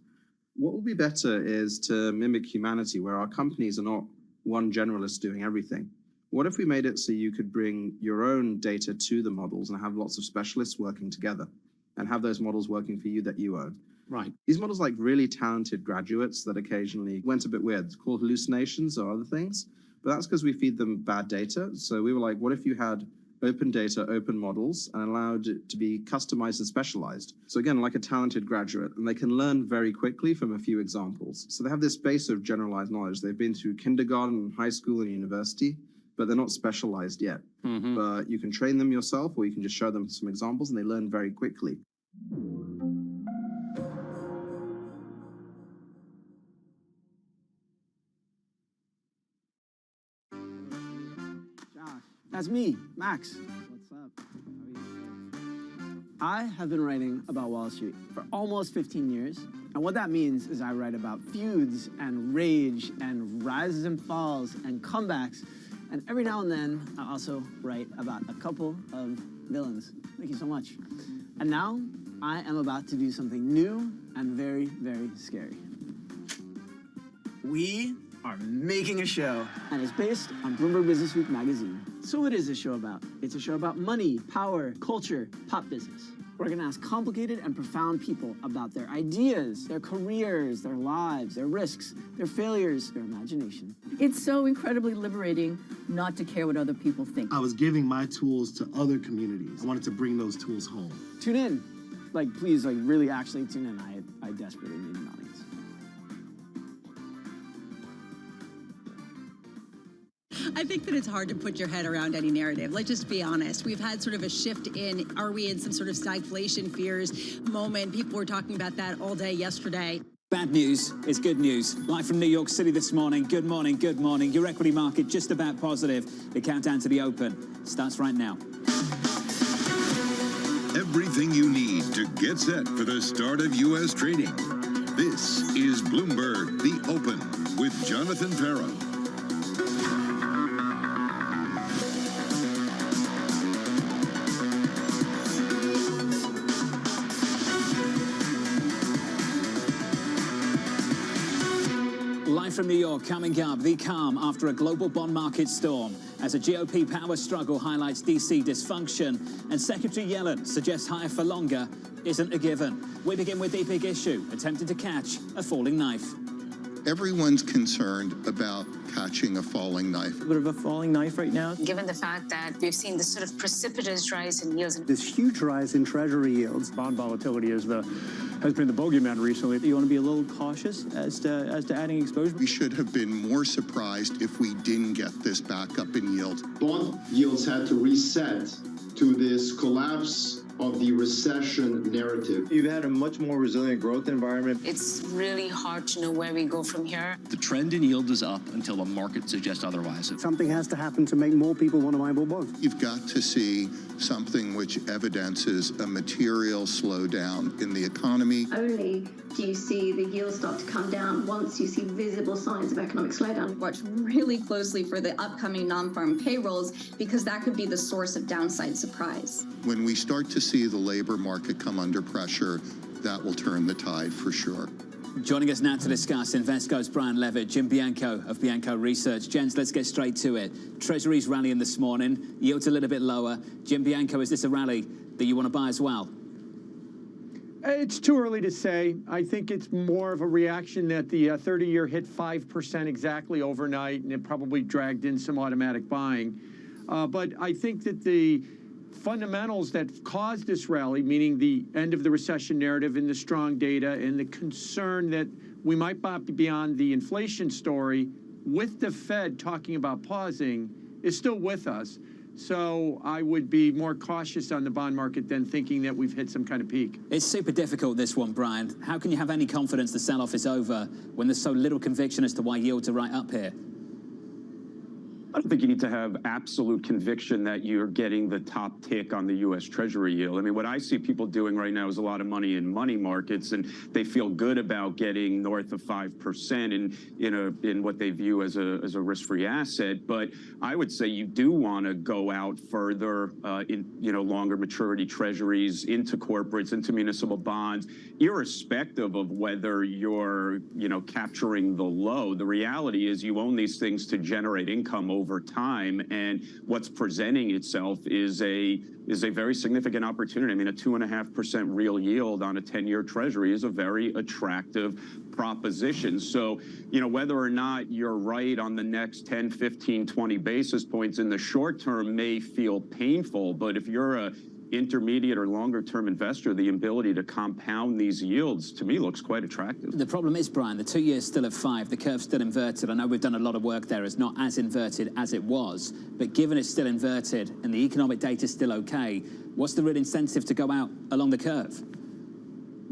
What will be better is to mimic humanity, where our companies are not one generalist doing everything. What if we made it so you could bring your own data to the models and have lots of specialists working together and have those models working for you that you own?
Right.
These models like really talented graduates that occasionally went a bit weird. It's called hallucinations or other things, but that's because we feed them bad data. So we were like, what if you had open data, open models, and allowed it to be customized and specialized? So again, like a talented graduate, and they can learn very quickly from a few examples. So they have this base of generalized knowledge. They've been through kindergarten, high school, and university, but they're not specialized yet. But you can train them yourself, or you can just show them some examples, and they learn very quickly.
That's me, Max. What's up? How are you? I have been writing about Wall Street for almost 15 years. And what that means is I write about feuds and rage and rises and falls and comebacks. And every now and then, I also write about a couple of villains. Thank you so much. And now, I am about to do something new and very, very scary. We are making a show, and it's based on Bloomberg Businessweek magazine. So what is this show about? It's a show about money, power, culture, pop business. We're gonna ask complicated and profound people about their ideas, their careers, their lives, their risks, their failures, their imagination.
It's so incredibly liberating not to care what other people think.
I was giving my tools to other communities. I wanted to bring those tools home.
Tune in. Like, please, like, really actually tune in. I desperately need an audience.
I think that it's hard to put your head around any narrative. Let's just be honest. We've had sort of a shift in, are we in some sort of stagflation fears moment? People were talking about that all day yesterday.
Bad news is good news. Live from New York City this morning. Good morning, good morning. Your equity market just about positive. The countdown to the open starts right now.
Everything you need to get set for the start of U.S. trading. This is Bloomberg, The Open, with Jonathan Farrow.
Live from New York, coming up, the calm after a global bond market storm, as a GOP power struggle highlights DC dysfunction, and Secretary Yellen suggests higher for longer isn't a given. We begin with the big issue, attempting to catch a falling knife.
Everyone's concerned about catching a falling knife.
A bit of a falling knife right now.
Given the fact that we've seen this sort of precipitous rise in yields.
This huge rise in Treasury yields. Bond volatility has been the bogeyman recently. You want to be a little cautious as to adding exposure?
We should have been more surprised if we didn't get this back up in yield.
Bond yields had to reset to this collapse of the recession narrative.
You've had a much more resilient growth environment.
It's really hard to know where we go from here.
The trend in yield is up until the market suggests otherwise.
Something has to happen to make more people want to buy more bonds.
You've got to see something which evidences a material slowdown in the economy.
Only do you see the yields start to come down once you see visible signs of economic slowdown.
Watch really closely for the upcoming non-farm payrolls, because that could be the source of downside surprise.
When we start to see the labor market come under pressure, that will turn the tide for sure.
Joining us now to discuss Invesco's Brian Levitt, Jim Bianco of Bianco Research. Gents, let's get straight to it. Treasury's rallying this morning, yields a little bit lower. Jim Bianco, is this a rally that you want to buy as well?
It's too early to say. I think it's more of a reaction that the 30-year hit 5% exactly overnight, and it probably dragged in some automatic buying. But I think that the fundamentals that caused this rally, meaning the end of the recession narrative and the strong data and the concern that we might not be beyond the inflation story, with the Fed talking about pausing, is still with us. So I would be more cautious on the bond market than thinking that we've hit some kind of peak.
It's super difficult, this one, Brian. How can you have any confidence the sell-off is over when there's so little conviction as to why yields are right up here?
I don't think you need to have absolute conviction that you're getting the top tick on the U.S. Treasury yield. I mean, what I see people doing right now is a lot of money in money markets, and they feel good about getting north of 5% in what they view as a risk-free asset. But I would say you do want to go out further in longer maturity Treasuries, into corporates, into municipal bonds, irrespective of whether you're capturing the low. The reality is you own these things to generate income over time, and what's presenting itself is a very significant opportunity. I mean, a 2.5% real yield on a 10-year Treasury is a very attractive proposition. So, whether or not you're right on the next 10, 15, 20 basis points in the short term may feel painful, but if you're a intermediate or longer term investor, the ability to compound these yields to me looks quite attractive.
The problem is, Brian, the 2 year's still at 5, the curve's still inverted. I know we've done a lot of work there. It's not as inverted as it was, but given it's still inverted and the economic data's still okay, what's the real incentive to go out along the curve?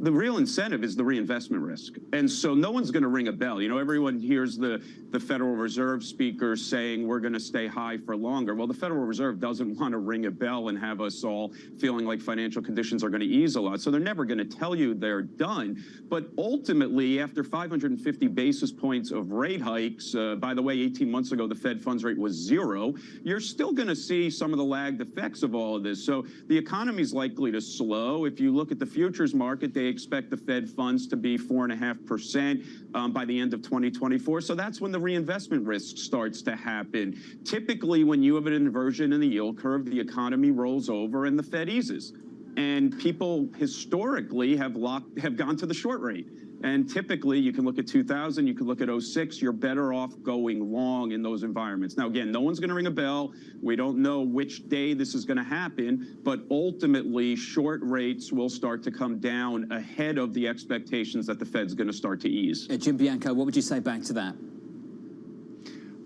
The real incentive is the reinvestment risk. And so no one's going to ring a bell. Everyone hears the Federal Reserve speaker saying we're going to stay high for longer. Well, the Federal Reserve doesn't want to ring a bell and have us all feeling like financial conditions are going to ease a lot. So they're never going to tell you they're done. But ultimately, after 550 basis points of rate hikes, by the way, 18 months ago, the Fed funds rate was 0, you're still going to see some of the lagged effects of all of this. So the economy is likely to slow. If you look at the futures market, they expect the Fed funds to be 4.5% by the end of 2024. So that's when the reinvestment risk starts to happen. Typically, when you have an inversion in the yield curve, the economy rolls over and the Fed eases. And people historically have gone to the short rate. And typically, you can look at 2000, you can look at 06, you're better off going long in those environments. Now, again, no one's going to ring a bell. We don't know which day this is going to happen, but ultimately, short rates will start to come down ahead of the expectations that the Fed's going to start to ease.
Jim Bianco, what would you say back to that?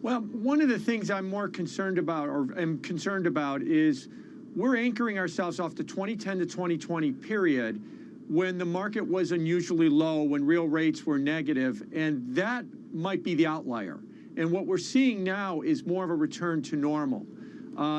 Well, one of the things I'm more concerned about, or am concerned about, is we're anchoring ourselves off the 2010 to 2020 period when the market was unusually low, when real rates were negative, and that might be the outlier. And what we're seeing now is more of a return to normal.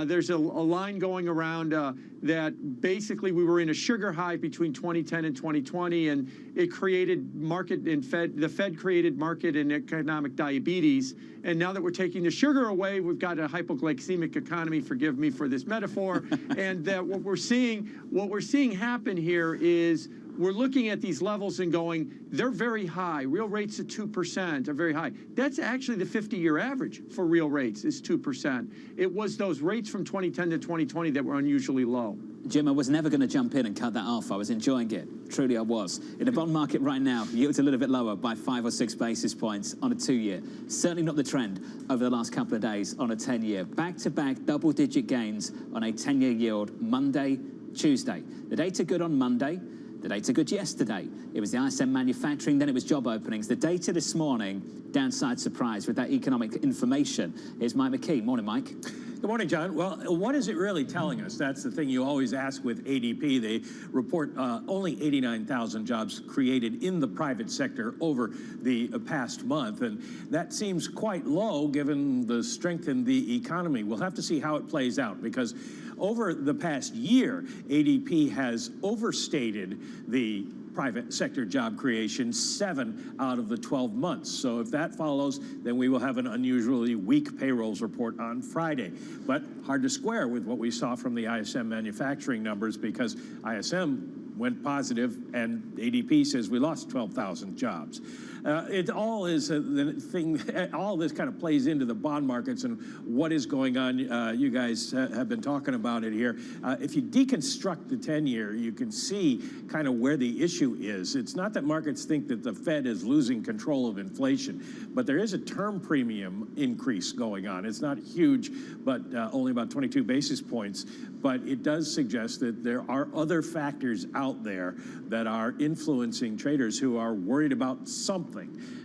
There's a line going around that basically we were in a sugar high between 2010 and 2020, and it created the Fed created market and economic diabetes. And now that we're taking the sugar away, we've got a hypoglycemic economy, forgive me for this metaphor, and that what we're seeing happen here is we're looking at these levels and going, they're very high. Real rates at 2% are very high. That's actually the 50-year average for real rates is 2%. It was those rates from 2010 to 2020 that were unusually low.
Jim, I was never going to jump in and cut that off. I was enjoying it. Truly, I was. In the bond market right now, yield's a little bit lower by 5 or 6 basis points on a 2-year. Certainly not the trend over the last couple of days on a 10-year. Back-to-back double-digit gains on a 10-year yield Monday, Tuesday. The data good on Monday. The data good yesterday. It was the ISM manufacturing, then it was job openings. The data this morning, downside surprise with that economic information. Here's Mike McKee. Morning, Mike.
Good morning, John. Well, what is it really telling us? That's the thing you always ask with ADP. They report only 89,000 jobs created in the private sector over the past month, and that seems quite low given the strength in the economy. We'll have to see how it plays out, because over the past year, ADP has overstated the private sector job creation 7 out of the 12 months. So if that follows, then we will have an unusually weak payrolls report on Friday. But hard to square with what we saw from the ISM manufacturing numbers, because ISM went positive and ADP says we lost 12,000 jobs. It all is the thing, all this kind of plays into the bond markets and what is going on. You guys have been talking about it here. If you deconstruct the 10-year, you can see kind of where the issue is. It's not that markets think that the Fed is losing control of inflation, but there is a term premium increase going on. It's not huge, but only about 22 basis points. But it does suggest that there are other factors out there that are influencing traders who are worried about something.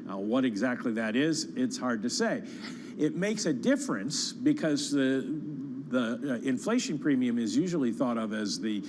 What exactly that is, it's hard to say. It makes a difference because The inflation premium is usually thought of as the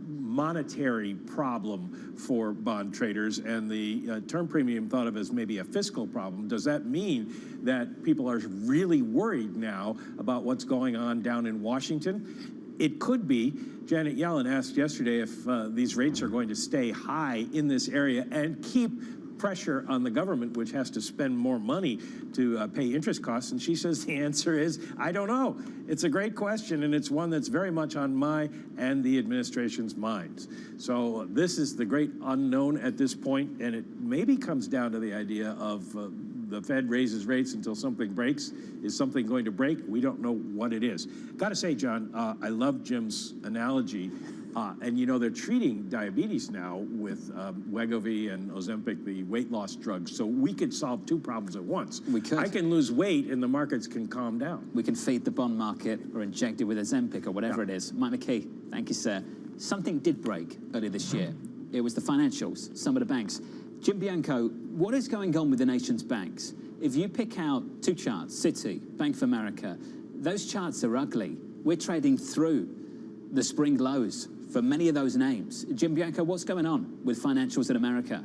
monetary problem for bond traders, and the term premium thought of as maybe a fiscal problem. Does that mean that people are really worried now about what's going on down in Washington? It could be. Janet Yellen asked yesterday if these rates are going to stay high in this area and keep pressure on the government, which has to spend more money to pay interest costs. And she says the answer is, I don't know. It's a great question, and it's one that's very much on my and the administration's minds. So this is the great unknown at this point, and it maybe comes down to the idea of the Fed raises rates until something breaks. Is something going to break? We don't know what it is. Got to say, John, I love Jim's analogy. And you know, they're treating diabetes now with Wegovy and Ozempic, the weight loss drugs. So we could solve two problems at once.
We could.
I can lose weight and the markets can calm down.
We can feed the bond market or inject it with Ozempic or whatever it is. Mike McKee, thank you, sir. Something did break earlier this year. It was the financials, some of the banks. Jim Bianco, what is going on with the nation's banks? If you pick out two charts, Citi, Bank of America, those charts are ugly. We're trading through the spring lows for many of those names. Jim Bianco, what's going on with financials in America?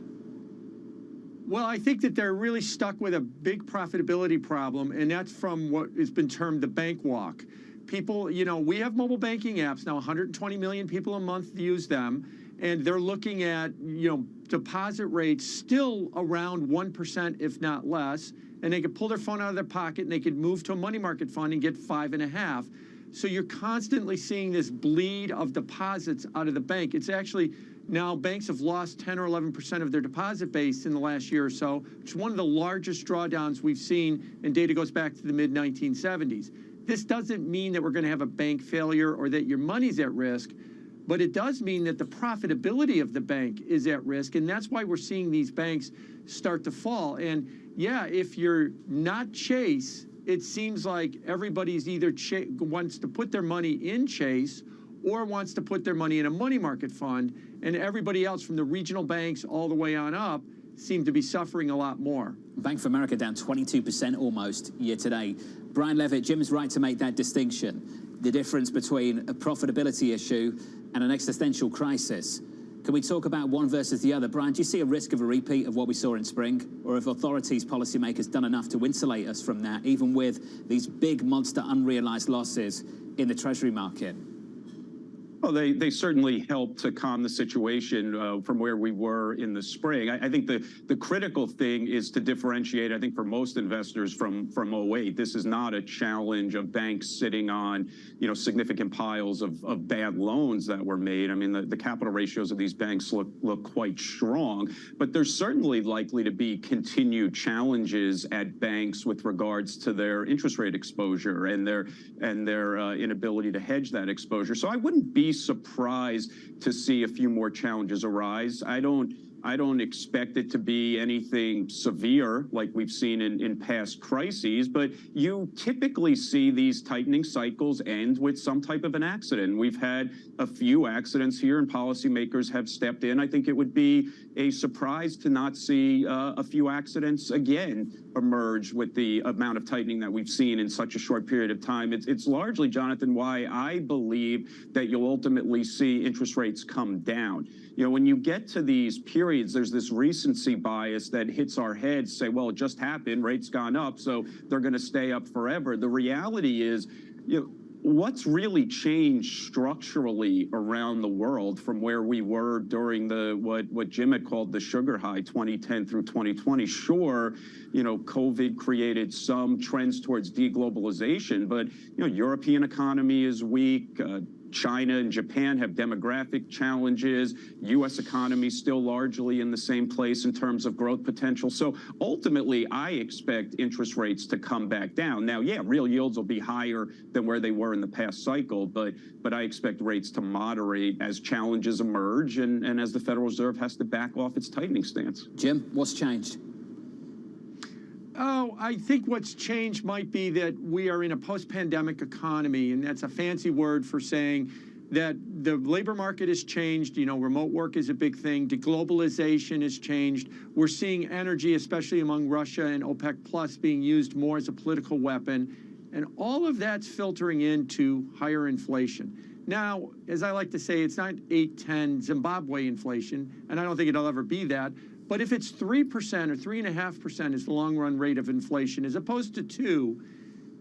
Well, I think that they're really stuck with a big profitability problem, and that's from what has been termed the bank walk. People, you know, we have mobile banking apps now, 120 million people a month use them, and they're looking at, you know, deposit rates still around 1%, if not less, and they could pull their phone out of their pocket and they could move to a money market fund and get 5.5%. So you're constantly seeing this bleed of deposits out of the bank. It's actually now banks have lost 10 or 11% of their deposit base in the last year or so, which is one of the largest drawdowns we've seen, and data goes back to the mid-1970s. This doesn't mean that we're going to have a bank failure or that your money's at risk, but it does mean that the profitability of the bank is at risk, and that's why we're seeing these banks start to fall. And yeah, if you're not Chase, it seems like everybody's either wants to put their money in Chase or wants to put their money in a money market fund, and everybody else from the regional banks all the way on up seem to be suffering a lot more.
Bank of America down 22% almost year to date. Brian Levitt, Jim's right to make that distinction, the difference between a profitability issue and an existential crisis. Can we talk about one versus the other? Brian, do you see a risk of a repeat of what we saw in spring? Or have authorities, policymakers done enough to insulate us from that, even with these big monster unrealized losses in the Treasury market?
Well, they certainly helped to calm the situation from where we were in the spring. I think the critical thing is to differentiate, I think, for most investors from 08. This is not a challenge of banks sitting on, you know, significant piles of bad loans that were made. I mean, the capital ratios of these banks look quite strong, but there's certainly likely to be continued challenges at banks with regards to their interest rate exposure and their inability to hedge that exposure. So I wouldn't be surprised to see a few more challenges arise. I don't expect it to be anything severe like we've seen in past crises, but you typically see these tightening cycles end with some type of an accident. We've had a few accidents here, and policymakers have stepped in. I think it would be a surprise to not see a few accidents again emerge with the amount of tightening that we've seen in such a short period of time. It's largely, Jonathan, why I believe that you'll ultimately see interest rates come down. You know, when you get to these periods, there's this recency bias that hits our heads, say, well, it just happened, rates gone up, so they're going to stay up forever. The reality is, you know, what's really changed structurally around the world from where we were during what Jim had called the sugar high, 2010 through 2020. Sure, you know, COVID created some trends towards deglobalization, but, you know, European economy is weak. China and Japan have demographic challenges. U.S. economy still largely in the same place in terms of growth potential. So ultimately, I expect interest rates to come back down. Now, yeah, real yields will be higher than where they were in the past cycle, but I expect rates to moderate as challenges emerge and as the Federal Reserve has to back off its tightening stance.
Jim, what's changed?
Oh, I think what's changed might be that we are in a post-pandemic economy, and that's a fancy word for saying that the labor market has changed. You know, remote work is a big thing. Deglobalization has changed. We're seeing energy, especially among Russia and OPEC Plus, being used more as a political weapon. And all of that's filtering into higher inflation. Now, as I like to say, it's not 8, 10 Zimbabwe inflation, and I don't think it'll ever be that. But if it's 3% or 3.5% is the long run rate of inflation, as opposed to 2,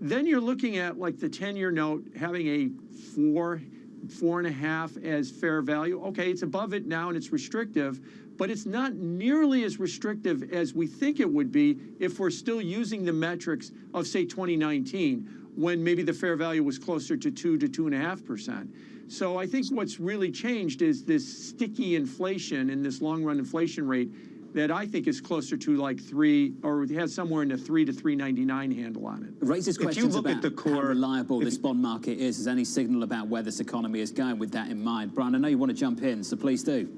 then you're looking at like the 10-year note having a 4.5 as fair value. Okay, it's above it now and it's restrictive, but it's not nearly as restrictive as we think it would be if we're still using the metrics of, say, 2019, when maybe the fair value was closer to 2 to 2.5%. So I think what's really changed is this sticky inflation and this long-run inflation rate that I think is closer to like 3, or it has somewhere in the 3 to 3.99 handle on it.
Raises questions about how reliable this bond market is. Is any signal about where this economy is going with that in mind? Brian, I know you want to jump in, so please do.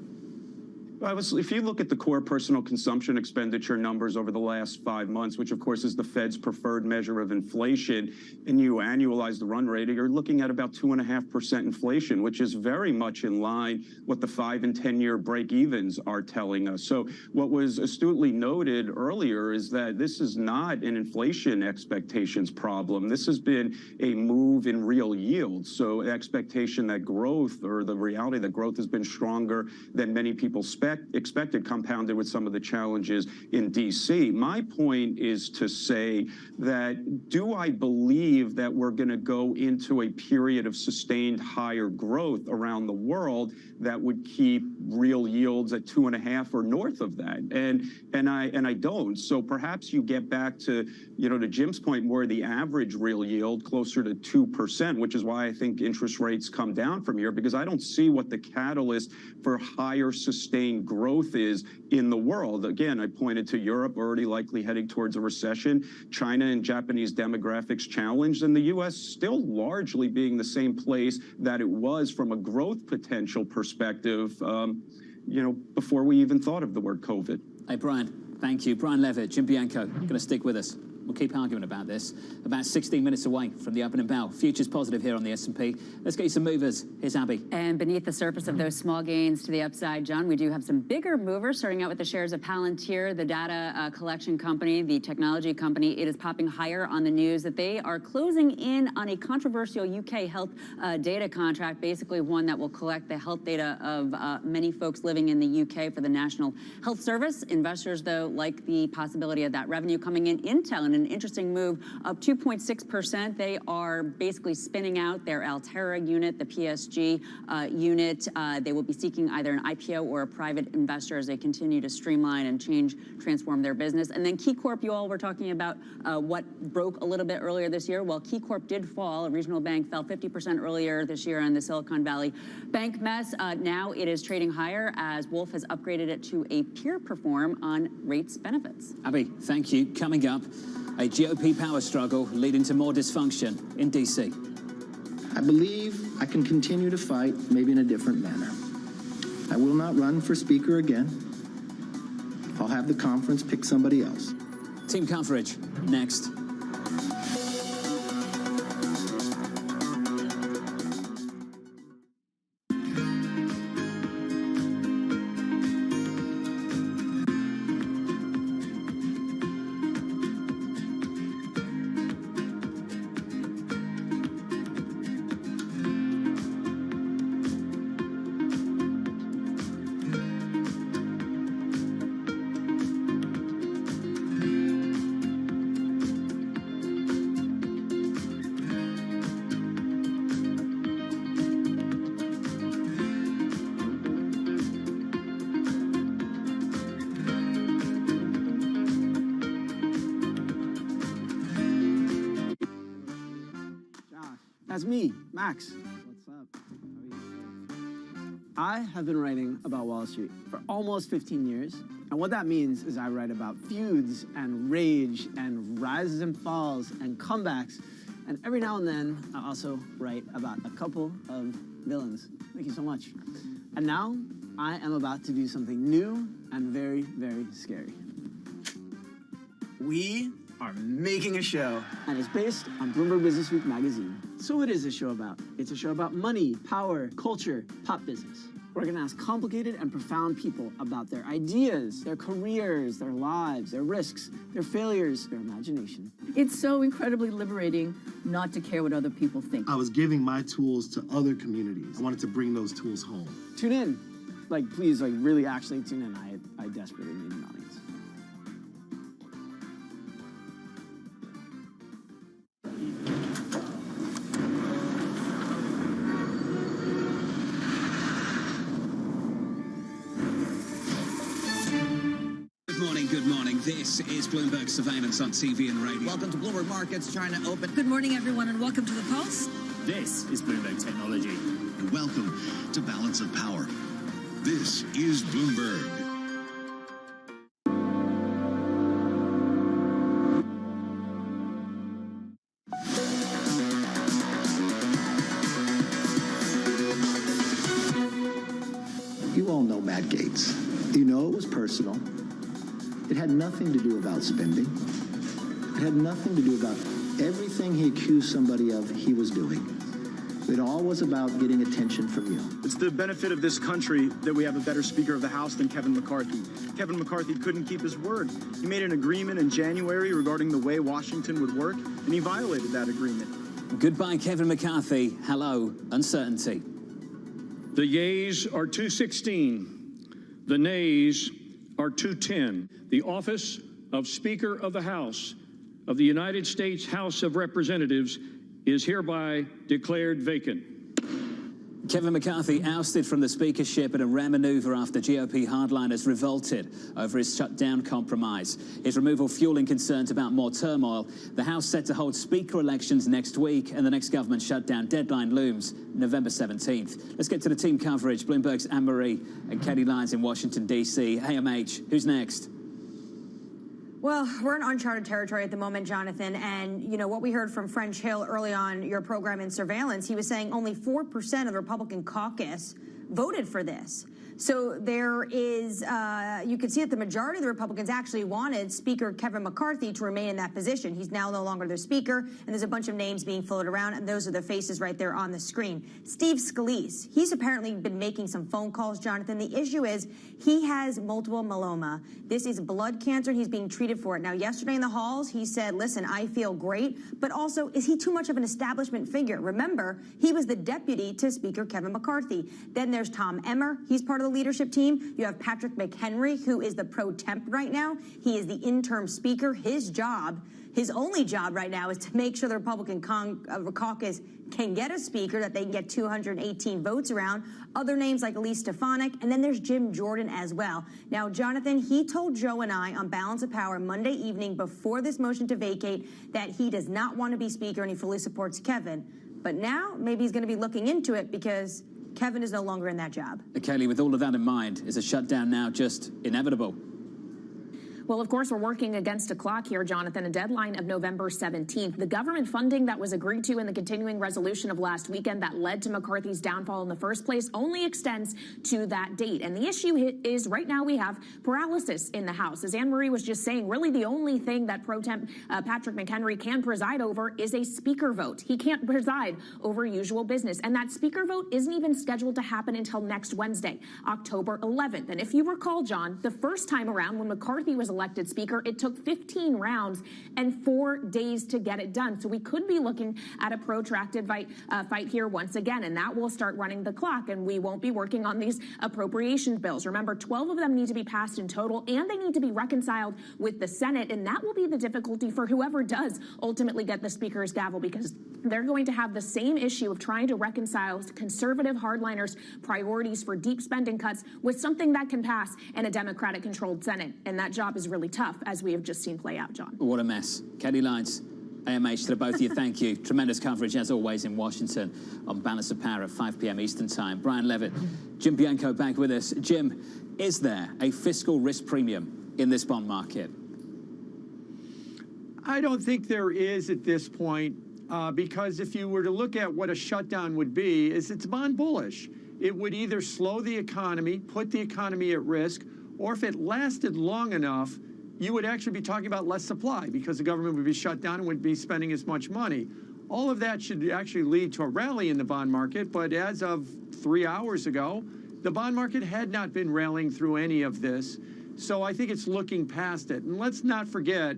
If you look at the core personal consumption expenditure numbers over the last 5 months, which of course is the Fed's preferred measure of inflation, and you annualize the run rate, you're looking at about 2.5% inflation, which is very much in line what the 5 and 10-year break-evens are telling us. So what was astutely noted earlier is that this is not an inflation expectations problem. This has been a move in real yields. So expectation that growth, or the reality that growth has been stronger than many people expected, compounded with some of the challenges in D.C. My point is to say that, do I believe that we're going to go into a period of sustained higher growth around the world that would keep real yields at 2.5 or north of that? And I don't. So perhaps you get back to, to Jim's point, more the average real yield closer to 2%, which is why I think interest rates come down from here, because I don't see what the catalyst for higher sustained growth is in the world. Again, I pointed to Europe already likely heading towards a recession, China and Japanese demographics challenged, and the U.S. still largely being the same place that it was from a growth potential perspective, before we even thought of the word COVID.
Hey, Brian, thank you. Brian Levitt, Jim Bianco, going to stick with us. We'll keep arguing about this. About 16 minutes away from the opening bell. Futures positive here on the S&P. Let's get you some movers. Here's Abby.
And beneath the surface of those small gains to the upside, John, we do have some bigger movers, starting out with the shares of Palantir, the data collection company, the technology company. It is popping higher on the news that they are closing in on a controversial UK health data contract, basically one that will collect the health data of many folks living in the UK for the National Health Service. Investors, though, like the possibility of that revenue coming in. Intel, in an interesting move, up 2.6%. They are basically spinning out their Altera unit, the PSG unit. They will be seeking either an IPO or a private investor as they continue to streamline and transform their business. And then KeyCorp, you all were talking about what broke a little bit earlier this year. Well, KeyCorp did fall. A regional bank fell 50% earlier this year on the Silicon Valley Bank mess. Now it is trading higher as Wolf has upgraded it to a peer perform on rates benefits.
Abby, thank you. Coming up, a GOP power struggle leading to more dysfunction in D.C.
I believe I can continue to fight, maybe in a different manner. I will not run for speaker again. I'll have the conference pick somebody else.
Team coverage, next.
That's me, Max. What's up? How are you? I have been writing about Wall Street for almost 15 years. And what that means is I write about feuds and rage and rises and falls and comebacks. And every now and then, I also write about a couple of villains. Thank you so much. And now, I am about to do something new and very, very scary. We are making a show, and it's based on Bloomberg Businessweek magazine. So what is this show about? It's a show about money, power, culture, pop business. We're gonna ask complicated and profound people about their ideas, their careers, their lives, their risks, their failures, their imagination.
It's so incredibly liberating not to care what other people think.
I was giving my tools to other communities. I wanted to bring those tools home.
Tune in. Like, please, like, really actually tune in. I desperately need an audience.
Good morning. This is Bloomberg Surveillance on TV and radio.
Welcome to Bloomberg Markets. China open.
Good morning, everyone, and welcome to the Pulse.
This is Bloomberg Technology.
And welcome to Balance of Power. This is Bloomberg.
You all know Matt Gaetz. You know it was personal. It had nothing to do about spending. It had nothing to do about everything he accused somebody of he was doing. It all was about getting attention from you.
It's the benefit of this country that we have a better Speaker of the House than Kevin McCarthy. Kevin McCarthy couldn't keep his word. He made an agreement in January regarding the way Washington would work, and he violated that agreement.
Goodbye, Kevin McCarthy. Hello, uncertainty.
The yeas are 216. The nays are 210. The office of Speaker of the House of the United States House of Representatives is hereby declared vacant.
Kevin McCarthy ousted from the speakership in a rare maneuver after GOP hardliners revolted over his shutdown compromise. His removal fueling concerns about more turmoil. The House set to hold speaker elections next week, and the next government shutdown deadline looms November 17th. Let's get to the team coverage. Bloomberg's Anne-Marie and Katie Lyons in Washington, D.C. Hey, MH, who's next?
Well, we're in uncharted territory at the moment, Jonathan, and, you know, what we heard from French Hill early on your program in Surveillance, he was saying only 4% of the Republican caucus voted for this. So there is, you can see that the majority of the Republicans actually wanted Speaker Kevin McCarthy to remain in that position. He's now no longer their speaker, and there's a bunch of names being floated around, and those are the faces right there on the screen. Steve Scalise, he's apparently been making some phone calls, Jonathan. The issue is he has multiple myeloma. This is blood cancer, and he's being treated for it. Now, yesterday in the halls, he said, listen, I feel great, but also, is he too much of an establishment figure? Remember, he was the deputy to Speaker Kevin McCarthy. Then there's Tom Emmer. He's part of the leadership team. You have Patrick McHenry, who is the pro temp right now. He is the interim speaker. His job, his only job right now, is to make sure the Republican caucus can get a speaker that they can get 218 votes around. Other names like Elise Stefanik, and then there's Jim Jordan as well. Now, Jonathan, he told Joe and I on Balance of Power Monday evening before this motion to vacate that he does not want to be speaker and he fully supports Kevin. But now maybe he's going to be looking into it because Kevin is no longer in that job.
Kaylee, with all of that in mind, is a shutdown now just inevitable?
Well, of course, we're working against a clock here, Jonathan, a deadline of November 17th. The government funding that was agreed to in the continuing resolution of last weekend that led to McCarthy's downfall in the first place only extends to that date. And the issue is right now we have paralysis in the House. As Anne-Marie was just saying, really the only thing that pro temp Patrick McHenry can preside over is a speaker vote. He can't preside over usual business. And that speaker vote isn't even scheduled to happen until next Wednesday, October 11th. And if you recall, John, the first time around when McCarthy was elected speaker, it took 15 rounds and 4 days to get it done. So we could be looking at a protracted fight here once again, and that will start running the clock, and we won't be working on these appropriations bills. Remember, 12 of them need to be passed in total, and they need to be reconciled with the Senate, and that will be the difficulty for whoever does ultimately get the speaker's gavel, because they're going to have the same issue of trying to reconcile conservative hardliners' priorities for deep spending cuts with something that can pass in a Democratic-controlled Senate, and that job is really tough, as we have just seen play out, John.
What a mess. Katie Lyons, AMH, to the both of you, thank you. Tremendous coverage, as always, in Washington on Balance of Power at 5 p.m. Eastern Time. Brian Levitt, Jim Bianco back with us. Jim, is there a fiscal risk premium in this bond market?
I don't think there is at this point, because if you were to look at what a shutdown would be, it's bond bullish. It would either slow the economy, put the economy at risk, or if it lasted long enough, you would actually be talking about less supply because the government would be shut down and wouldn't be spending as much money. All of that should actually lead to a rally in the bond market, but as of 3 hours ago, the bond market had not been rallying through any of this. So I think it's looking past it. And let's not forget,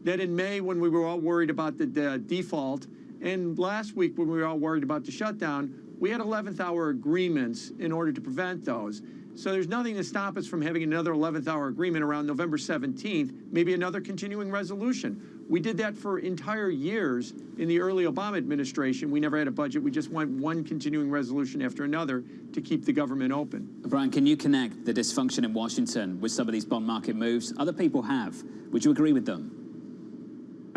that in May, when we were all worried about the default, and last week when we were all worried about the shutdown, we had 11th hour agreements in order to prevent those. So there's nothing to stop us from having another 11th hour agreement around November 17th, maybe another continuing resolution. We did that for entire years in the early Obama administration. We never had a budget. We just went one continuing resolution after another to keep the government open.
Brian, can you connect the dysfunction in Washington with some of these bond market moves? Other people have. Would you agree with them?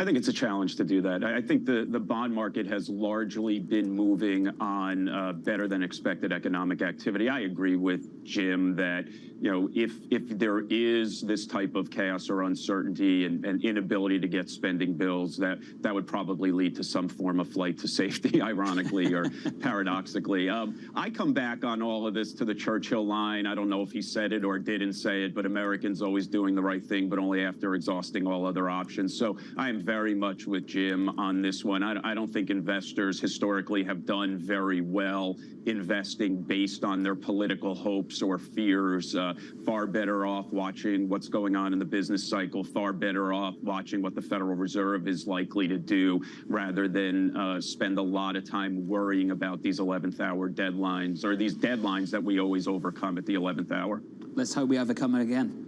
I think it's a challenge to do that. I think the bond market has largely been moving on better than expected economic activity. I agree with Jim that, you know, if there is this type of chaos or uncertainty and inability to get spending bills, that would probably lead to some form of flight to safety, ironically or paradoxically. I come back on all of this to the Churchill line. I don't know if he said it or didn't say it, but Americans always doing the right thing, but only after exhausting all other options. So I am very much with Jim on this one. I don't think investors historically have done very well investing based on their political hopes or fears. Far better off watching what's going on in the business cycle, far better off watching what the Federal Reserve is likely to do rather than spend a lot of time worrying about these 11th hour deadlines or these deadlines that we always overcome at the 11th hour.
Let's hope we overcome it again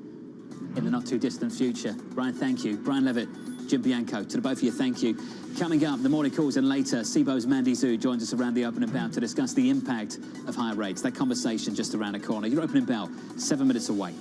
in the not too distant future. Brian, thank you. Brian Levitt, Jim Bianco, to the both of you, thank you. Coming up, the morning calls, and later, Cboe's Mandy Zhu joins us around the opening bell to discuss the impact of higher rates. That conversation just around the corner. Your opening bell, 7 minutes away.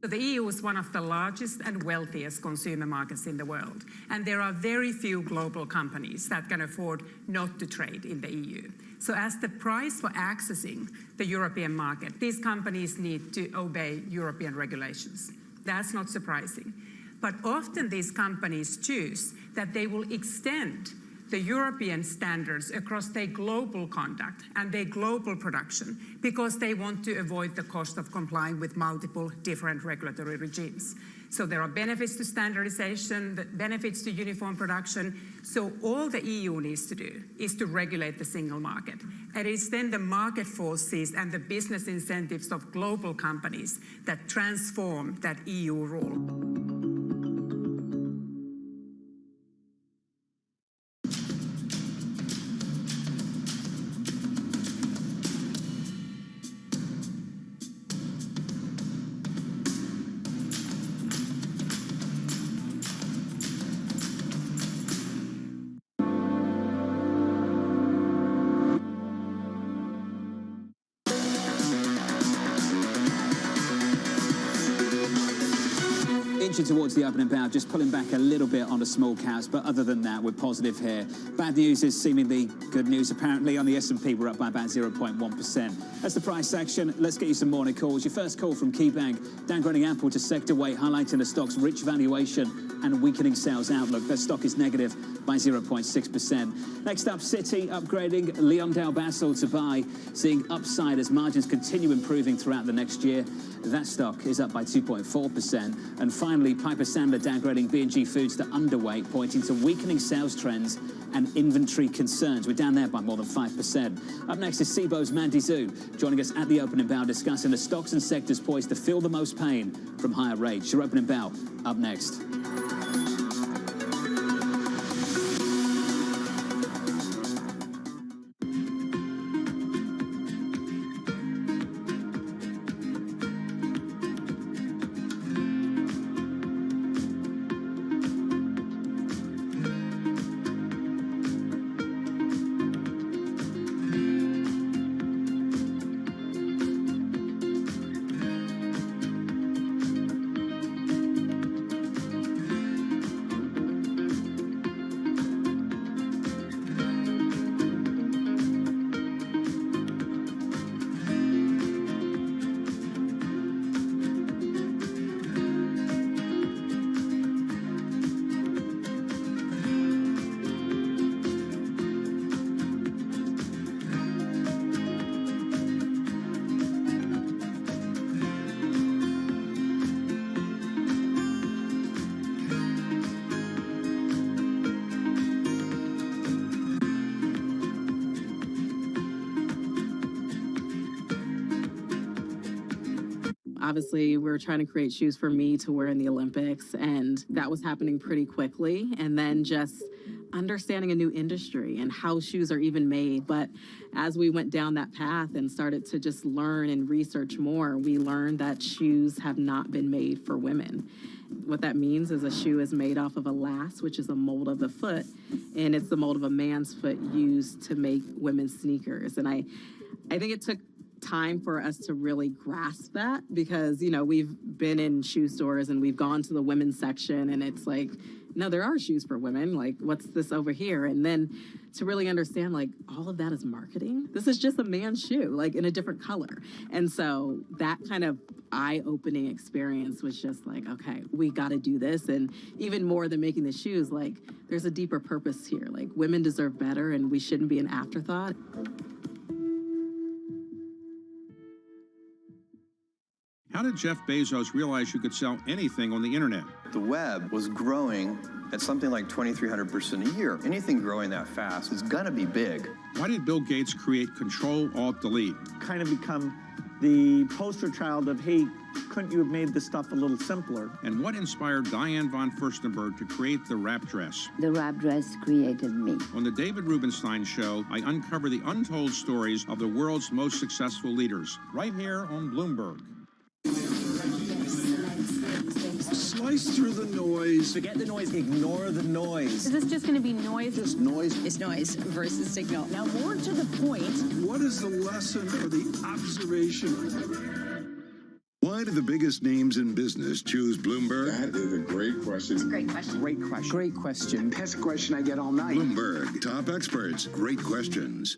The EU is one of the largest and wealthiest consumer markets in the world, and there are very few global companies that can afford not to trade in the EU. So as the price for accessing the European market, these companies need to obey European regulations. That's not surprising. But often these companies choose that they will extend the European standards across their global conduct and their global production because they want to avoid the cost of complying with multiple different regulatory regimes. So there are benefits to standardization, benefits to uniform production. So all the EU needs to do is to regulate the single market. And it's then the market forces and the business incentives of global companies that transform that EU rule.
Towards the opening bell, just pulling back a little bit on the small caps, but other than that, we're positive here. Bad news is seemingly good news. Apparently, on the S&P, we're up by about 0.1%. That's the price action. Let's get you some morning calls. Your first call from KeyBank, downgrading Apple to sector weight, highlighting the stock's rich valuation and weakening sales outlook. Their stock is negative by 0.6%. Next up, Citi upgrading Leondale Basel to buy, seeing upside as margins continue improving throughout the next year. That stock is up by 2.4%. And finally, Piper Sandler downgrading B&G Foods to underweight, pointing to weakening sales trends and inventory concerns. We're down there by more than 5%. Up next is Cboe's Mandy Zhu, joining us at the opening bell, discussing the stocks and sectors poised to feel the most pain from higher rates. Your opening bell, up next.
Obviously, we were trying to create shoes for me to wear in the Olympics, and that was happening pretty quickly. And then just understanding a new industry and how shoes are even made. But as we went down that path and started to just learn and research more, we learned that shoes have not been made for women. What that means is a shoe is made off of a last, which is a mold of the foot, and it's the mold of a man's foot used to make women's sneakers. And I think it took time for us to really grasp that, because, you know, we've been in shoe stores and we've gone to the women's section and it's like, no, there are shoes for women. Like, what's this over here? And then to really understand, like, all of that is marketing. This is just a man's shoe, like, in a different color. And so that kind of eye-opening experience was just like, okay, we got to do this. And even more than making the shoes, like, there's a deeper purpose here. Like, women deserve better and we shouldn't be an afterthought.
How did Jeff Bezos realize you could sell anything on the internet?
The web was growing at something like 2,300% a year. Anything growing that fast is gonna be big.
Why did Bill Gates create Control-Alt-Delete?
Kind of become the poster child of, hey, couldn't you have made this stuff a little simpler?
And what inspired Diane von Furstenberg to create the wrap dress?
The wrap dress created me.
On the David Rubenstein Show, I uncover the untold stories of the world's most successful leaders, right here on Bloomberg.
Slice through the noise.
Forget the noise, ignore the noise.
Is this just going to be noise?
Just noise.
It's noise versus signal. Now, more to the point.
What is the lesson or the observation?
Why do the biggest names in business choose Bloomberg?
That is a great question.
It's a great question.
Great question.
Great question.
Best question I get all night.
Bloomberg, top experts, great questions.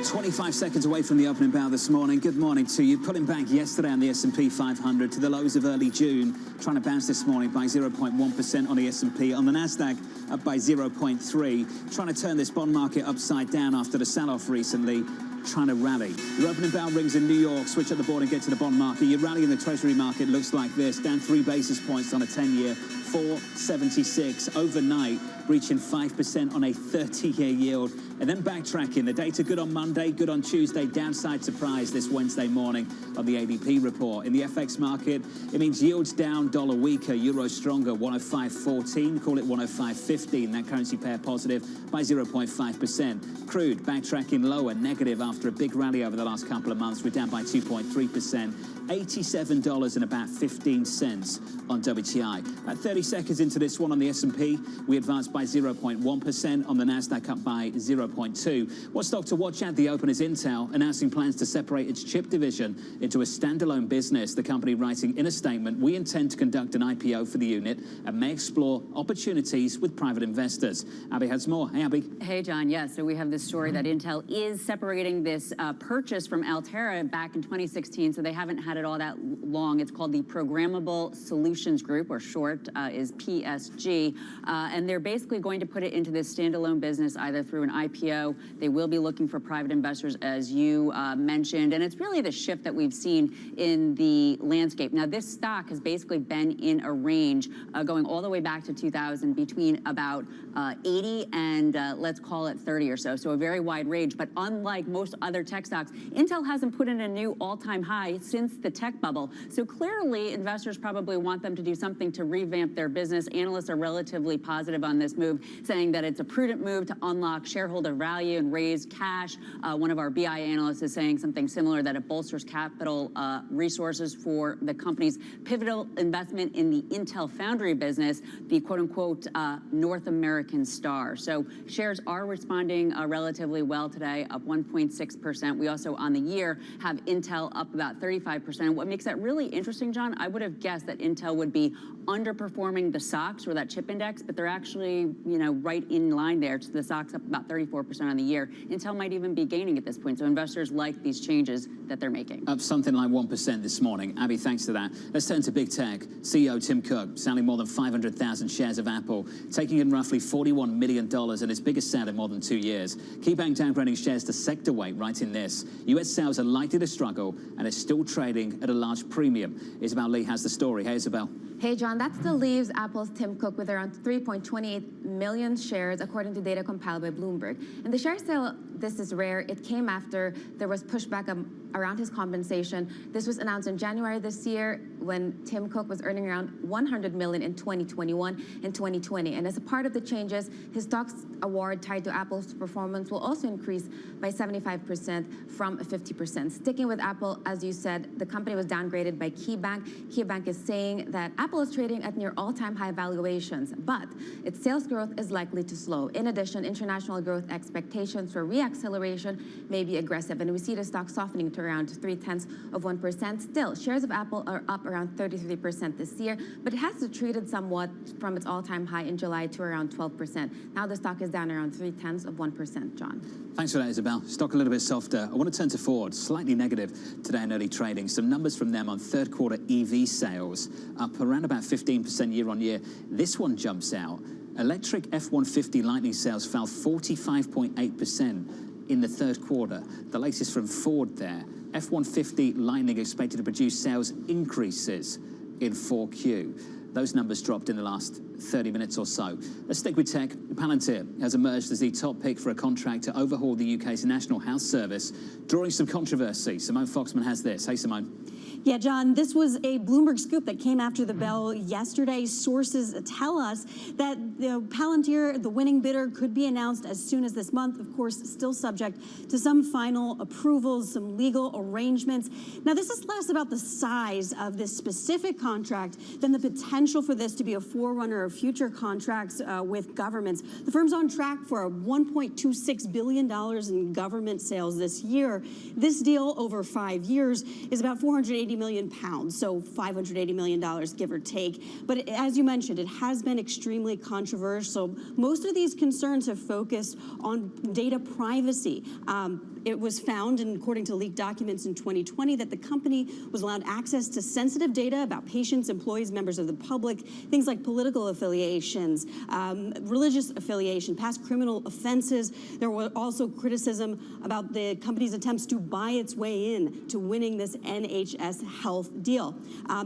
25 seconds away from the opening bell this morning. Good morning to you. Pulling back yesterday on the S&P 500 to the lows of early June. Trying to bounce this morning by 0.1% on the S&P. On the Nasdaq, up by 0.3. Trying to turn this bond market upside down after the sell-off recently. Trying to rally. Your opening bell rings in New York. Switch at the board and get to the bond market. Your rally in the Treasury market looks like this. Down 3 basis points on a 10-year. 4.76 overnight, reaching 5% on a 30-year yield, and then backtracking. The data good on Monday, good on Tuesday, downside surprise this Wednesday morning on the ADP report. In the FX market, it means yields down, dollar weaker, euro stronger, 105.14, call it 105.15. That currency pair positive by 0.5%. Crude backtracking lower, negative after a big rally over the last couple of months. We're down by 2.3%. $87 and about 15 cents on WTI. At 30 seconds into this one on the S&P, we advanced by 0.1%. On the Nasdaq, up by 0.2. One stock to watch at the open is Intel, announcing plans to separate its chip division into a standalone business. The company writing in a statement, we intend to conduct an IPO for the unit and may explore opportunities with private investors. Abby has more. Hey, Abby.
Hey, John. Yes, so we have this story that Intel is separating this purchase from Altera back in 2016, so they haven't had it all that long. It's called the Programmable Solutions Group, or short is PSG, and they're basically going to put it into this standalone business either through an IPO. They will be looking for private investors, as you mentioned, and it's really the shift that we've seen in the landscape. Now, this stock has basically been in a range going all the way back to 2000 between about 80 and let's call it 30 or so, so a very wide range. But unlike most other tech stocks, Intel hasn't put in a new all-time high since the tech bubble. So clearly, investors probably want them to do something to revamp their business. Analysts are relatively positive on this move, saying that it's a prudent move to unlock shareholder value and raise cash. One of our BI analysts is saying something similar, that it bolsters capital resources for the company's pivotal investment in the Intel Foundry business, the quote-unquote North American star. So shares are responding relatively well today, up 1.6%. We also, on the year, have Intel up about 35%. What makes that really interesting, John, I would have guessed that Intel would be underperforming the SOX, or that chip index, but they're actually, you know, right in line there. So the SOX up about 34% on the year. Intel might even be gaining at this point. So investors like these changes that they're making.
Up something like 1% this morning. Abby, thanks to that. Let's turn to big tech. CEO Tim Cook selling more than 500,000 shares of Apple, taking in roughly $41 million and its biggest sale in more than 2 years. KeyBank downgrading shares to sector weight, writing this. U.S. sales are likely to struggle and is still trading at a large premium. Isabel Lee has the story. Hey, Isabel.
Hey, John, that still leaves Apple's Tim Cook with around 3.28 million shares, according to data compiled by Bloomberg. And the share sale, this is rare. It came after there was pushback around his compensation. This was announced in January this year when Tim Cook was earning around $100 million in 2021 and 2020. And as a part of the changes, his stocks award tied to Apple's performance will also increase by 75% from 50%. Sticking with Apple, as you said, the company was downgraded by KeyBank. KeyBank is saying that Apple is trading at near all-time high valuations, but its sales growth is likely to slow. In addition, international growth expectations for re-acceleration may be aggressive, and we see the stock softening to around 0.3%. Still, shares of Apple are up around 33% this year, but it has retreated somewhat from its all-time high in July to around 12%. Now the stock is down around 0.3%, John.
Thanks for that, Isabel. Stock a little bit softer. I want to turn to Ford, slightly negative today in early trading. Some numbers from them on third quarter EV sales, up around about 15% year on year. This one jumps out. Electric F-150 Lightning sales fell 45.8% in the third quarter. The latest from Ford there. F-150 Lightning expected to produce sales increases in 4Q. Those numbers dropped in the last 30 minutes or so. Let's stick with tech. Palantir has emerged as the top pick for a contract to overhaul the UK's National Health Service, drawing some controversy. Simone Foxman has this. Hey, Simone.
Yeah, John, this was a Bloomberg scoop that came after the bell yesterday. Sources tell us that Palantir, the winning bidder, could be announced as soon as this month. Of course, still subject to some final approvals, some legal arrangements. Now, this is less about the size of this specific contract than the potential for this to be a forerunner of future contracts with governments. The firm's on track for $1.26 billion in government sales this year. This deal over 5 years is about 480 million pounds, so $580 million, give or take. But as you mentioned, it has been extremely controversial. Most of these concerns have focused on data privacy. It was found, and according to leaked documents in 2020, that the company was allowed access to sensitive data about patients, employees, members of the public, things like political affiliations, religious affiliation, past criminal offenses. There was also criticism about the company's attempts to buy its way in to winning this NHS health deal.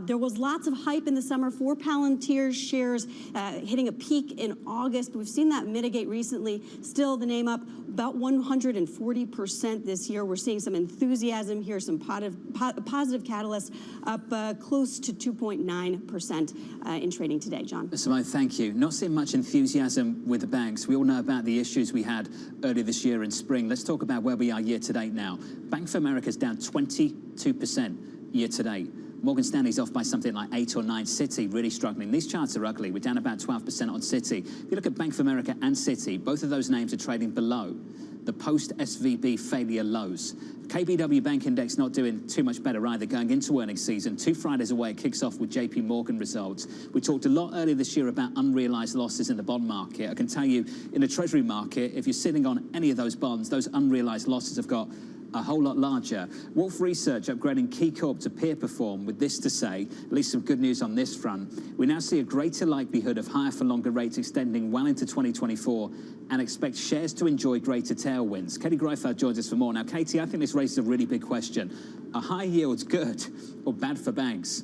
There was lots of hype in the summer for Palantir shares hitting a peak in August. We've seen that mitigate recently. Still, the name up about 140% this year. We're seeing some enthusiasm here, some positive catalysts, up close to 2.9% in trading today, John.
Simone, thank you. Not seeing much enthusiasm with the banks. We all know about the issues we had earlier this year in spring. Let's talk about where we are year to date now. Bank of America's down 22% year to date. Morgan Stanley's off by something like 8 or 9. Citi really struggling. These charts are ugly. We're down about 12% on Citi. If you look at Bank of America and Citi, both of those names are trading below the post-SVB failure lows. KBW Bank Index not doing too much better either, going into earnings season. 2 Fridays away, it kicks off with JP Morgan results. We talked a lot earlier this year about unrealized losses in the bond market. I can tell you, in the Treasury market, if you're sitting on any of those bonds, those unrealized losses have got a whole lot larger. Wolf Research upgrading KeyCorp to peer perform with this to say, at least some good news on this front. We now see a greater likelihood of higher for longer rates extending well into 2024 and expect shares to enjoy greater tailwinds. Katie Greifeld joins us for more. Now, Katie, I think this raises a really big question. Are high yields good or bad for banks?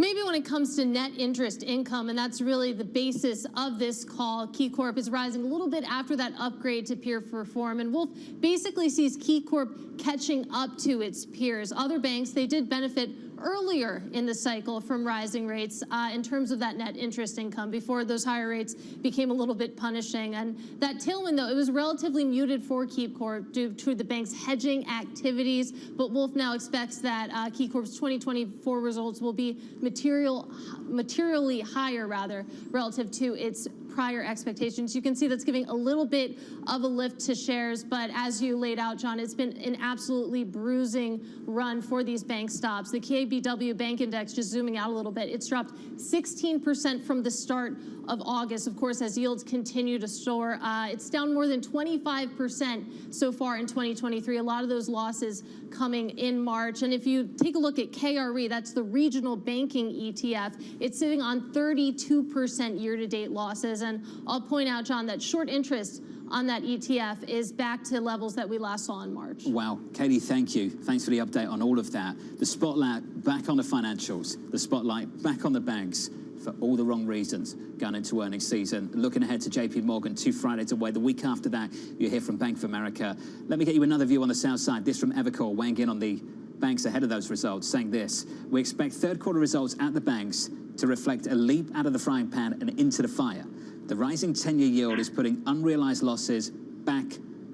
Maybe when it comes to net interest income, and that's really the basis of this call, KeyCorp is rising a little bit after that upgrade to peer perform, and Wolf basically sees KeyCorp catching up to its peers. Other banks, they did benefit earlier in the cycle from rising rates in terms of that net interest income before those higher rates became a little bit punishing. And that tailwind, though, it was relatively muted for KeyCorp due to the bank's hedging activities. But Wolf now expects that KeyCorp's 2024 results will be materially higher, relative to its prior expectations. You can see that's giving a little bit of a lift to shares, but as you laid out, John, it's been an absolutely bruising run for these bank stocks. The KBW Bank Index, just zooming out a little bit, it's dropped 16% from the start of August, of course, as yields continue to soar. It's down more than 25% so far in 2023. A lot of those losses coming in March. And if you take a look at KRE, that's the regional banking ETF, it's sitting on 32% year-to-date losses. And I'll point out, John, that short interest on that ETF is back to levels that we last saw in March.
Wow. Katie, thank you. Thanks for the update on all of that. The spotlight back on the financials, the spotlight back on the banks. for all the wrong reasons going into earnings season. Looking ahead to JP Morgan, 2 Fridays away. The week after that, you'll hear from Bank of America. Let me get you another view on the sell side. This from Evercore, weighing in on the banks ahead of those results, saying this: we expect third quarter results at the banks to reflect a leap out of the frying pan and into the fire. The rising 10-year yield is putting unrealized losses back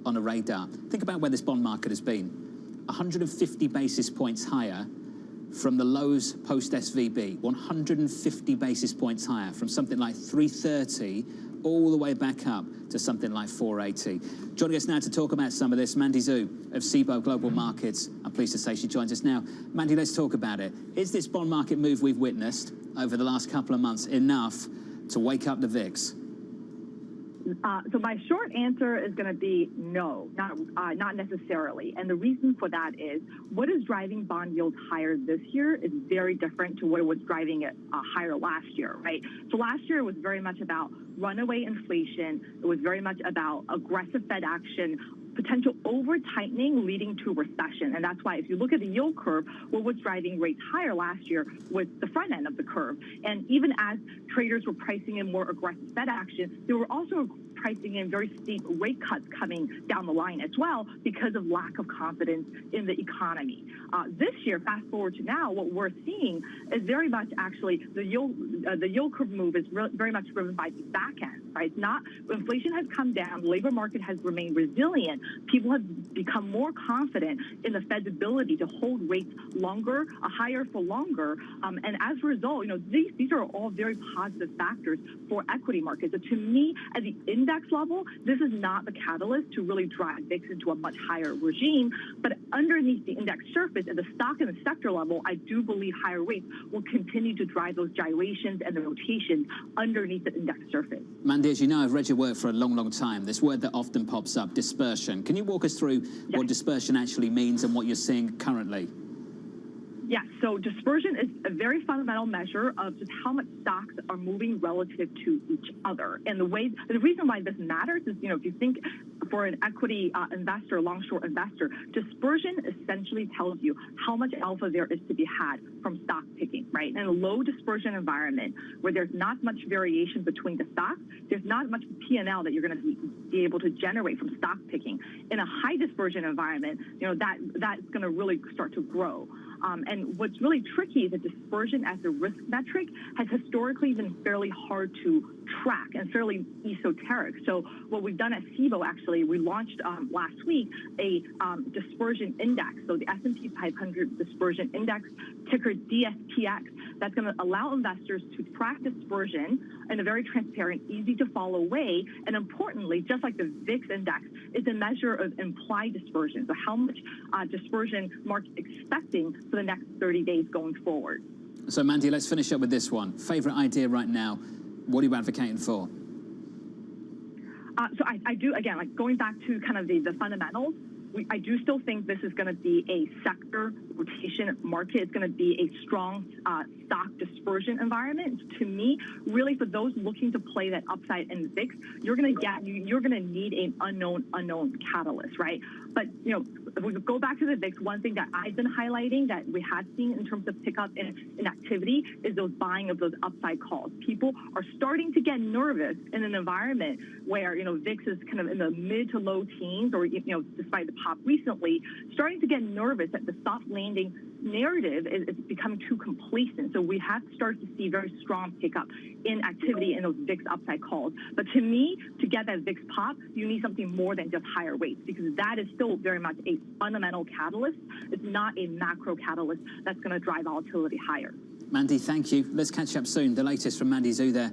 on the radar. Think about where this bond market has been. 150 basis points higher from the lows post-SVB, 150 basis points higher, from something like 330 all the way back up to something like 480. Joining us now to talk about some of this, Mandy Zhu of SIBO Global Markets. I'm pleased to say she joins us now. Mandy, let's talk about it. Is this bond market move we've witnessed over the last couple of months enough to wake up the VIX?
So my short answer is going to be no, not necessarily. And the reason for that is what is driving bond yields higher this year is very different to what was driving it higher last year, right? So last year it was very much about runaway inflation. It was very much about aggressive Fed action, potential over-tightening leading to recession. And that's why if you look at the yield curve, what was driving rates higher last year was the front end of the curve. And even as traders were pricing in more aggressive Fed action, they were also pricing in very steep rate cuts coming down the line as well because of lack of confidence in the economy. This year, fast forward to now, what we're seeing is very much actually the yield curve move is very much driven by the back end, right? It's not, inflation has come down, the labor market has remained resilient. People have become more confident in the Fed's ability to hold rates longer, higher for longer. And as a result, these are all very positive factors for equity markets. So to me, at the index level, this is not the catalyst to really drive VIX into a much higher regime. But underneath the index surface, at the stock and the sector level, I do believe higher rates will continue to drive those gyrations and the rotations underneath the index surface.
Mandy, as you know, I've read your work for a long, long time. This word that often pops up, dispersion. Can you walk us through what dispersion actually means and what you're seeing currently?
Yeah, so dispersion is a very fundamental measure of just how much stocks are moving relative to each other. And the reason why this matters is, if you think for an equity investor, long-short investor, dispersion essentially tells you how much alpha there is to be had from stock picking, right? In a low dispersion environment where there's not much variation between the stocks, there's not much P&L that you're going to be able to generate from stock picking. In a high dispersion environment, that's going to really start to grow. And what's really tricky is that dispersion as a risk metric has historically been fairly hard to track and fairly esoteric. So what we've done at SIBO, actually, we launched last week a dispersion index. So the S&P 500 dispersion index, ticker DSPX, that's going to allow investors to track dispersion in a very transparent, easy to follow way. And importantly, just like the VIX index, is a measure of implied dispersion. So how much dispersion market expecting for the next 30 days going forward.
So Mandy, let's finish up with this one. Favorite idea right now, what are you advocating for?
So I do, again, like going back to kind of the fundamentals, I do still think this is going to be a sector rotation market. It's going to be a strong stock dispersion environment. To me, really, for those looking to play that upside in the VIX, you're going to need an unknown catalyst, right? But if we go back to the VIX, one thing that I've been highlighting that we have seen in terms of pickup in activity is those buying of those upside calls. People are starting to get nervous in an environment where VIX is kind of in the mid to low teens, or despite the pop recently, starting to get nervous that the soft landing narrative is becoming too complacent. So we have started to see very strong pickup in activity in those VIX upside calls. But to me, to get that VIX pop, you need something more than just higher rates, because that is still very much a fundamental catalyst. It's not a macro catalyst that's going to drive volatility higher.
Mandy, thank you. Let's catch up soon. The latest from Mandy Zhu there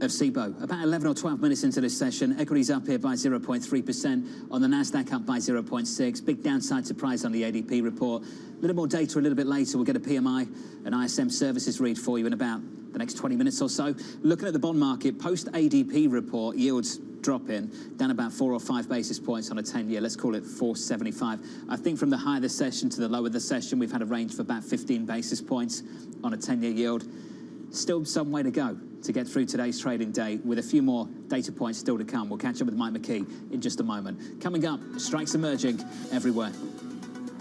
of SIBO. About 11 or 12 minutes into this session, equities up here by 0.3%, on the Nasdaq up by 0.6%. Big downside surprise on the ADP report. A little more data a little bit later. We'll get a PMI and ISM services read for you in about the next 20 minutes or so. Looking at the bond market, post-ADP report, yields dropping, down about 4 or 5 basis points on a 10-year. Let's call it 475. I think from the higher the session to the lower the session, we've had a range of about 15 basis points on a 10-year yield. Still some way to go to get through today's trading day, with a few more data points still to come. We'll catch up with Mike McKee in just a moment. Coming up, strikes emerging everywhere.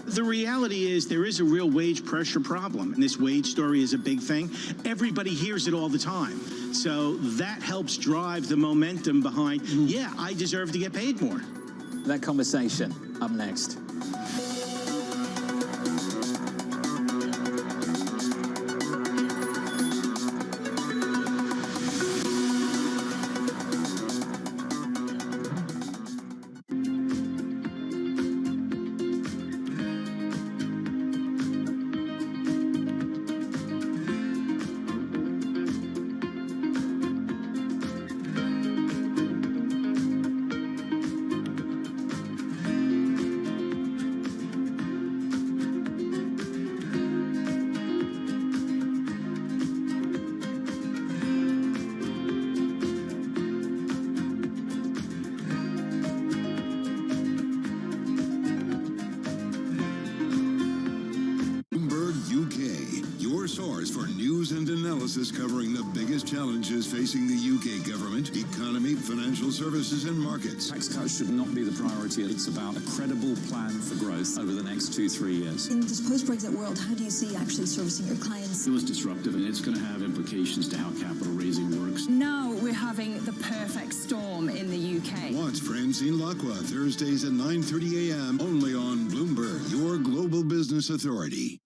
The reality is there is a real wage pressure problem, and this wage story is a big thing. Everybody hears it all the time. So that helps drive the momentum behind, yeah, I deserve to get paid more.
That conversation up next.
Source for news and analysis covering the biggest challenges facing the UK government, economy, financial services and markets.
Tax cuts should not be the priority. It's about a credible plan for growth over the next 2-3 years.
In this post-Brexit world, how do you see actually servicing your clients?
It was disruptive and it's going to have implications to how capital raising works.
Now we're having the perfect storm in the UK.
Watch Francine Lacqua Thursdays at 9:30 a.m. only on Bloomberg, your global business authority.